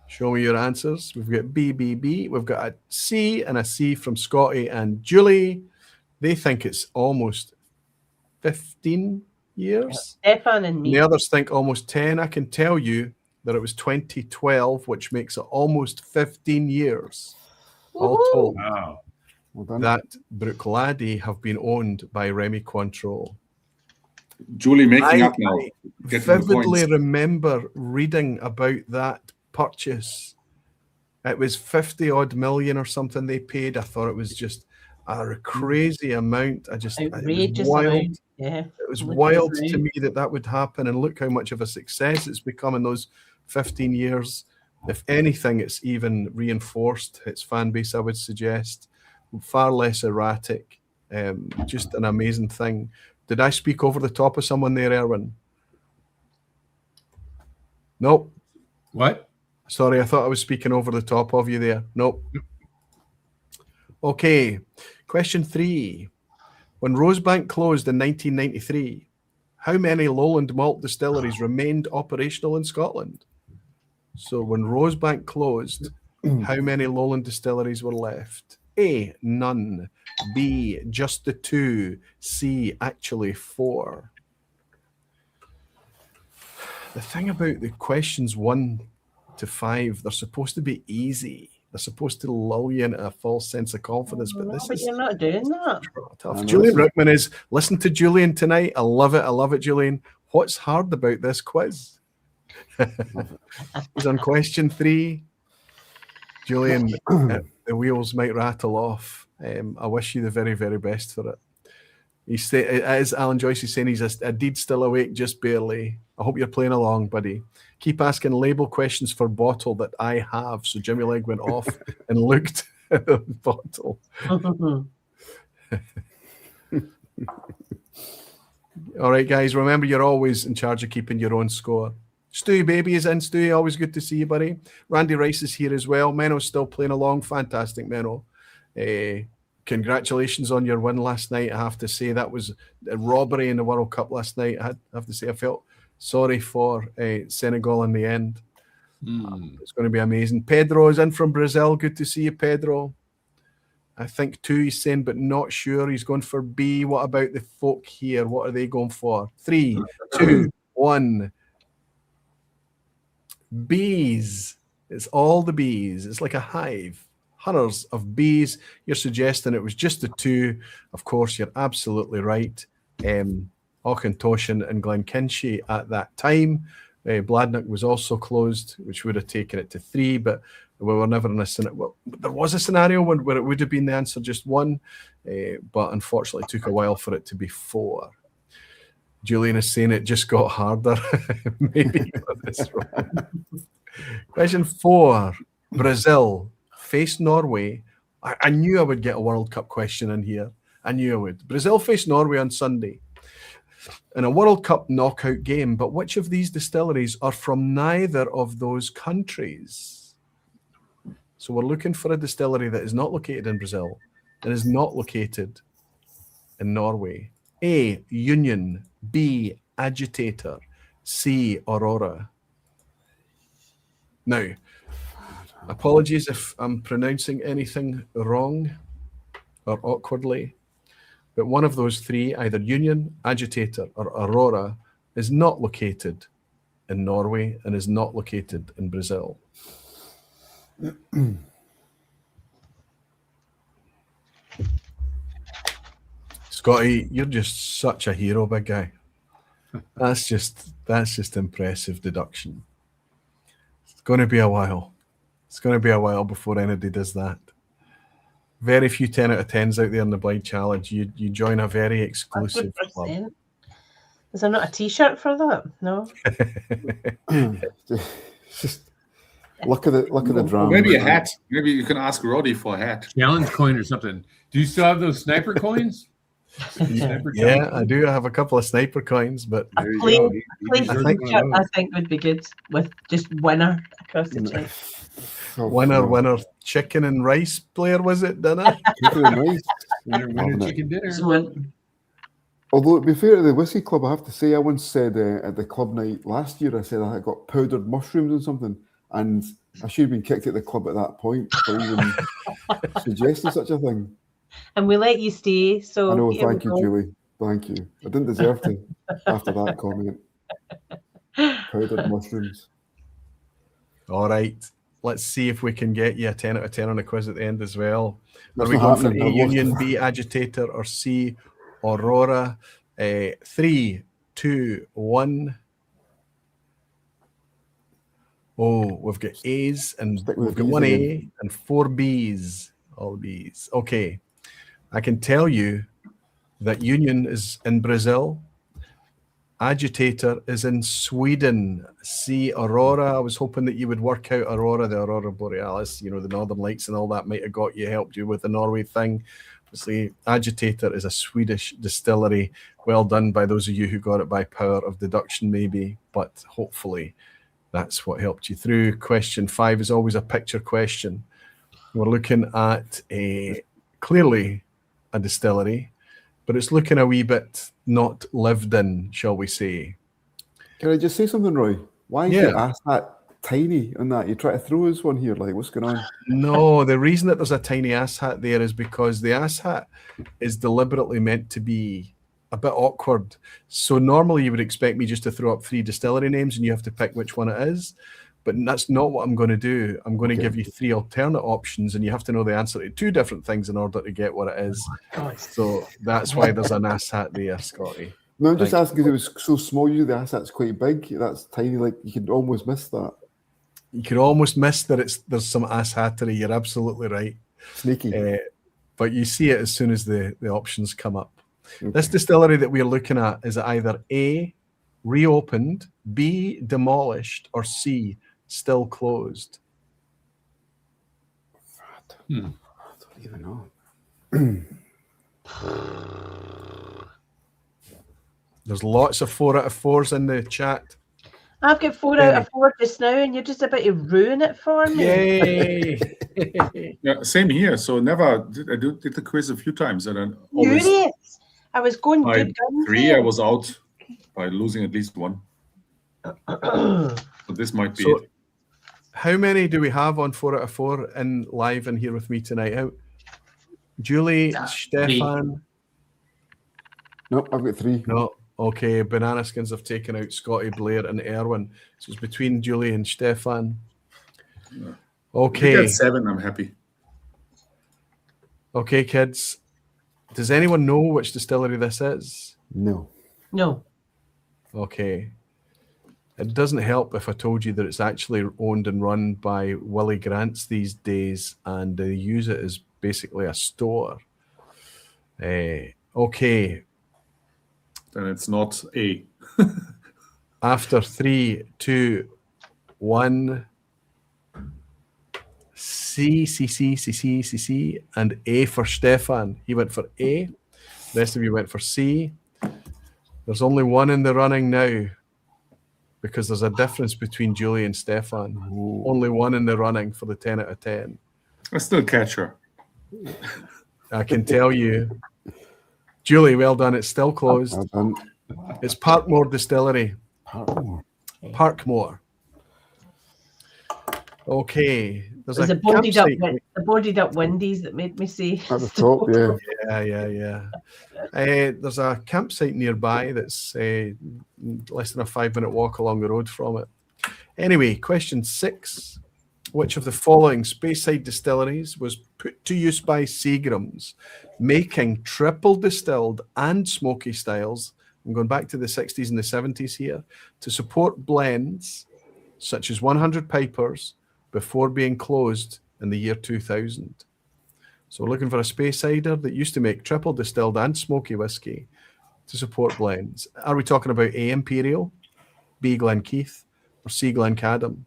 A: Show me your answers. We've got B, B, B. We've got a C and a C from Scotty and Julie. They think it's almost 15 years.
D: Stefan and me.
A: The others think almost 10. I can tell you that it was 2012, which makes it almost 15 years. All told.
G: Wow.
C: Well done.
A: That Bruichladdich have been owned by Remy Cointreau.
E: Julie making up now.
A: I
E: Getting the
A: vividly
E: points.
A: remember reading about that purchase. It was 50 odd million or something they paid. I thought it was just a crazy amount.
D: Outrageous
A: wild.
D: amount. Yeah.
A: It was
D: Look
A: wild
D: at
A: to me that would happen, and look how much of a success it's become in those 15 years. If anything, it's even reinforced its fan base, I would suggest. Far less erratic. Just an amazing thing. Did I speak over the top of someone there, Erwin? Nope.
G: What?
A: Sorry, I thought I was speaking over the top of you there. Nope. Okay. Question 3. When Rosebank closed in 1993, how many lowland malt distilleries remained operational in Scotland? So when Rosebank closed, how many lowland distilleries were left? A, none. B, just the 2. C, actually 4. The thing about the questions 1 to 5, they're supposed to be easy. They're supposed to lull you into a false sense of confidence, but this is
D: you're not doing that.
A: tough. Julian Rickman is, listen to Julian tonight. I love it, Julian. What's hard about this quiz? He's on question 3. Julian, the wheels might rattle off. I wish you the very, very best for it. As Alan Joyce is saying, he's indeed still awake, just barely. I hope you're playing along, buddy. Keep asking label questions for bottle that I have. So Jimmy Legg went off and looked at the bottle. All right, guys, remember you're always in charge of keeping your own score. Stewie Baby is in. Stewie, always good to see you, buddy. Randy Rice is here as well. Menno's still playing along. Fantastic, Menno. Congratulations on your win last night. I have to say that was a robbery in the World Cup last night. I have to say I felt sorry for Senegal in the end. It's going to be amazing. Pedro is in from Brazil. Good to see you, Pedro. I think 2 he's saying, but not sure. He's going for B. What about the folk here? What are they going for? 3, 2, 1. Bees. It's all the bees. It's like a hive. Hundreds of bees. You're suggesting it was just the 2. Of course, you're absolutely right. Auchentoshan and Glenkinchie at that time. Bladnoch was also closed, which would have taken it to 3, but we were never in a scenario. Well, there was a scenario where it would have been the answer just 1, but unfortunately it took a while for it to be 4. Julian is saying it just got harder. Maybe for this one. Question 4. Brazil face Norway. I knew I would get a World Cup question in here. I knew I would. Brazil face Norway on Sunday in a World Cup knockout game, but which of these distilleries are from neither of those countries? So we're looking for a distillery that is not located in Brazil and is not located in Norway. A, Union. B, Agitator. C, Aurora. Now, apologies if I'm pronouncing anything wrong or awkwardly, but one of those 3, either Union, Agitator, or Aurora, is not located in Norway and is not located in Brazil. Scotty, you're just such a hero, big guy. That's just impressive deduction. It's going to be a while. It's going to be a while before anybody does that. Very few 10 out of 10s out there in the Blind Challenge. You join a very exclusive
D: 100%.
A: club.
D: Is there not a T-shirt for that? No.
C: Just look at the drama.
E: Maybe a hat. Maybe you can ask Roddy for a hat.
G: Challenge coin or something. Do you still have those sniper coins?
A: Yeah, I do. I have a couple of sniper coins, but
D: A plain T-shirt, I think, would be good with just winner across the chest.
A: Winner, chicken and rice, Blair, was it, dinner?
C: Chicken and rice.
G: Winner chicken dinner.
C: Although, to be fair to the Whiskey Club, I have to say, I once said at the club night last year, I said I had got powdered mushrooms and something, and I should have been kicked at the club at that point for even suggesting such a thing.
D: And we let you stay, so...
C: I know, thank you, Julie. Thank you. I didn't deserve to after that comment. Powdered mushrooms.
A: All right. Let's see if we can get you a 10 out of 10 on a quiz at the end as well.
C: That's
A: Are we going for
C: happening.
A: A, Union, B, Agitator, or C, Aurora? 3, 2, 1. Oh, we've got A's and
C: Stick with
A: we've got
C: B's
A: 1 A
C: again.
A: and 4 B's. All B's. Okay. I can tell you that Union is in Brazil. Agitator is in Sweden. C, Aurora. I was hoping that you would work out Aurora, the Aurora Borealis, the Northern Lights and all that might have got you, helped you with the Norway thing. Obviously, Agitator is a Swedish distillery. Well done by those of you who got it by power of deduction, maybe, but hopefully that's what helped you through. Question 5 is always a picture question. We're looking at clearly a distillery, but it's looking a wee bit not lived in, shall we say.
C: Can I just say something, Roy? Why is your ass hat tiny on that? You try to throw us one here, like, what's going on?
A: No, the reason that there's a tiny ass hat there is because the ass hat is deliberately meant to be a bit awkward. So normally you would expect me just to throw up 3 distillery names and you have to pick which one it is. But that's not what I'm going to do. I'm going to give you 3 alternate options and you have to know the answer to 2 different things in order to get what it is. So that's why there's an ass hat there, Scotty.
C: No, I'm just asking because it was so small. Usually the ass hat's quite big. That's tiny. Like, you could almost miss that.
A: You could almost miss that there's some ass hattery. You're absolutely right.
C: Sneaky.
A: But you see it as soon as the options come up. Okay. This distillery that we're looking at is either A, reopened, B, demolished, or C, still closed.
C: I don't even know.
A: There's lots of 4 out of 4s in the chat.
D: I've got 4 out of 4 just now, and you're just about to ruin it for me.
A: Yay!
E: Yeah, same here. So I did the quiz a few times, and then
D: Furious. I was going good guns.
E: 3, I was out by losing at least 1. But this might be it.
A: How many do we have on 4 out of 4 in live in here with me tonight? Julie, Stefan.
C: Nope, I've got 3.
A: No. Okay, Banana Skins have taken out Scotty, Blair, and Erwin. So it's between Julie and Stefan. Okay.
E: If we get 7, I'm happy.
A: Okay, kids. Does anyone know which distillery this is?
C: No.
D: No.
A: Okay. It doesn't help if I told you that it's actually owned and run by Willie Grants these days, and they use it as basically a store. Okay.
E: Then it's not A.
A: After 3, 2, 1. C, and A for Stefan. He went for A. The rest of you went for C. There's only one in the running now because there's a difference between Julie and Stefan. Only one in the running for the 10 out of 10.
E: I still catch her.
A: I can tell you. Julie, well done. It's still closed. It's Parkmore Distillery. Parkmore. Okay.
D: There's a boarded up Wendy's that made me say.
C: At the top, yeah.
A: Yeah. There's a campsite nearby that's less than a 5-minute walk along the road from it. Anyway, question 6. Which of the following Speyside distilleries was put to use by Seagram's, making triple distilled and smoky styles? I'm going back to the 60s and the 70s here, to support blends such as 100 Pipers before being closed in the year 2000. So we're looking for a Speysider that used to make triple distilled and smoky whiskey to support blends. Are we talking about A, Imperial, B, Glenkeith, or C, Glencadam?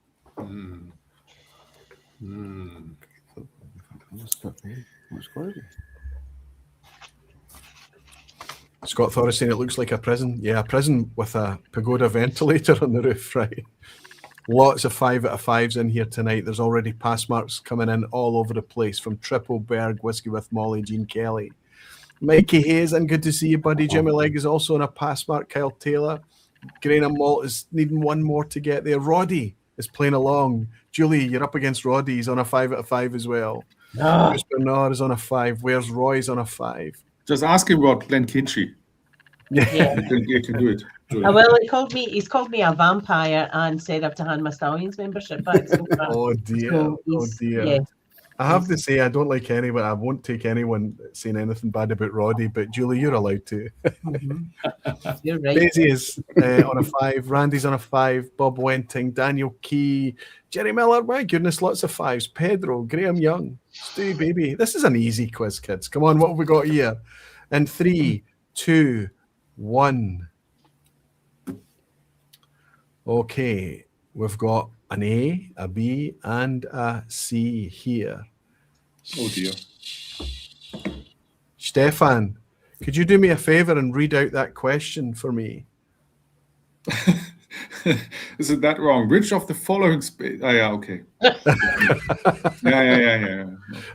A: Scott Thor is saying it looks like a prison. Yeah, a prison with a pagoda ventilator on the roof, right? Lots of 5 out of 5s in here tonight. There's already pass marks coming in all over the place from Triple Berg, Whiskey with Molly, Gene Kelly. Mikey Hayes, and good to see you, buddy. Jimmy Legg is also on a pass mark. Kyle Taylor. Grainham Malt is needing one more to get there. Roddy is playing along. Julie, you're up against Roddy. He's on a 5 out of 5 as well. Bruce Bernard is on a 5. Where's Roy's on a 5?
E: Just ask him about Glenkinchie.
A: Yeah.
E: You can do it.
D: Well, he's called me a vampire and said I have to hand my Stallions membership back. So
A: Oh dear. Oh dear.
D: Yeah.
A: I have to say, I don't like anyone. I won't take anyone saying anything bad about Roddy, but Julie, you're allowed to.
D: You're right.
A: Daisy is on a 5. Randy's on a 5. Bob Wenting, Daniel Key, Jerry Miller. My goodness, lots of 5s. Pedro, Graham Young, Stewie Baby. This is an easy quiz, kids. Come on, what have we got here? In 3, 2, 1. Okay, we've got an A, a B, and a C here.
E: Oh dear.
A: Stefan, could you do me a favor and read out that question for me?
E: Is it that wrong? Which of the following yeah, okay. Yeah.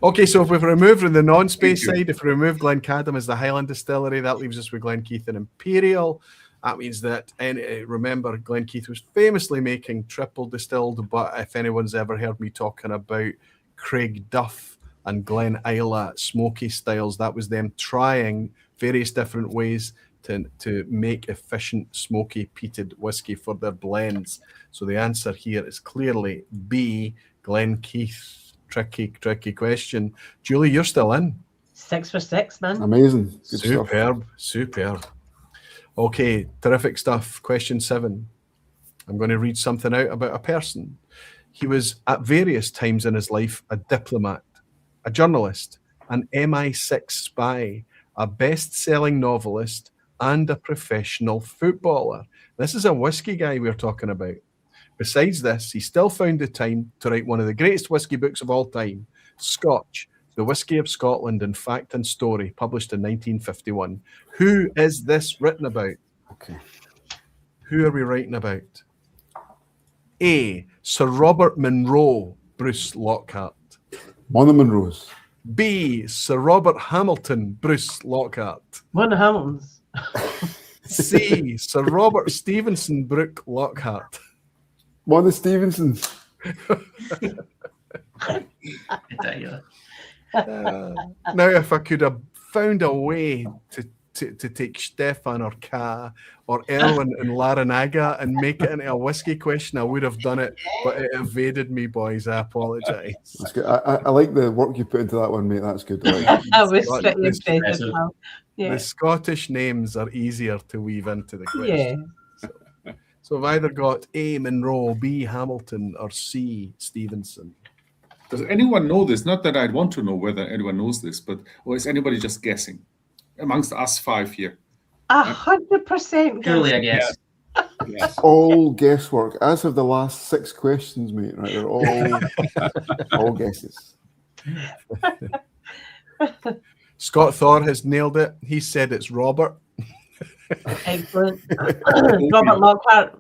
A: Okay, so if we remove the non-space side, if we remove Glencadam as the Highland distillery, that leaves us with Glenkeith and Imperial. That means that, remember, Glenkeith was famously making triple distilled, but if anyone's ever heard me talking about Craig Duff and Glen Isla smoky styles, that was them trying various different ways to make efficient smoky peated whiskey for their blends. So the answer here is clearly B, Glenkeith. Tricky question. Julie, you're still in.
D: 6 for 6, man.
C: Amazing. Good
A: Superb. Okay, terrific stuff. Question 7. I'm going to read something out about a person. He was at various times in his life a diplomat, a journalist, an MI6 spy, a best-selling novelist, and a professional footballer. This is a whiskey guy we're talking about. Besides this, he still found the time to write one of the greatest whiskey books of all time, Scotch, The Whiskey of Scotland in Fact and Story, published in 1951. Who is this written about?
C: Okay.
A: Who are we writing about? A, Sir Robert Monroe, Bruce Lockhart.
C: One of the Monroes.
A: B, Sir Robert Hamilton, Bruce Lockhart.
D: One of the Hamiltons.
A: C, Sir Robert Stevenson, Brooke Lockhart.
C: One of the Stevensons.
F: Ridiculous.
A: Now, if I could have found a way to take Stefan or Ka or Erwin and Larinaga and make it into a whiskey question, I would have done it, but it evaded me, boys. I apologise.
C: That's good. I like the work you put into that one, mate. That's good. I like it.
D: I was
A: Scott-
D: pretty
A: this-
D: impressed as well. Yeah.
A: The Scottish names are easier to weave into the
D: Yeah.
A: question. So I've either got A, Monroe, B, Hamilton, or C, Stevenson.
E: Does anyone know this? Not that I'd want to know whether anyone knows this, but or is anybody just guessing amongst us five here?
D: 100%.
F: Purely, I guess.
E: Yes.
C: All guesswork, as have the last 6 questions, mate. Right, they're all guesses.
A: Scott Thor has nailed it. He said it's Robert.
D: Excellent. Robert Lockhart.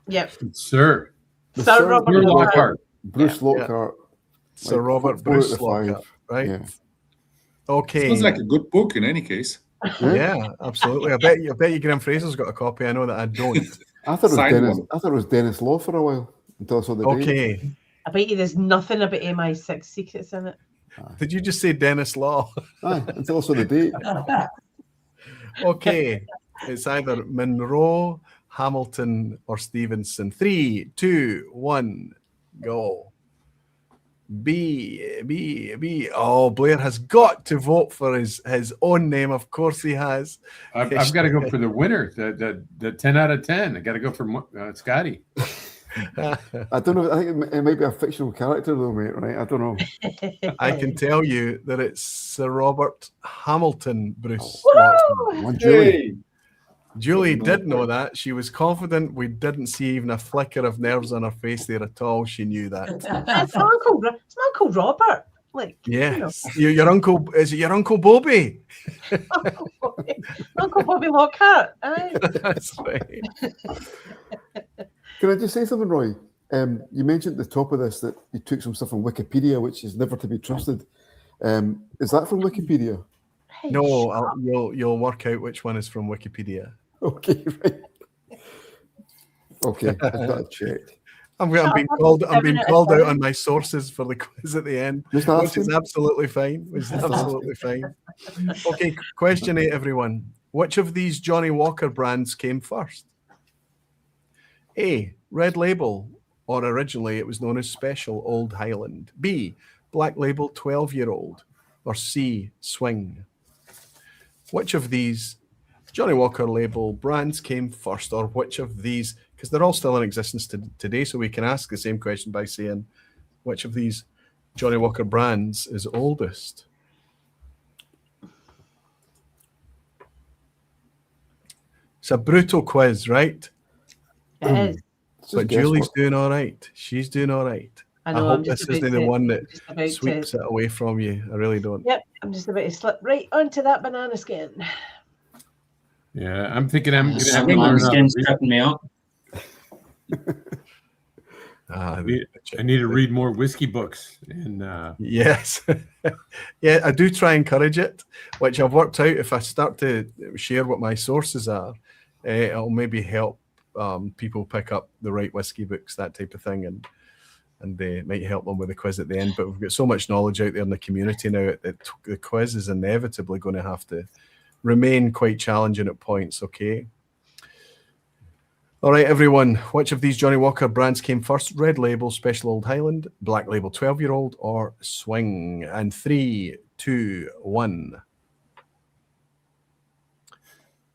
D: Yep.
G: Sir.
D: Sir Robert
G: Sir
D: Lockhart.
G: Lockhart.
C: Bruce Lockhart.
A: Sir
C: Like,
A: Robert
C: 4 out
A: Bruce
C: of 5.
A: Lockhart, right?
C: Yeah.
A: Okay.
E: Sounds like a good book in any case.
A: Yeah, absolutely. I bet you Graham Fraser's got a copy. I know that I don't.
C: I thought it was
E: Signed
C: Dennis.
E: one.
C: I thought it was Dennis Law for a while until I saw the date.
A: Okay.
D: I bet you there's nothing about MI6 secrets in it.
A: Did you just say Dennis Law?
C: Aye, until I saw the date.
A: Okay. It's either Monroe, Hamilton, or Stevenson. 3, 2, 1, go. B. Oh, Blair has got to vote for his own name. Of course he has.
G: I've got to go for the winner, the 10 out of 10. I got to go for Scotty.
C: I don't know. I think it might be a fictional character, though, mate. Right? I don't know.
A: I can tell you that it's Sir Robert Hamilton, Bruce.
D: Woo!
C: One Julie.
A: Julie did know that. She was confident. We didn't see even a flicker of nerves on her face there at all. She knew that.
D: It's my Uncle Robert. Like,
A: Yes. Your uncle, is it your Uncle Bobby?
D: Uncle Bobby Lockhart. Aye.
A: That's right.
C: Can I just say something, Roy? You mentioned at the top of this that you took some stuff from Wikipedia, which is never to be trusted. Is that from Wikipedia?
D: Hey,
A: No, you'll work out which one is from Wikipedia.
C: Okay, right. Okay, I've got to check.
A: I'm being called out on my sources for the quiz at the end,
C: Just
A: which
C: asking.
A: is absolutely fine. Which is absolutely fine. Okay, question 8, everyone. Which of these Johnny Walker brands came first? A, Red Label, or originally it was known as Special Old Highland. B, Black Label 12-year-old, or C, Swing. Which of these Johnny Walker label brands came first, or which of these, because they're all still in existence today, so we can ask the same question by saying, which of these Johnny Walker brands is oldest? It's a brutal quiz, right?
D: It is.
C: It's just
A: But Julie's
C: guesswork.
A: doing all right. She's doing all right.
D: I
A: I
D: know.
A: hope
D: I'm just
A: this
D: about
A: isn't the
D: to-
A: one that
D: just about
A: sweeps
D: to.
A: it away from you. I really don't.
D: Yep, I'm just about to slip right onto that banana skin.
G: Yeah, I'm thinking I'm going to have
F: Something on
G: to
F: the skin's tripping me up.
A: Ah,
G: I need to read more whiskey books. And
A: yes. Yeah, I do try and encourage it, which I've worked out. If I start to share what my sources are, it'll maybe help people pick up the right whiskey books, that type of thing, and might help them with the quiz at the end. But we've got so much knowledge out there in the community now that the quiz is inevitably going to have to remain quite challenging at points, okay? All right, everyone. Which of these Johnny Walker brands came first? Red Label, Special Old Highland, Black Label 12-year-old, or Swing? And 3, 2, 1.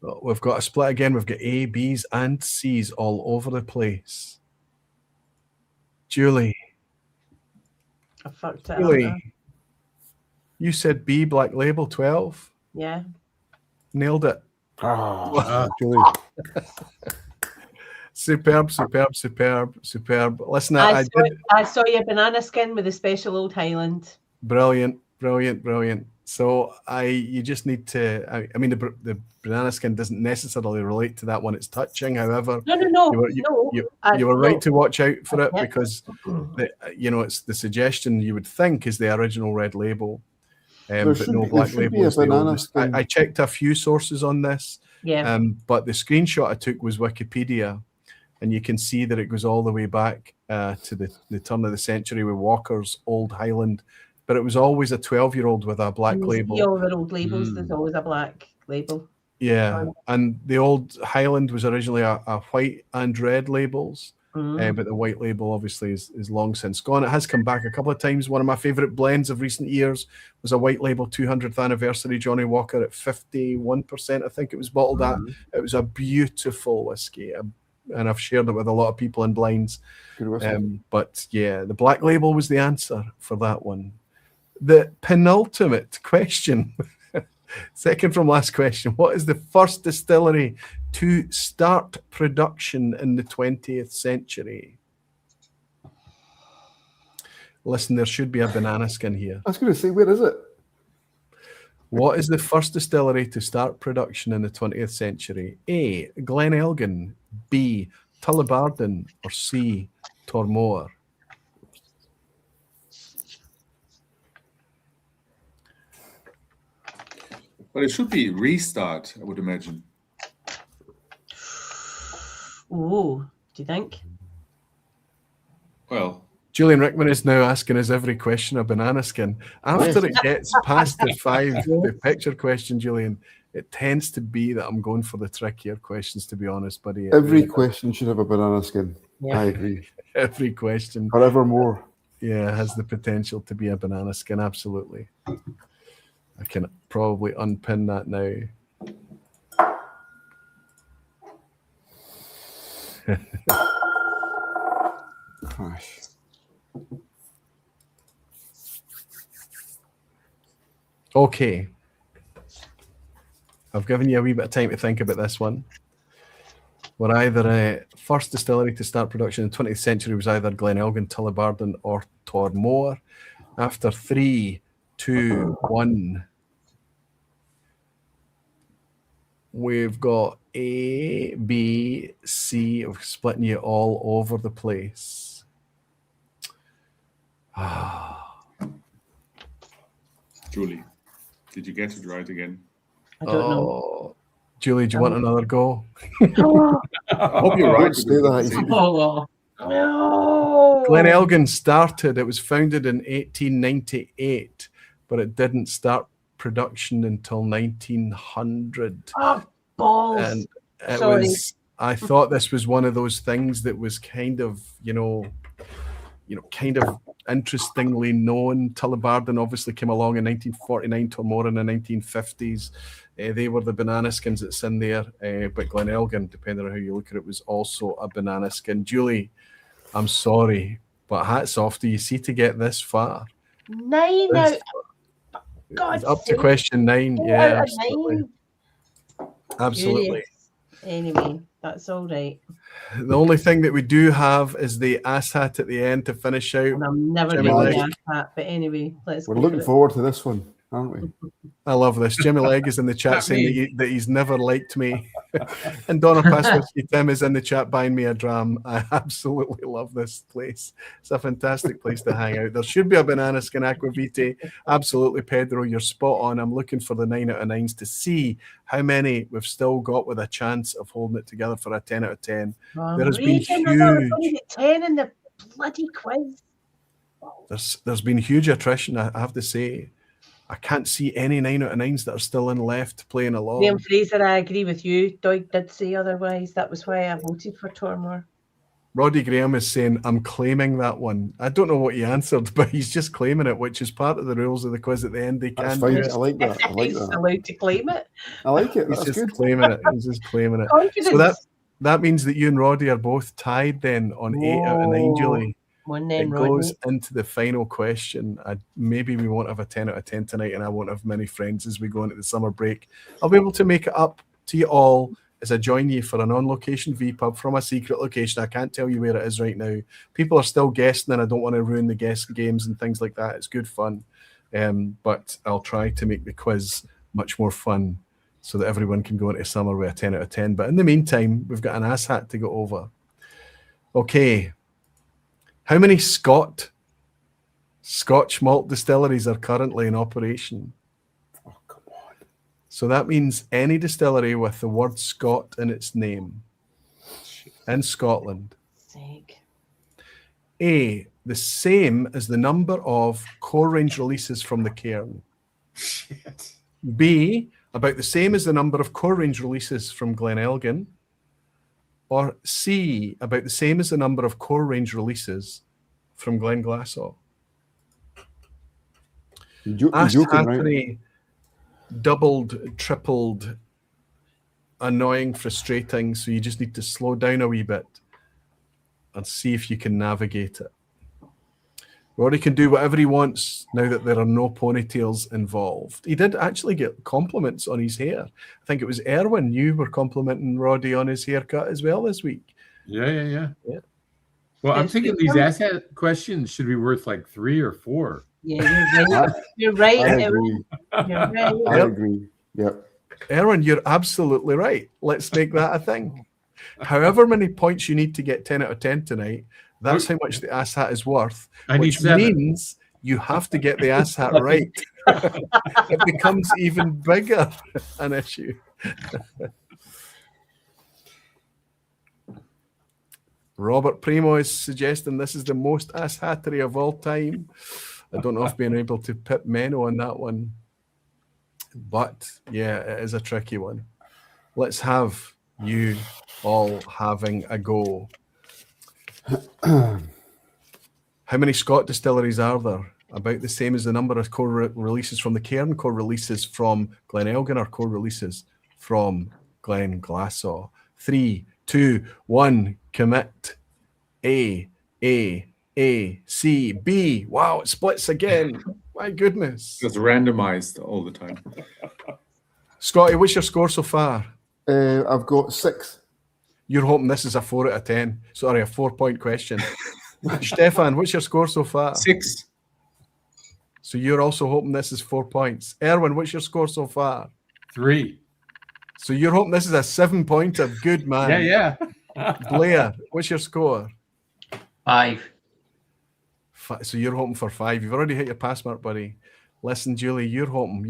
A: Well, we've got a split again. We've got A, B's, and C's all over the place. Julie,
D: I fucked it up.
A: Julie, you said B, Black Label 12.
D: Yeah.
A: Nailed it.
C: Julie.
A: Superb. Listen, I did
D: I saw your banana skin with a Special Old Highland.
A: brilliant. So you just need to. I mean, the banana skin doesn't necessarily relate to that one it's touching. However,
D: No.
A: you were right to watch out for it
D: Yeah.
A: because it's the suggestion you would think is the original Red Label, but
C: should
A: no,
C: be-
A: Black
C: there should be
A: Label
C: a
A: is the
C: banana
A: oldest.
C: skin.
A: I checked a few sources on this.
D: Yeah.
A: But the screenshot I took was Wikipedia, and you can see that it goes all the way back to the turn of the century with Walker's Old Highland, but it was always a 12-year-old with a black
D: And you
A: label.
D: see all their old labels. There's always a black label.
A: Yeah, and the Old Highland was originally a white and red labels, but the white label obviously is long since gone. It has come back a couple of times. One of my favourite blends of recent years was a white label 200th anniversary Johnny Walker at 51%, I think it was bottled at. It was a beautiful whiskey, and I've shared it with a lot of people in blinds. But yeah, the black label was the answer for that one. The penultimate question, second from last question, what is the first distillery to start production in the 20th century? Listen, there should be a banana skin here.
C: I was going to say, where is it?
A: What is the first distillery to start production in the 20th century? A, Glen Elgin, B, Tullibardine, or C, Tormore?
E: But it should be restart, I would imagine.
D: Oh, do you think?
E: Well,
A: Julian Rickman is now asking us every question a banana skin. After it gets past the picture question, Julian, it tends to be that I'm going for the trickier questions, to be honest, buddy.
C: Every question should have a banana skin.
D: Yeah.
C: I agree.
A: Every question.
C: Forevermore.
A: Yeah, has the potential to be a banana skin, absolutely. I can probably unpin that now.
C: Gosh.
A: Okay. I've given you a wee bit of time to think about this one. We're either first distillery to start production in the 20th century was either Glen Elgin, Tullibardine, or Tormore. After 3, 2, 1, we've got A, B, C. We're splitting you all over the place.
E: Julie, did you get it right again?
D: I don't know.
A: Julie, do you want another go?
E: I hope you're right.
C: Say that.
D: Oh, no.
A: Glen Elgin started, it was founded in 1898, but it didn't start production until 1900.
D: Oh, balls.
A: And it
D: Sorry.
A: was, I thought this was one of those things that was kind of, kind of interestingly known. Tullibardine obviously came along in 1949, Tormore in the 1950s. They were the banana skins that's in there, but Glen Elgin, depending on how you look at it, was also a banana skin. Julie, I'm sorry, but hats off to you. See, to get this far.
D: 9 out. God,
A: Up to question 9. Yeah, absolutely. Absolutely.
D: Anyway, that's all right.
A: The only thing that we do have is the asshat at the end to finish out.
D: And I'm never
A: Jimmy
D: going
A: Leg.
D: to ask that, but anyway, let's
C: We're
D: go
C: looking
D: for it.
C: forward to this one, aren't we?
A: I love this. Jimmy Leg is in the chat
G: Not
A: saying that he's never liked me. And Donna Paswitsky Tim is in the chat buying me a dram. I absolutely love this place. It's a fantastic place to hang out. There should be a banana skin aquavite. Absolutely, Pedro, you're spot on. I'm looking for the 9 out of 9s to see how many we've still got with a chance of holding it together for a 10 out of 10. There has been huge.
D: 10 in the bloody quiz.
A: There's been huge attrition, I have to say. I can't see any 9 out of 9s that are still in left playing along.
D: Liam Fraser, I agree with you. Doig did say otherwise. That was why I voted for Tormore.
A: Roddy Graham is saying, I'm claiming that one. I don't know what he answered, but he's just claiming it, which is part of the rules of the quiz at the end. They
C: That's
A: can
C: fine.
A: do
C: I
A: it.
C: like that. I like
D: He's
C: that.
D: allowed to claim it.
C: I like it.
A: He's
C: That's
A: just
C: good.
A: claiming it. He's just claiming it.
D: Confidence.
A: So that means that you and Roddy are both tied then on 8 out of 9, Julie.
D: One
A: It
D: then,
A: goes
D: Rodney.
A: into the final question. Maybe we won't have a 10 out of 10 tonight, and I won't have many friends as we go into the summer break. I'll be able to make it up to you all as I join you for an on-location vPub from a secret location. I can't tell you where it is right now. People are still guessing, and I don't want to ruin the guessing games and things like that. It's good fun. But I'll try to make the quiz much more fun so that everyone can go into summer with a 10 out of 10. But in the meantime, we've got an asshat to go over. Okay. How many Scotch malt distilleries are currently in operation?
C: Oh, come on.
A: So that means any distillery with the word Scot in its name. in Scotland?
D: Sake.
A: A, the same as the number of core range releases from the cairn.
G: Shit.
A: B, about the same as the number of core range releases from Glen Elgin. Or C, about the same as the number of core range releases from Glen Glasgow.
C: You're
A: Asked
C: joking, right?
A: Hattery, doubled, tripled, annoying, frustrating. So you just need to slow down a wee bit and see if you can navigate it. Rory can do whatever he wants now that there are no ponytails involved. He did actually get compliments on his hair. I think it was Erwin. You were complimenting Roddy on his haircut as well this week.
G: Yeah. Well, I'm thinking these asshat questions should be worth like 3 or 4.
D: Yeah, you're right. You're right.
C: I agree.
D: You're right.
C: I agree. Yep.
A: Erwin, you're absolutely right. Let's make that a thing. However many points you need to get 10 out of 10 tonight, that's how much the asshat is worth.
G: I need
A: which
G: 7.
A: means you have to get the asshat right. It becomes even bigger an issue. Robert Primo is suggesting this is the most asshattery of all time. I don't know if being able to pip Menno on that one. But yeah, it is a tricky one. Let's have you all having a go. How many Scott distilleries are there? About the same as the number of core releases from the cairn, core releases from Glen Elgin, or core releases from Glen Glasgow. 3, 2, 1, commit. A, C, B. Wow, it splits again. My goodness.
E: It's randomized all the time.
A: Scotty, what's your score so far?
C: I've got 6.
A: You're hoping this is a 4 out of 10. Sorry, a 4-point question. Stefan, what's your score so far?
E: 6.
A: So you're also hoping this is 4 points. Erwin, what's your score so far?
G: 3.
A: So you're hoping this is a 7-pointer. Good man.
G: Yeah.
A: Blair, what's your score?
F: 5.
A: So you're hoping for 5. You've already hit your pass mark, buddy. Listen, Julie, you're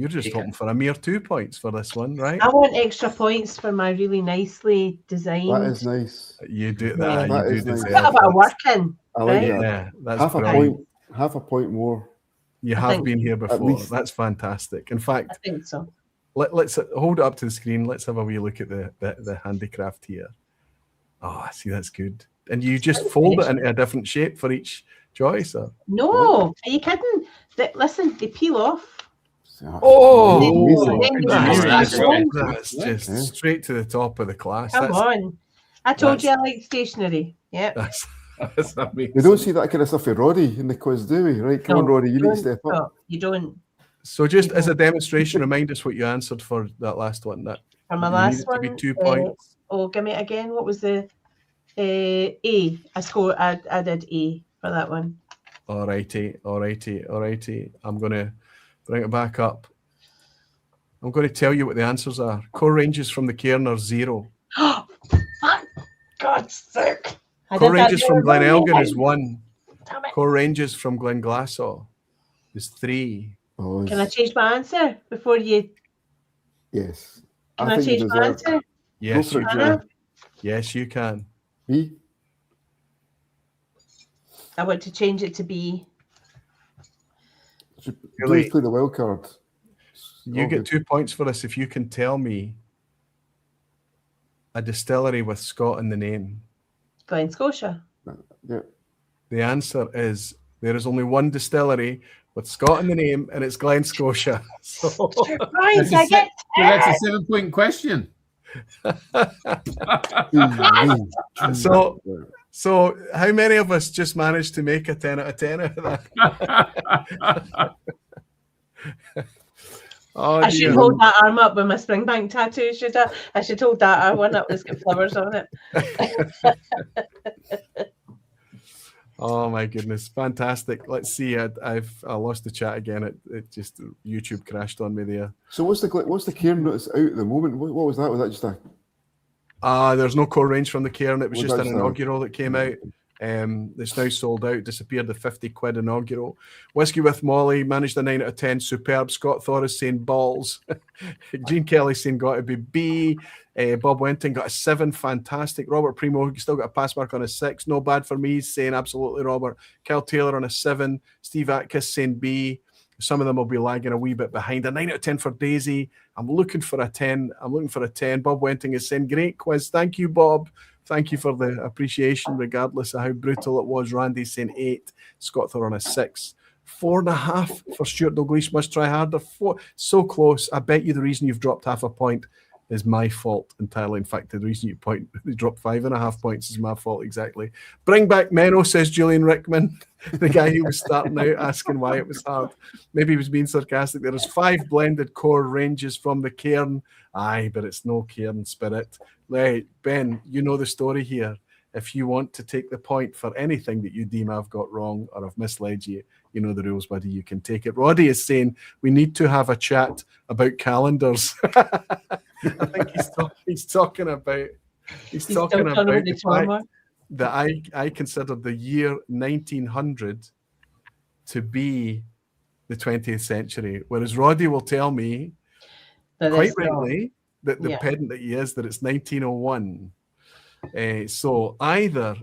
A: just hoping for a mere 2 points for this one, right?
D: I want extra points for my really nicely designed.
C: That is nice.
A: You do
D: Yeah,
A: that.
C: that
A: You
C: is
A: do
C: nice.
A: deserve
D: Put a bit of
A: it.
D: work in.
C: I like
D: Right?
C: that.
A: Yeah, that's
C: Half a
A: brilliant.
C: point. Half a point more.
A: You
D: I
A: have
D: think-
A: been here
C: At
A: before.
C: least.
A: That's fantastic. In
D: I
A: fact,
D: think so.
A: let's hold it up to the screen. Let's have a wee look at the handicraft here. Oh, see, that's good. And you just fold it into a different shape for each choice. Or?
D: No, are you kidding? Listen, they peel off.
A: Oh,
C: Amazing.
A: that's just straight to the top of the class.
D: Come
A: That's,
D: on. I told
A: that's-
D: you I like stationery. Yep.
A: that's amazing.
C: We don't see that kind of stuff with Roddy in the quiz, do we? Right, come on,
D: No,
C: Roddy, you need
D: don't
C: to step up.
D: stop. You don't.
A: So just as a demonstration, remind us what you answered for that last one. That
D: For my
A: you
D: last
A: need it to
D: one,
A: be 2 points.
D: give me it again. What was the A? I scored. I did A for that one.
A: Alrighty. I'm going to bring it back up. I'm going to tell you what the answers are. Core ranges from the cairn are 0.
D: For God's sake. I
A: Core
D: did that
A: ranges from
D: the
A: Glen
D: other
A: Elgin
D: day.
A: is 1.
D: Damn it.
A: Core ranges from Glen Glasgow is 3.
C: Oh,
D: Can I change my answer before you?
C: yes.
D: Can I
C: think you
D: change my
C: deserve
D: answer?
A: Yes,
C: for
A: you
C: it,
A: can.
D: Julie.
A: Yes, you can.
C: B.
D: I want to change it to B.
A: Julie.
C: Please play the wild card.
A: You get 2 points for this if you can tell me a distillery with Scott in the name.
D: Glen Scotia.
C: Yeah.
A: The answer is there is only one distillery with Scott in the name, and it's Glen Scotia. So,
D: Right, I get
G: That's a 7-point question.
A: so how many of us just managed to make a 10 out of 10 out of that? Oh,
D: I should
A: dear.
D: hold that arm up with my Springbank tattoo, should I? I should hold that one up that's got flowers on it.
A: Oh my goodness, fantastic! Let's see. I lost the chat again. It just YouTube crashed on me there.
C: So what's the cairn that's out at the moment? What was that? Was that just a?
A: There's no core range from the cairn. It was
C: Well,
A: just an
C: that's
A: inaugural that came out. It's now sold out, disappeared the 50 quid inaugural. Whiskey with Molly managed a 9 out of 10, superb. Scott Thor is saying balls. Gene Kelly saying got to be B. Bob Wenton got a 7, fantastic. Robert Primo still got a pass mark on a 6, no bad for me, he's saying absolutely Robert. Kel Taylor on a 7, Steve Atkiss saying B. Some of them will be lagging a wee bit behind. A 9 out of 10 for Daisy. I'm looking for a 10. Bob Wenting is saying, great quiz. Thank you, Bob. Thank you for the appreciation, regardless of how brutal it was. Randy's saying 8. Scott Thor on a 6. 4.5 for Stuart Dalglish. Must try harder. 4. So close. I bet you the reason you've dropped half a point is my fault entirely. In fact, the reason you dropped 5.5 points is my fault exactly. Bring back Menno, says Julian Rickman, the guy who was starting out asking why it was hard. Maybe he was being sarcastic. There is 5 blended core ranges from the cairn. Aye, but it's no cairn spirit. Right, Ben, you know the story here. If you want to take the point for anything that you deem I've got wrong or I've misled you, you know the rules, buddy. You can take it. Roddy is saying we need to have a chat about calendars. I think he's talking about the fact that I consider the year 1900 to be the 20th century, whereas Roddy will tell me quite rightly that the pedant that he is, that it's 1901. So either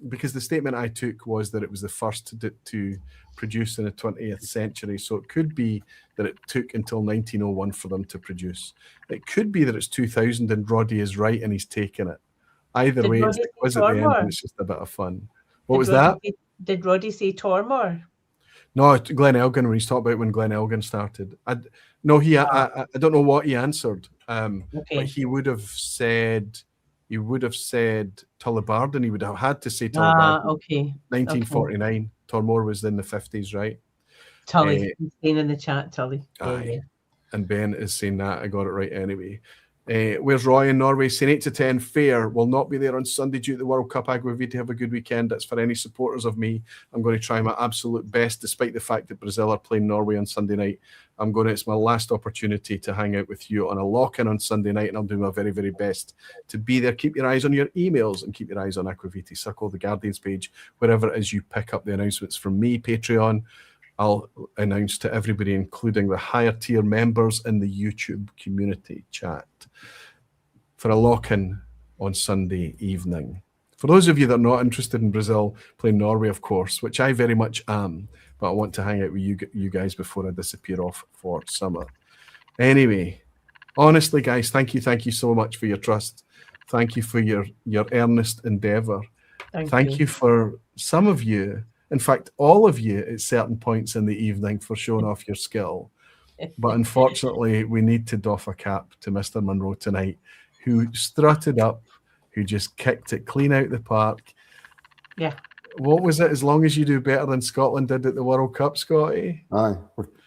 A: because the statement I took was that it was the first to produce in the 20th century, so it could be that it took until 1901 for them to produce. It could be that it's 2000 and Roddy is right and he's taking it. Either way, it's the quiz at the end and it's just a bit of fun.
D: Did Roddy say Tormore?
A: No, Glen Elgin, when he's talking about when Glen Elgin started. I don't know what he answered, but he would have said Tullibardine. He would have had to say Tullibardine. 1949. Okay. Tormore was in the 50s, right?
D: Tully, saying in the chat, Tully.
A: Yeah. And Ben is saying that. I got it right anyway. Where's Roy in Norway? Saying 8 to 10 fair. Will not be there on Sunday due to the World Cup. Agua-Vida, have a good weekend. That's for any supporters of me. I'm going to try my absolute best, despite the fact that Brazil are playing Norway on Sunday night. It's my last opportunity to hang out with you on a lock-in on Sunday night, and I'll do my very, very best to be there. Keep your eyes on your emails and keep your eyes on Aquaviti. Circle the Guardians page, wherever it is you pick up the announcements from me. Patreon, I'll announce to everybody, including the higher tier members in the YouTube community chat, for a lock-in on Sunday evening. For those of you that are not interested in Brazil playing Norway, of course, which I very much am, but I want to hang out with you guys before I disappear off for summer. Anyway, honestly, guys, thank you so much for your trust. Thank you for your earnest endeavour. Thank you for some of you, in fact, all of you at certain points in the evening for showing off your skill. But unfortunately, we need to doff a cap to Mr. Monroe tonight, who strutted up, who just kicked it clean out the park. Yeah. What was it? As long as you do better than Scotland did at the World Cup, Scotty?
C: Aye.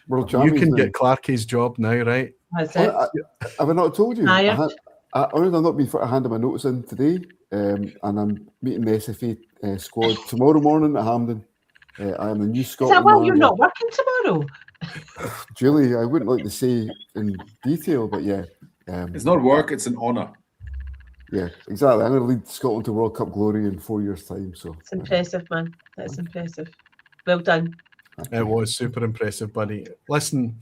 C: World champions.
A: You can get Clarkie's job now, right?
D: That's it.
C: Have I not told you? I've not been handing my notes in today, and I'm meeting the SFA squad tomorrow morning at Hampden. I am the new Scotland.
D: Is that why you're not working tomorrow?
C: Julie, I wouldn't like to say in detail, but yeah.
E: It's not work, it's an honour.
C: Yeah, exactly. I'm going to lead Scotland to World Cup glory in 4 years' time. So
D: it's impressive, man. That's impressive. Well done.
A: It was super impressive, buddy. Listen,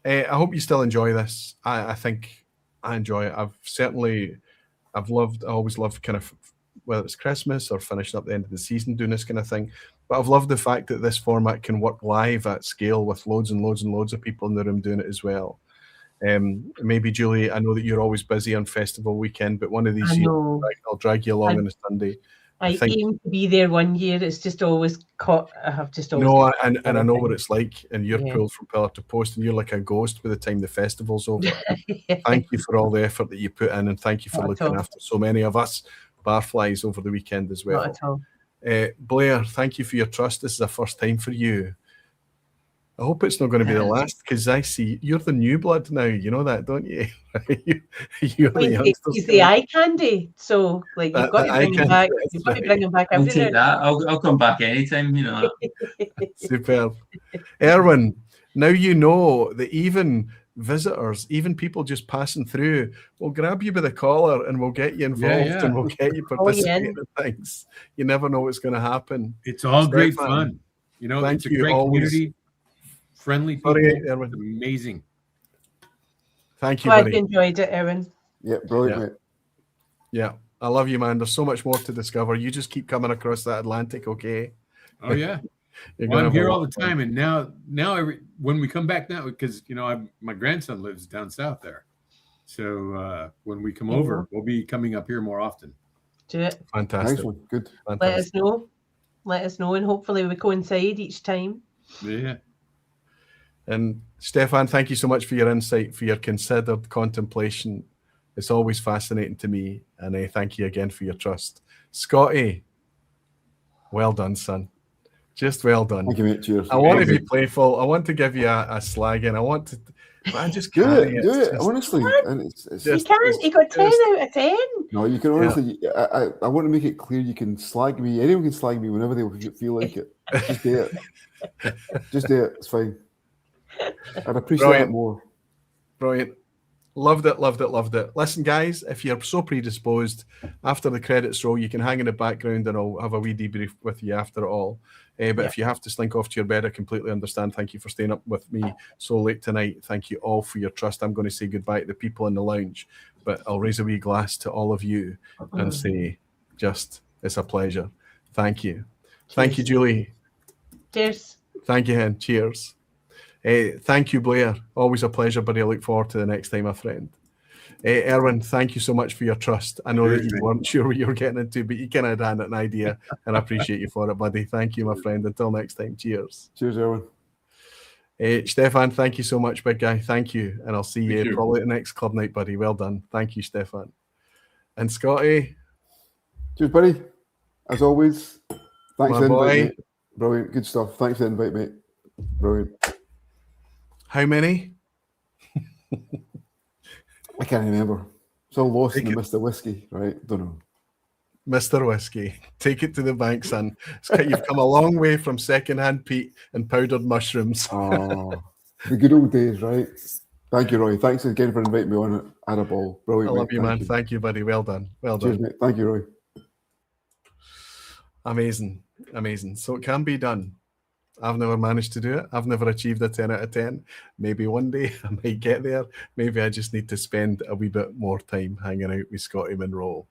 A: I hope you still enjoy this. I think I enjoy it. I always loved kind of, whether it's Christmas or finishing up the end of the season doing this kind of thing. But I've loved the fact that this format can work live at scale with loads and loads and loads of people in the room doing it as well. Maybe, Julie, I know that you're always busy on festival weekend, but one of these years I'll drag you along on a Sunday.
D: I aim to be there one year. It's just always caught. I
A: know what it's like, and you're pulled from pillar to post, and you're like a ghost by the time the festival's over. Thank you for all the effort that you put in, and thank you for looking after so many of us barflies over the weekend as well.
D: Not at all.
A: Blair, thank you for your trust. This is a first time for you. I hope it's not going to be the last, because I see you're the new blood now. You know that, don't you? You're the youngsters.
D: He's the eye candy. So, like, you've got to bring him back. You've got to bring him back.
F: I'll take that. I'll come back anytime, you know.
A: Superb. Erwin, now you know that even visitors, even people just passing through, we'll grab you by the collar and we'll get you involved
G: Yeah.
A: and we'll get you
D: Oh, yeah.
A: participating in things. You never know what's going to happen.
G: It's all great
A: Stefan,
G: fun. You know,
A: thank
G: it's a
A: you
G: great
A: always.
G: community, friendly people.
A: Sorry, Erwin.
G: It's amazing.
A: Thank you,
D: Glad
A: buddy.
D: you enjoyed it, Erwin.
C: Yeah, brilliant,
A: Yeah.
C: mate.
A: Yeah, I love you, man. There's so much more to discover. You just keep coming across that Atlantic, okay?
G: Oh yeah.
A: You're
G: Well,
A: gonna
G: I'm
A: have a
G: here
A: lot
G: all the
A: of fun.
G: time, and now when we come back now, because my grandson lives down south there, so when we come over, we'll be coming up here more often.
D: Do it.
A: Fantastic.
C: Nice one. Good.
D: Let us know. Let us know, and hopefully we coincide each time.
G: Yeah.
A: And Stefan, thank you so much for your insight, for your considered contemplation. It's always fascinating to me, and thank you again for your trust. Scotty, well done, son. Just well done.
C: Thank you, mate. Cheers.
A: I want to be playful. I want to give you a slag in. I want to, but I just
C: Do
A: can't.
C: it. Do
A: It's
C: it.
A: just-
C: Honestly. And it's
D: You
A: Just-
D: can't. You got 10 out of 10.
C: no, you can honestly. I want to make it clear. You can slag me. Anyone can slag me whenever they feel like it. Just do it. Just do it. It's fine. I'd appreciate
A: Brilliant.
C: it more.
A: Brilliant. Loved it, loved it, loved it. Listen, guys, if you're so predisposed, after the credits roll, you can hang in the background and I'll have a wee debrief with you after it all. But if you have to slink off to your bed, I completely understand. Thank you for staying up with me so late tonight. Thank you all for your trust. I'm going to say goodbye to the people in the lounge, but I'll raise a wee glass to all of you and say, it's a pleasure. Thank you. Thank you, Julie.
D: Cheers.
A: Thank you, Hen. Cheers. Thank you, Blair. Always a pleasure, buddy. I look forward to the next time, my friend. Erwin, thank you so much for your trust. I know that you weren't sure what you were getting into, but you kind of had an idea, and I appreciate you for it, buddy. Thank you, my friend. Until next time, cheers.
C: Cheers, Erwin.
A: Stefan, thank you so much, big guy. Thank you, and I'll see you
E: you.
A: probably at the next club night, buddy. Well done. Thank you, Stefan. And Scotty,
C: Cheers, buddy. As always. Thanks
A: My
C: for the
A: boy.
C: invite, mate. Brilliant. Good stuff. Thanks for the invite, mate. Brilliant.
A: how many?
C: I can't remember. So lost in
A: Take
C: the
A: it.
C: Mr. Whiskey, right? Don't know.
A: Mr. Whiskey, take it to the bank, son. You've come a long way from secondhand peat and powdered mushrooms.
C: Oh, the good old days, right? Thank you, Roy. Thanks again for inviting me on it. Had a ball.
A: I
C: Brilliant.
A: love
C: mate.
A: you, man. Thank you, buddy. Well done. Well done.
C: Cheers, mate. Thank you, Roy.
A: Amazing. Amazing. So it can be done. I've never managed to do it. I've never achieved a 10 out of 10. Maybe one day I might get there. Maybe I just need to spend a wee bit more time hanging out with Scotty Monroe.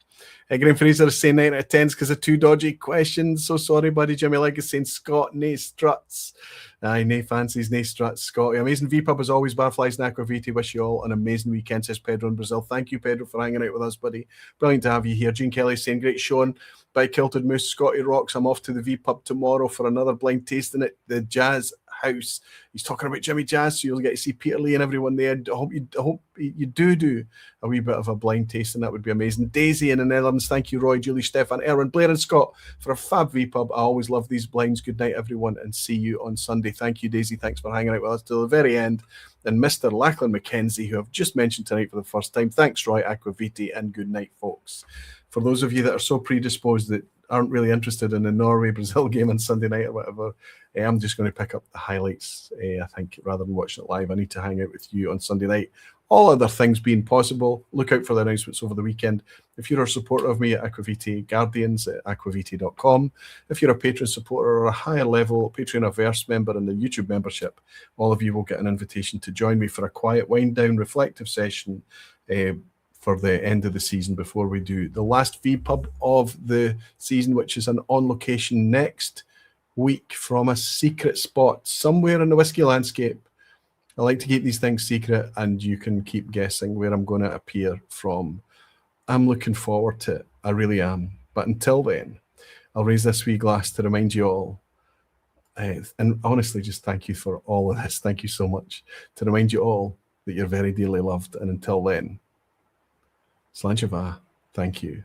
A: Graham Fraser is saying 9 out of 10s because of 2 dodgy questions. So sorry, buddy. Jimmy Legg is saying Scott, nae struts. Aye, nae fancies, nae struts. Scotty. Amazing vPub as always. Barflies and Aquaviti. Wish you all an amazing weekend, says Pedro in Brazil. Thank you, Pedro, for hanging out with us, buddy. Brilliant to have you here. Gene Kelly saying great showing by Kilted Moose. Scotty rocks. I'm off to the vPub tomorrow for another blind tasting at the Jazz House. He's talking about Jimmy Jazz, so you'll get to see Peter Lee and everyone there. I hope you do a wee bit of a blind tasting. That would be amazing. Daisy in the Netherlands. Thank you, Roy, Julie, Stefan, Erwin, Blair, and Scott for a fab vPub. I always love these blinds. Good night, everyone, and see you on Sunday. Thank you, Daisy. Thanks for hanging out with us till the very end. And Mr. Lachlan McKenzie, who I've just mentioned tonight for the first time. Thanks, Roy, Aquaviti, and good night, folks. For those of you that are so predisposed that aren't really interested in the Norway-Brazil game on Sunday night or whatever, I'm just going to pick up the highlights, I think, rather than watching it live. I need to hang out with you on Sunday night. All other things being possible, look out for the announcements over the weekend. If you're a supporter of me at Aquaviti Guardians at aquaviti.com, if you're a Patreon supporter or a higher level Patreon-averse member in the YouTube membership, all of you will get an invitation to join me for a quiet wind-down reflective session for the end of the season before we do the last vPub of the season, which is an on-location next week from a secret spot somewhere in the whiskey landscape. I like to keep these things secret, and you can keep guessing where I'm going to appear from. I'm looking forward to it. I really am. But until then, I'll raise this wee glass to remind you all, and honestly, just thank you for all of this. Thank you so much. To remind you all that you're very dearly loved. And until then, Slanchava, thank you.